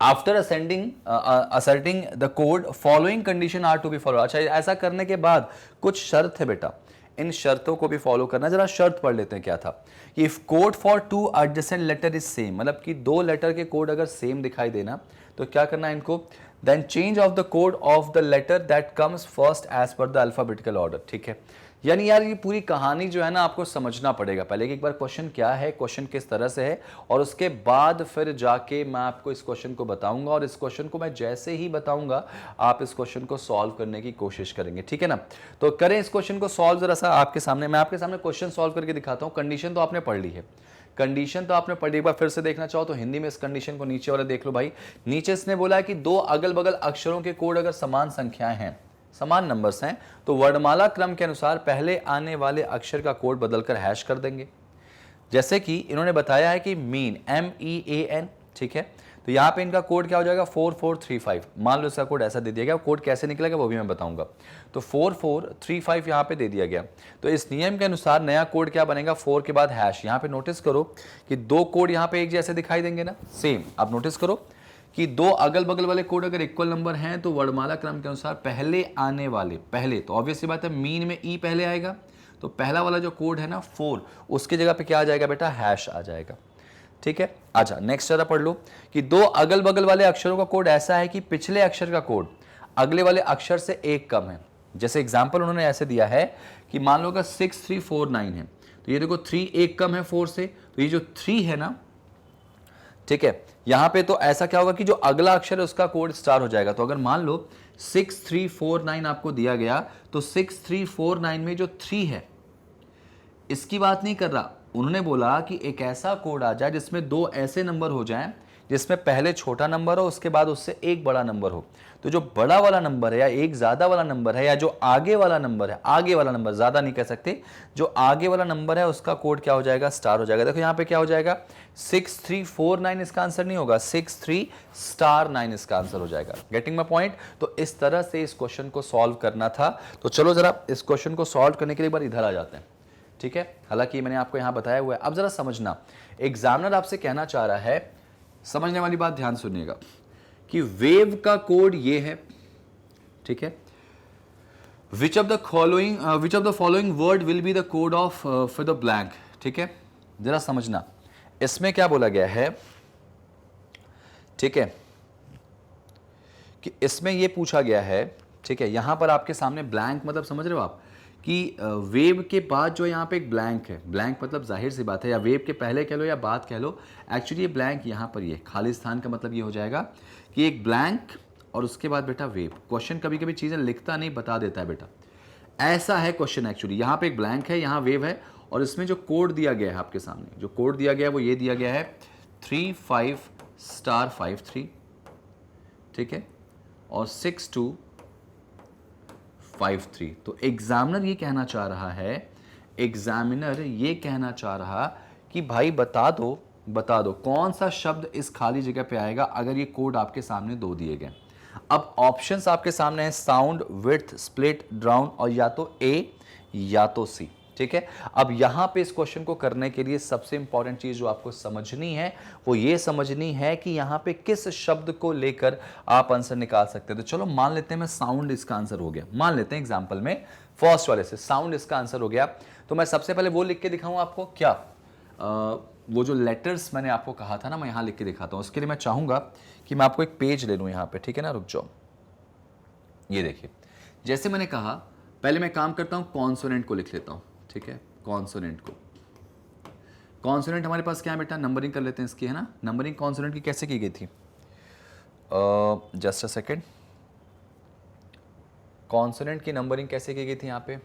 After asserting the code following condition are to be follow, अच्छा ऐसा करने के बाद कुछ शर्त है बेटा, इन शर्तों को भी फॉलो करना। जरा शर्त पढ़ लेते हैं क्या था, कि if code for 2 adjacent letter is same, मतलब कि 2 लेटर के कोड अगर सेम दिखाई देना तो क्या करना है इनको, then change of the code of the letter that comes first as per the alphabetical order, ठीक है। यानी यार ये पूरी कहानी जो है ना आपको समझना पड़ेगा पहले कि एक बार क्वेश्चन क्या है, क्वेश्चन किस तरह से है, और उसके बाद फिर जाके मैं आपको इस क्वेश्चन को बताऊंगा, और इस क्वेश्चन को मैं जैसे ही बताऊंगा आप इस क्वेश्चन को सॉल्व करने की कोशिश करेंगे, ठीक है ना। तो करें इस क्वेश्चन को सॉल्व, जरा सा आपके सामने, मैं आपके सामने क्वेश्चन सॉल्व करके दिखाता हूँ। कंडीशन तो आपने पढ़ ली है, कंडीशन तो आपने पढ़ी, एक बार फिर से देखना चाहो तो हिंदी में इस कंडीशन को नीचे वाला देख लो भाई। नीचे इसने बोला है कि 2 अगल बगल अक्षरों के कोड अगर समान संख्याएं हैं, समान नंबर्स हैं, तो वर्णमाला क्रम के अनुसार पहले आने वाले अक्षर का कोड बदलकर हैश कर देंगे। जैसे कि इन्होंने बताया है कि मीन, MEAN, ठीक है, तो यहाँ पे इनका कोड क्या हो जाएगा 4435। मान लो इसका कोड ऐसा दे दिया गया, कोड कैसे निकलेगा वो भी मैं बताऊंगा। तो 4435 यहाँ पे दे दिया गया। तो इस नियम के अनुसार नया कोड क्या बनेगा, 4 के बाद हैश। यहाँ पे नोटिस करो कि दो कोड यहाँ पे एक जैसे दिखाई देंगे ना, सेम। आप नोटिस करो कि दो अगल बगल वाले कोड अगर इक्वल नंबर हैं तो वर्णमाला क्रम के अनुसार पहले आने वाले, पहले तो ऑब्वियस सी बात है मीन में ई पहले आएगा, तो पहला वाला जो कोड है ना 4, उसकी जगह पे क्या आ जाएगा बेटा, हैश आ जाएगा। ठीक है, अच्छा नेक्स्ट जरा पढ़ लो कि दो अगल बगल वाले अक्षरों का कोड ऐसा है कि पिछले अक्षर का कोड अगले वाले अक्षर से एक कम है। जैसे एग्जांपल उन्होंने ऐसे दिया है कि मान लो अगर 6349 है, तो ये देखो 3 एक कम है 4 से, तो ये जो 3 है ना, ठीक है, यहां पे तो ऐसा क्या होगा कि जो अगला अक्षर है उसका कोड स्टार हो जाएगा। तो अगर मान लो 6349 आपको दिया गया, तो 6349 में जो 3 है इसकी बात नहीं कर रहा, उन्होंने बोला कि एक ऐसा कोड आ जाए जिसमें दो ऐसे नंबर हो जाएं जिसमें पहले छोटा नंबर हो, उसके बाद उससे एक बड़ा नंबर हो। तो जो बड़ा वाला नंबर है या एक ज्यादा वाला नंबर है या जो आगे वाला नंबर है, आगे वाला नंबर ज्यादा नहीं कह सकते, जो आगे वाला नंबर है उसका कोड क्या हो जाएगा, स्टार हो जाएगा। देखो यहाँ पे क्या हो जाएगा 6349 इसका आंसर नहीं होगा, 63*9 इसका आंसर हो जाएगा। Getting my point. तो इस तरह से इस क्वेश्चन को सॉल्व करना था। तो चलो जरा इस क्वेश्चन को सॉल्व करने के लिए एक बार इधर आ जाते हैं। ठीक है, हालांकि मैंने आपको यहां बताया हुआ है। अब जरा समझना, एग्जामिनर आपसे कहना चाह रहा है, समझने वाली बात ध्यान सुनिएगा, कि वेव का कोड ये है। ठीक है, which of the following word will be the code of for the blank. ठीक है, जरा समझना, इसमें क्या बोला गया है, ठीक है, कि इसमें यह पूछा गया है, ठीक है, यहां पर आपके सामने ब्लैंक मतलब समझ रहे हो आप कि वेव के बाद जो यहाँ पे एक ब्लैंक है, ब्लैंक मतलब जाहिर सी बात है, या वेव के पहले कह लो या बाद कह लो, एक्चुअली ये ब्लैंक यहाँ पर ये खाली स्थान का मतलब ये हो जाएगा कि एक ब्लैंक और उसके बाद बेटा वेव। क्वेश्चन कभी कभी चीज़ें लिखता नहीं, बता देता है बेटा, ऐसा है क्वेश्चन एक्चुअली। यहाँ पे एक ब्लैंक है, यहाँ वेव है, और इसमें जो कोड दिया गया है आपके सामने, जो कोड दिया गया है वो ये दिया गया है 35*53। ठीक है, और 6253। तो एग्जामिनर ये कहना चाह रहा है, एग्जामिनर ये कहना चाह रहा कि भाई बता दो कौन सा शब्द इस खाली जगह पे आएगा अगर ये कोड आपके सामने दो दिए गए। अब ऑप्शंस आपके सामने हैं साउंड, विड्थ, स्प्लिट, ड्राउन, और या तो ए या तो सी। ठीक है, अब यहां पे इस क्वेश्चन को करने के लिए सबसे इंपॉर्टेंट चीज जो आपको समझनी है वो ये समझनी है कि यहां पे किस शब्द को लेकर आप आंसर निकाल सकते हैं। तो चलो मान लेते हैं मैं साउंड इसका आंसर हो गया, मान लेते हैं एग्जांपल में फर्स्ट वाले से साउंड इसका आंसर हो गया। तो मैं सबसे पहले वो लिख के दिखाऊं आपको, क्या वो जो लेटर्स मैंने आपको कहा था ना, मैं यहां लिख के दिखाता हूं। उसके लिए मैं चाहूंगा कि मैं आपको एक पेज ले लूं यहां पे, ठीक है ना, रुक जाओ। ये देखिए, जैसे मैंने कहा, पहले मैं काम करता हूं कॉन्सोनेंट को लिख लेता हूं। ठीक है, कॉन्सोनेंट को, कॉन्सोनेंट हमारे पास क्या है बेटा, नंबरिंग कर लेते हैं इसकी, है ना। नंबरिंग कॉन्सोनेंट की कैसे की गई थी, जस्ट अ सेकेंड, कॉन्सोनेंट की नंबरिंग कैसे की गई थी, यहाँ पे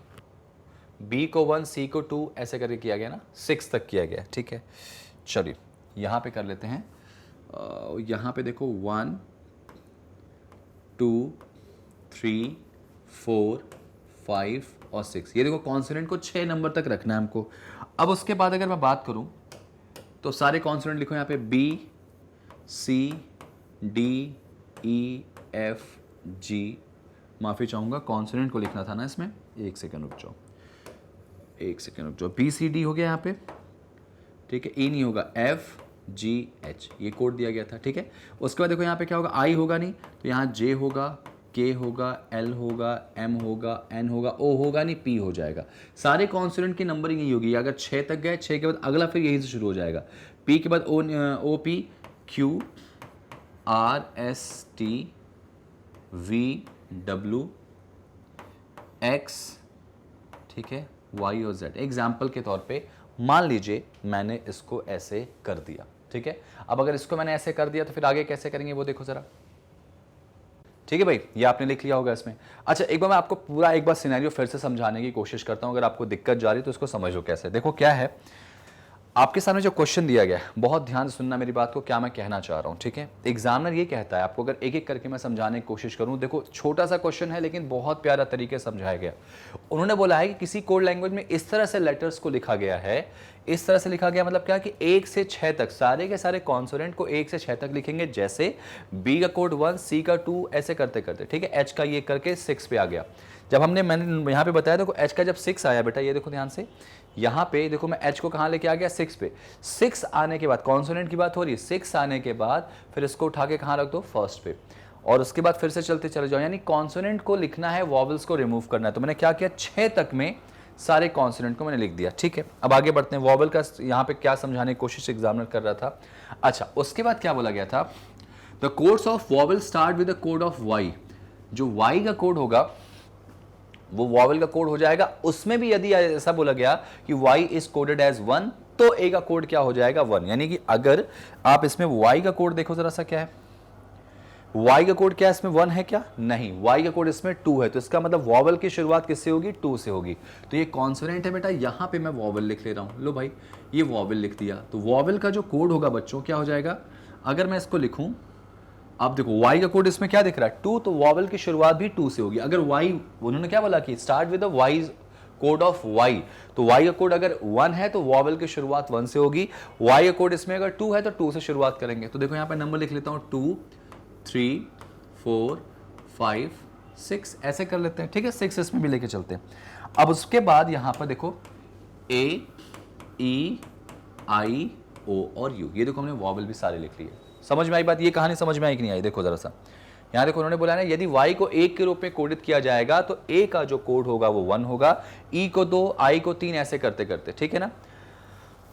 बी को 1, सी को 2 ऐसे करके किया गया ना, 6 तक किया गया। ठीक है, चलिए यहाँ पे कर लेते हैं। यहाँ पे देखो 1 2 3 4 5 और 6, ये देखो कॉन्सोनेंट को 6 नंबर तक रखना है हमको। अब उसके बाद अगर मैं बात करूं तो सारे कॉन्सोनेंट लिखो यहाँ पे, B C D E F G, माफ़ी चाहूँगा कॉन्सोनेंट को लिखना था ना इसमें, एक सेकेंड रुक जाओ, बी सी डी हो गया यहाँ पे। ठीक है, ई नहीं होगा, एफ जी एच, ये कोड दिया गया था। ठीक है, उसके बाद देखो यहाँ पे क्या होगा, आई होगा नहीं, तो यहाँ जे होगा, के होगा, एल होगा, एम होगा, एन होगा, ओ होगा नहीं, पी हो जाएगा। सारे कॉन्सोनेंट की नंबरिंग यही होगी। अगर 6 तक गए, 6 के बाद अगला फिर यही से शुरू हो जाएगा, पी के बाद O P, Q R S T V W X, ठीक है, वाई और जेड। एग्जाम्पल के तौर पे मान लीजिए मैंने इसको ऐसे कर दिया। ठीक है, अब अगर इसको मैंने ऐसे कर दिया तो फिर आगे कैसे करेंगे वो देखो जरा। ठीक है भाई, ये आपने लिख लिया होगा इसमें। अच्छा, एक बार मैं आपको पूरा एक बार सिनेरियो फिर से समझाने की कोशिश करता हूं, अगर आपको दिक्कत जा रही तो इसको समझो कैसे। देखो क्या है, आपके सामने जो क्वेश्चन दिया गया है, बहुत ध्यान से सुनना मेरी बात को, क्या मैं कहना चाह रहा हूं, ठीक है। एग्जामिनर ये कहता है आपको, अगर एक एक करके मैं समझाने की कोशिश करूं, देखो छोटा सा क्वेश्चन है लेकिन बहुत प्यारा तरीके से समझाया गया। उन्होंने बोला है कि किसी कोड लैंग्वेज में इस तरह से लेटर्स को लिखा गया है, इस तरह से लिखा गया मतलब क्या कि 1 से 6 तक सारे के सारे कॉन्सोनेंट को 1 से 6 तक लिखेंगे, जैसे बी का कोड 1, सी का 2, ऐसे करते करते, ठीक है। एच का ये करके 6 पे आ गया। जब मैंने यहाँ पे बताया, देखो एच का जब 6 आया बेटा, ये देखो ध्यान से, यहाँ पे देखो मैं एच को कहाँ लेके आ गया, 6 पे। 6 आने के बाद, कॉन्सोनेंट की बात हो रही है, 6 आने के बाद फिर इसको उठा के कहाँ रख दो, फर्स्ट पे, और उसके बाद फिर से चलते चले जाओ, यानी कॉन्सोनेंट को लिखना है, वॉवल्स को रिमूव करना है। तो मैंने क्या किया, 6 तक में सारे कॉन्सोनेंट को मैंने लिख दिया, ठीक है। अब आगे बढ़ते हैं, वॉवल का यहाँ पे क्या समझाने की कोशिश एग्जामिनर कर रहा था। अच्छा, उसके बाद क्या बोला गया था, the codes of vowel start with the code of Y. जो वाई का कोड होगा वो वॉवल का कोड हो जाएगा। उसमें भी यदि ऐसा बोला गया कि y इज कोडेड एज 1, तो a का कोड क्या हो जाएगा, 1। यानी कि अगर आप इसमें y का कोड देखो जरा सा, क्या है, y का कोड क्या है इसमें, 1 है क्या, नहीं, y का कोड इसमें 2 है। तो इसका मतलब वॉवल की शुरुआत किससे होगी, 2 से होगी। तो ये कॉन्सोनेंट है बेटा, यहां पे मैं वॉवल लिख ले रहा हूं, लो भाई ये वॉवल लिख दिया। तो वॉवल का जो कोड होगा बच्चों क्या हो जाएगा, अगर मैं इसको लिखूं, आप देखो y का कोड इसमें क्या दिख रहा है, 2, तो वॉवल की शुरुआत भी 2 से होगी। अगर y, उन्होंने क्या बोला कि start with the y code of y, तो y का कोड अगर 1 है तो वॉवल की शुरुआत 1 से होगी। y का कोड इसमें अगर 2 है तो 2 से शुरुआत करेंगे। तो देखो यहाँ पे नंबर लिख लेता हूँ, 2, 3, 4, 5, 6, ऐसे कर लेते हैं, ठीक है। 6 इसमें भी लेके चलते हैं। अब उसके बाद यहाँ पर देखो a, e, i, o और u, ये देखो हमने वॉवल भी सारे लिख लिए। समझ में आई बात, ये कहानी समझ में आई कि नहीं आई, देखो जरा सा यहाँ देखो, उन्होंने बोला ना यदि y को 1 के रूप में कोडित किया जाएगा तो a का जो कोड होगा वो 1 होगा, e को 2, i को 3, ऐसे करते करते, ठीक है ना।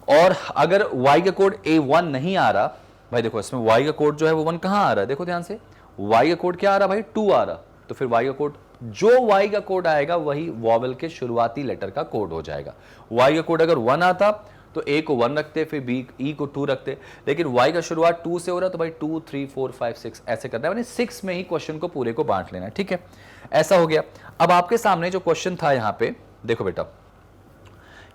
और अगर y का कोड a1 नहीं आ रहा, भाई देखो इसमें y का कोड जो है वो 1 कहाँ आ रहा है, देखो ध्यान से, y का कोड क्या आ रहा है भाई, 2 आ रहा। तो फिर y का कोड, जो y का कोड आएगा वही वॉवल के शुरुआती लेटर का कोड हो जाएगा। y का कोड अगर 1 आता तो a को 1 रखते, फिर b, e को 2 रखते, लेकिन y का शुरुआत 2 से हो रहा है तो भाई 2, 3, 4, 5, 6 ऐसे करना है, यानी 6 में ही क्वेश्चन को पूरे को बांट लेना है, ठीक है। ऐसा हो गया। अब आपके सामने जो क्वेश्चन था यहाँ पे देखो बेटा,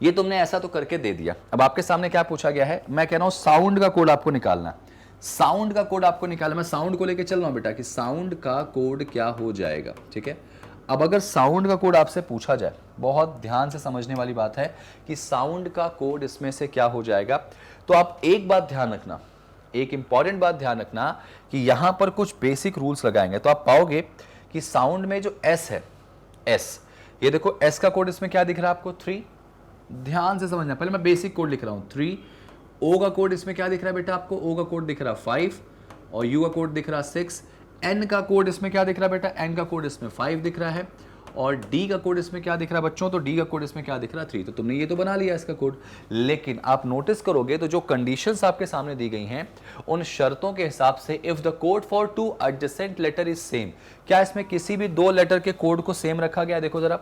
ये तुमने ऐसा तो करके दे दिया। अब आपके सामने क्या पूछा गया है, मैं कह रहा हूं साउंड का कोड आपको निकालना है, साउंड का कोड आपको निकालना। मैं साउंड को लेके चल रहा हूं बेटा कि साउंड का कोड क्या हो जाएगा, ठीक है। अब अगर साउंड का कोड आपसे पूछा जाए, बहुत ध्यान से समझने वाली बात है कि साउंड का कोड इसमें से क्या हो जाएगा, तो आप एक बात ध्यान रखना, एक इंपॉर्टेंट बात ध्यान रखना कि यहां पर कुछ बेसिक रूल्स लगाएंगे तो आप पाओगे कि साउंड में जो एस है, एस, ये देखो एस का कोड इसमें क्या दिख रहा है आपको, 3। ध्यान से समझना, पहले मैं बेसिक कोड लिख रहा हूं, 3। ओ का कोड इसमें क्या दिख रहा है बेटा आपको, ओ का कोड दिख रहा है 5, और यू का कोड दिख रहा है 6। एन का कोड इसमें क्या दिख रहा है बेटा, एन का कोड इसमें 5 दिख रहा है, और डी का कोड इसमें क्या दिख रहा है बच्चों, तो डी का कोड इसमें क्या दिख रहा है, 3। तो तुमने ये तो बना लिया इसका कोड, लेकिन आप नोटिस करोगे तो जो कंडीशंस आपके सामने दी गई हैं उन शर्तों के हिसाब से, if the code for 2 adjacent letter is same, क्या इसमें किसी भी 2 लेटर के कोड को सेम रखा गया, देखो जरा,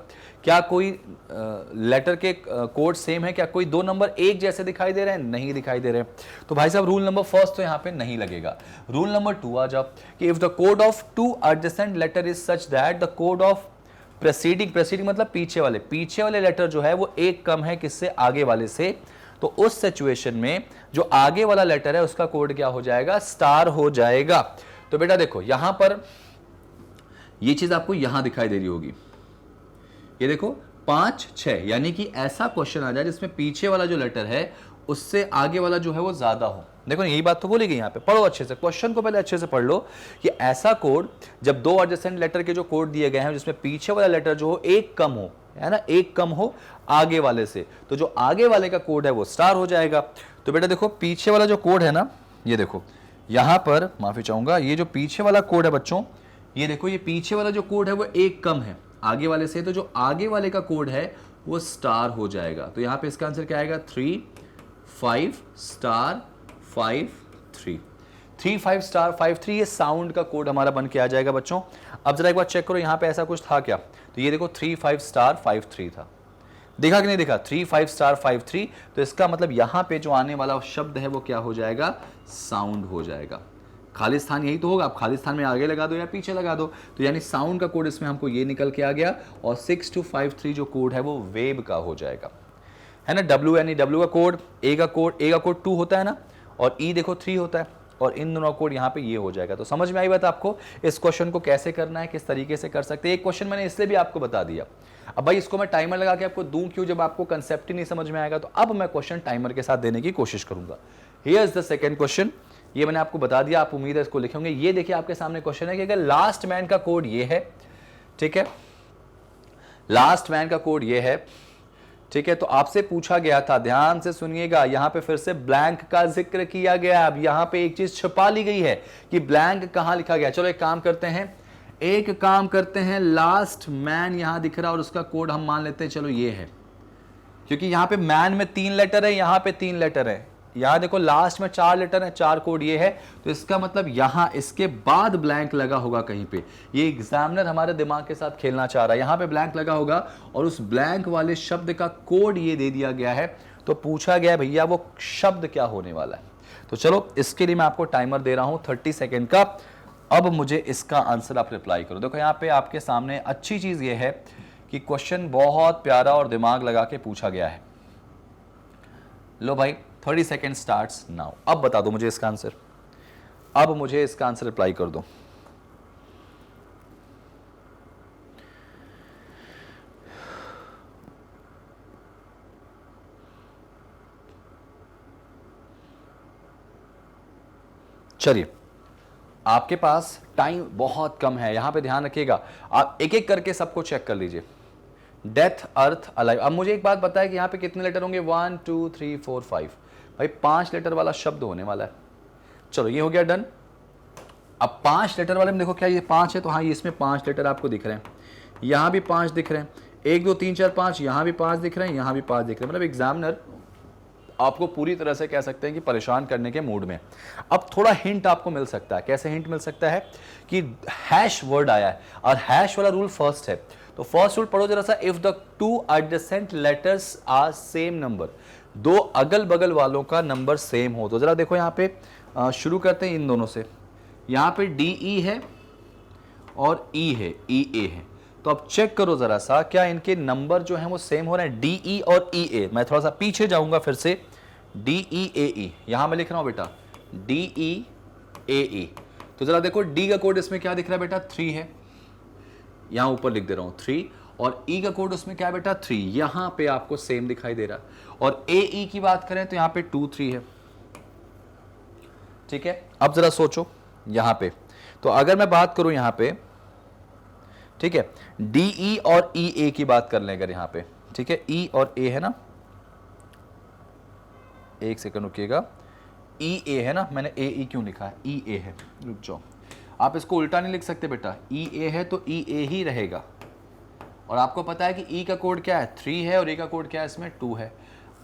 क्या कोई लेटर के कोड सेम है, क्या कोई 2 नंबर एक जैसे दिखाई दे रहे हैं, नहीं दिखाई दे रहे हैं। तो भाई साहब रूल नंबर फर्स्ट तो यहाँ पे नहीं लगेगा। रूल नंबर 2 आ जाओ कि if the code of 2 adjacent letter is such that the code of preceding मतलब पीछे वाले लेटर जो है वो एक कम है किससे, आगे वाले से, तो उस सिचुएशन में जो आगे वाला लेटर है उसका कोड क्या हो जाएगा, स्टार हो जाएगा। तो बेटा देखो यहां पर ये चीज आपको यहां दिखाई दे रही होगी, ये देखो 5, 6, यानी कि ऐसा क्वेश्चन आ जाए जिसमें पीछे वाला जो लेटर है उससे आगे वाला जो है वो ज्यादा हो। देखो यही बात तो बोली गई यहाँ पे, पढ़ो अच्छे से, क्वेश्चन को पहले अच्छे से पढ़ लो कि ऐसा कोड जब 2 एडजेसेंट लेटर के जो कोड दिए गए हैं जिसमें पीछे वाला लेटर जो हो एक कम हो, है ना, एक कम हो आगे वाले से, तो जो आगे वाले का कोड है वो स्टार हो जाएगा। तो बेटा देखो पीछे वाला जो कोड है ना, ये देखो यहां पर, माफी चाहूंगा, ये जो पीछे वाला कोड है बच्चों, ये देखो ये पीछे वाला जो कोड है वो एक कम है आगे वाले से, तो जो आगे वाले का कोड है वो स्टार हो जाएगा। तो यहां पे इसका आंसर क्या आएगा, 3, 5 स्टार 5 3, 3, 5 स्टार 5 3, ये साउंड का कोड हमारा बन के आ जाएगा बच्चों। अब जरा एक बार चेक करो यहाँ पे ऐसा कुछ था क्या, तो ये देखो 3, 5 स्टार 5 3 था, देखा कि नहीं देखा, 3, 5 स्टार 5 3, तो इसका मतलब यहाँ पे जो आने वाला शब्द है वो क्या हो जाएगा, साउंड हो जाएगा। खाली स्थान यही तो होगा, आप खाली स्थान में आगे लगा दो या पीछे लगा दो, तो यानी साउंड का कोड इसमें हमको ये निकल के आ गया, और 6 to 5 3 जो कोड है वो वेब का हो जाएगा। है ना, डब्ल्यू यानी डब्ल्यू का कोड, ए का कोड 2 होता है ना, और ई देखो 3 होता है, और इन दोनों कोड यहाँ पे ये हो जाएगा। तो समझ में आई बात आपको, इस क्वेश्चन को कैसे करना है, किस तरीके से कर सकते हैं। एक क्वेश्चन मैंने इसलिए भी आपको बता दिया। अब भाई इसको मैं टाइमर लगा के आपको दूं क्यों, जब आपको कंसेप्ट ही नहीं समझ में आएगा। तो अब मैं क्वेश्चन टाइमर के साथ देने की कोशिश करूंगा। Here is the second question, ये मैंने आपको बता दिया, आप उम्मीद है इसको लिखेंगे। ये देखिए आपके सामने क्वेश्चन है कि अगर लास्ट मैन का कोड ये है, ठीक है, लास्ट मैन का कोड ये है, ठीक है, तो आपसे पूछा गया था, ध्यान से सुनिएगा, यहां पे फिर से ब्लैंक का जिक्र किया गया। अब यहां पे एक चीज छुपा ली गई है कि ब्लैंक कहां लिखा गया। चलो एक काम करते हैं, लास्ट मैन यहां दिख रहा है और उसका कोड हम मान लेते हैं, चलो ये है, क्योंकि यहां पे मैन में 3 लेटर है, यहां पे 3 लेटर है, यहां देखो लास्ट में 4 लेटर है, 4 कोड ये है। तो इसका मतलब यहां इसके बाद ब्लैंक लगा होगा कहीं पे। ये एग्जामिनर हमारे दिमाग के साथ खेलना चाह रहा है, यहां पे ब्लैंक लगा होगा और उस ब्लैंक वाले शब्द का कोड ये दे दिया गया है। तो पूछा गया भैया वो शब्द क्या होने वाला है। तो चलो इसके लिए मैं आपको टाइमर दे रहा हूं 30 सेकेंड का। अब मुझे इसका आंसर आप रिप्लाई करो। देखो यहाँ पे आपके सामने अच्छी चीज ये है कि क्वेश्चन बहुत प्यारा और दिमाग लगा के पूछा गया है। लो भाई 30 सेकेंड स्टार्ट्स नाउ। अब बता दो मुझे इसका आंसर, अब मुझे इसका आंसर रिप्लाई कर दो। चलिए आपके पास टाइम बहुत कम है, यहां पे ध्यान रखिएगा, आप एक एक करके सबको चेक कर लीजिए। डेथ, अर्थ, अलाइव। अब मुझे एक बात बताया कि यहां पे कितने लेटर होंगे, 1 2 3 4 5। भाई 5 लेटर वाला शब्द होने वाला है। चलो ये हो गया डन। अब 5 लेटर वाले में देखो क्या ये 5 है, तो हाँ ये इसमें 5 लेटर आपको दिख रहे हैं, यहां भी 5 दिख रहे हैं, 1 2 3 4 5, यहां भी 5 दिख रहे हैं, यहां भी 5 दिख रहे हैं। मतलब एग्जामिनर आपको पूरी तरह से कह सकते हैं कि परेशान करने के मूड में। अब थोड़ा हिंट आपको मिल सकता है। कैसे हिंट मिल सकता है कि हैश वर्ड आया है और हैश वाला रूल फर्स्ट है। तो फर्स्ट रूल पढ़ो जरा सा, if the 2 adjacent letters are same number, 2 अगल बगल वालों का नंबर सेम हो। तो जरा देखो यहाँ पे शुरू करते हैं इन दोनों से। यहाँ पे डी ई है और ई है, ई ए है। तो अब चेक करो जरा सा, क्या इनके नंबर जो हैं वो सेम हो रहे हैं, डी ई और ई ए। मैं थोड़ा सा पीछे जाऊंगा फिर से, डी ई ए ई, यहां मैं लिख रहा हूं बेटा डी ई ए ई। तो जरा देखो डी का कोड इसमें क्या दिख रहा है बेटा, 3 है, यहां ऊपर लिख दे रहा हूं 3, और ई का कोड उसमें क्या है बेटा 3, यहां पे आपको सेम दिखाई दे रहा है। और ए ई की बात करें तो यहां पे 2 3 है, ठीक है। अब जरा सोचो यहां पे, तो अगर मैं बात करूं यहां पे, ठीक है, डी ई और ई ए की बात कर लें अगर यहां पे, ठीक है, ई और ए है ना, एक सेकंड रुकिएगा, ई ए है ना, मैंने ए ई क्यों लिखा है, ई ए है, रुक जाओ, आप इसको उल्टा नहीं लिख सकते बेटा, ई ए है तो ई ए ही रहेगा। और आपको पता है कि ई का कोड क्या है 3 है और ए का कोड क्या है इसमें 2 है।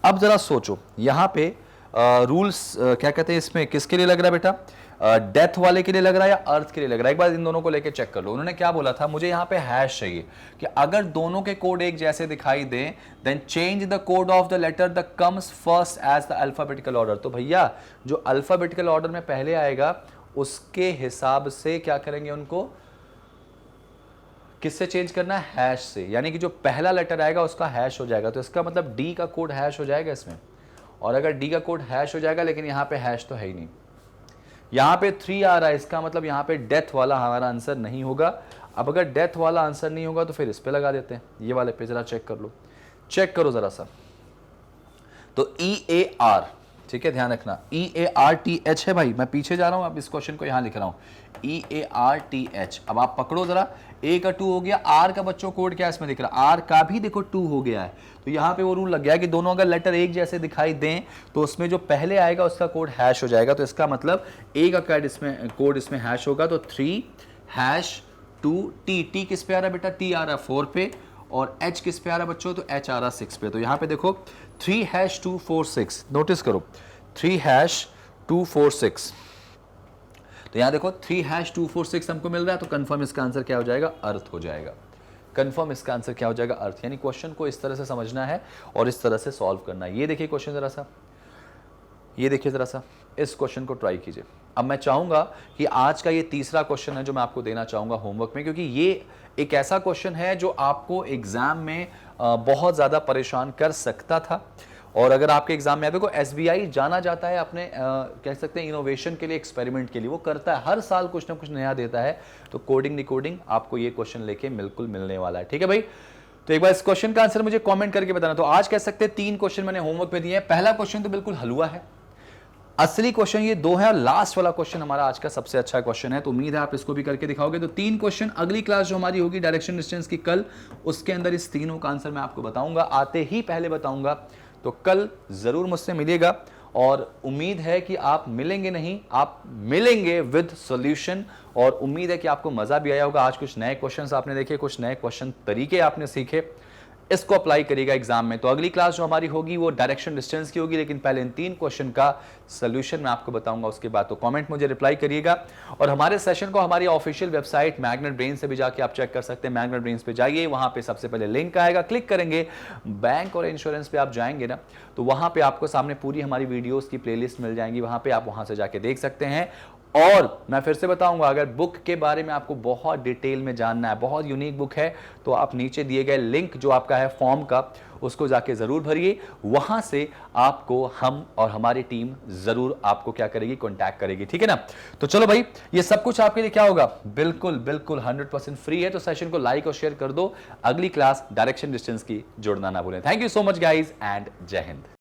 अब जरा सोचो यहां पे रूल्स क्या कहते हैं इसमें, किसके लिए लग रहा है बेटा, डेथ वाले के लिए लग रहा है या अर्थ के लिए लग रहा है। एक बार इन दोनों को लेके चेक कर लो। उन्होंने क्या बोला था, मुझे यहाँ पे हैश चाहिए कि अगर दोनों के कोड एक जैसे दिखाई दें, then change the code of the letter the comes first as the alphabetical order. तो भैया जो अल्फाबेटिकल ऑर्डर में पहले आएगा उसके हिसाब से क्या करेंगे, उनको किससे चेंज करना है, हैश से, यानी कि जो पहला लेटर आएगा उसका हैश हो जाएगा। तो इसका मतलब डी का कोड हैश हो जाएगा इसमें, और अगर डी का कोड हैश हो जाएगा, लेकिन यहाँ पे हैश तो है ही नहीं, यहाँ पे 3 आ रहा है, इसका मतलब यहाँ पे डेथ वाला हमारा आंसर नहीं होगा। अब अगर डेथ वाला आंसर नहीं होगा तो फिर इस पे लगा देते हैं, ये वाले पे जरा चेक कर लो, चेक करो जरा सा। तो ई ए आर, ठीक है, ध्यान रखना, ई ए आर टी एच है भाई, मैं पीछे जा रहा हूं, अब इस क्वेश्चन को यहां लिख रहा हूं, ई ए आर टी एच। अब आप पकड़ो जरा, ए का 2 हो गया, आर का बच्चों कोड क्या इसमें दिख रहा है, आर का भी देखो 2 हो गया है। तो यहां पे वो रूल लग गया कि दोनों अगर लेटर एक जैसे दिखाई दें तो उसमें जो पहले आएगा उसका कोड हैश हो जाएगा। तो इसका मतलब ए का कोड इसमें हैश होगा, तो 3 हैश 2 टी, टी किस पे आ रहा है बेटा, टी आ रहा है 4 पे, और एच किस पे आ रहा है बच्चों, तो एच आ रहा है 6 पे। तो यहां पे देखो 3 हैश 2 4 6, नोटिस करो 3 हैश 2 4 6। तो यहां देखो 3 हैश 2 4 6 हमको मिल रहा है, तो कंफर्म इसका आंसर क्या हो जाएगा, अर्थ हो जाएगा। कंफर्म इसका आंसर क्या हो जाएगा, अर्थ। यानी क्वेश्चन को इस तरह से समझना है और इस तरह से सॉल्व करना है। ये देखिए क्वेश्चन जरा सा, ये देखिए जरा सा, इस क्वेश्चन को ट्राई कीजिए। अब मैं चाहूंगा कि आज का ये तीसरा क्वेश्चन है जो मैं आपको देना चाहूंगा होमवर्क में, क्योंकि ये एक ऐसा क्वेश्चन है जो आपको एग्जाम में बहुत ज़्यादा परेशान कर सकता था। और अगर आपके एग्जाम में देखो एसबीआई जाना जाता है अपने कह सकते हैं इनोवेशन के लिए, एक्सपेरिमेंट के लिए, वो करता है हर साल कुछ ना कुछ नया देता है। तो कोडिंग डिकोडिंग आपको ये क्वेश्चन लेके बिल्कुल मिलने वाला है, ठीक है भाई। तो एक बार इस क्वेश्चन का आंसर मुझे कमेंट करके बताना। तो आज कह सकते हैं 3 क्वेश्चन मैंने होमवर्क पे दिए हैं। पहला क्वेश्चन तो बिल्कुल हलवा है, असली क्वेश्चन ये 2 है और लास्ट वाला क्वेश्चन हमारा आज का सबसे अच्छा क्वेश्चन है। तो उम्मीद है आप इसको भी करके दिखाओगे। तो 3 क्वेश्चन अगली क्लास जो हमारी होगी डायरेक्शन डिस्टेंस की कल, उसके अंदर इस तीनों का आंसर मैं आपको बताऊंगा, आते ही पहले बताऊंगा। तो कल जरूर मुझसे मिलिएगा और उम्मीद है कि आप मिलेंगे नहीं, आप मिलेंगे विद सॉल्यूशन। और उम्मीद है कि आपको मजा भी आया होगा। आज कुछ नए क्वेश्चंस आपने देखे, कुछ नए क्वेश्चन तरीके आपने सीखे, इसको अप्लाई करिएगा एग्जाम में। तो अगली क्लास जो हमारी होगी वो डायरेक्शन डिस्टेंस की होगी, लेकिन पहले इन 3 क्वेश्चन का सॉल्यूशन मैं आपको बताऊंगा। उसके बाद तो कमेंट मुझे रिप्लाई करिएगा। और हमारे सेशन को हमारी ऑफिशियल वेबसाइट मैग्नेट ब्रेन से भी जाके आप चेक कर सकते हैं। मैग्नेट ब्रेन पे जाइए, वहां पे सबसे पहले लिंक आएगा, क्लिक करेंगे, बैंक और इंश्योरेंस पे आप जाएंगे ना, तो वहां पे आपको सामने पूरी हमारी वीडियोस की प्लेलिस्ट मिल जाएंगी। वहां पे आप वहां से जाके देख सकते हैं। और मैं फिर से बताऊंगा, अगर बुक के बारे में आपको बहुत डिटेल में जानना है, बहुत यूनिक बुक है, तो आप नीचे दिए गए लिंक जो आपका है फॉर्म का, उसको जाके जरूर भरिए। वहां से आपको हम और हमारी टीम जरूर आपको क्या करेगी, कांटेक्ट करेगी, ठीक है ना। तो चलो भाई, ये सब कुछ आपके लिए क्या होगा, बिल्कुल बिल्कुल 100% फ्री है। तो सेशन को लाइक और शेयर कर दो। अगली क्लास डायरेक्शन डिस्टेंस की जुड़ना ना भूलें। Thank you so much guys and जय हिंद।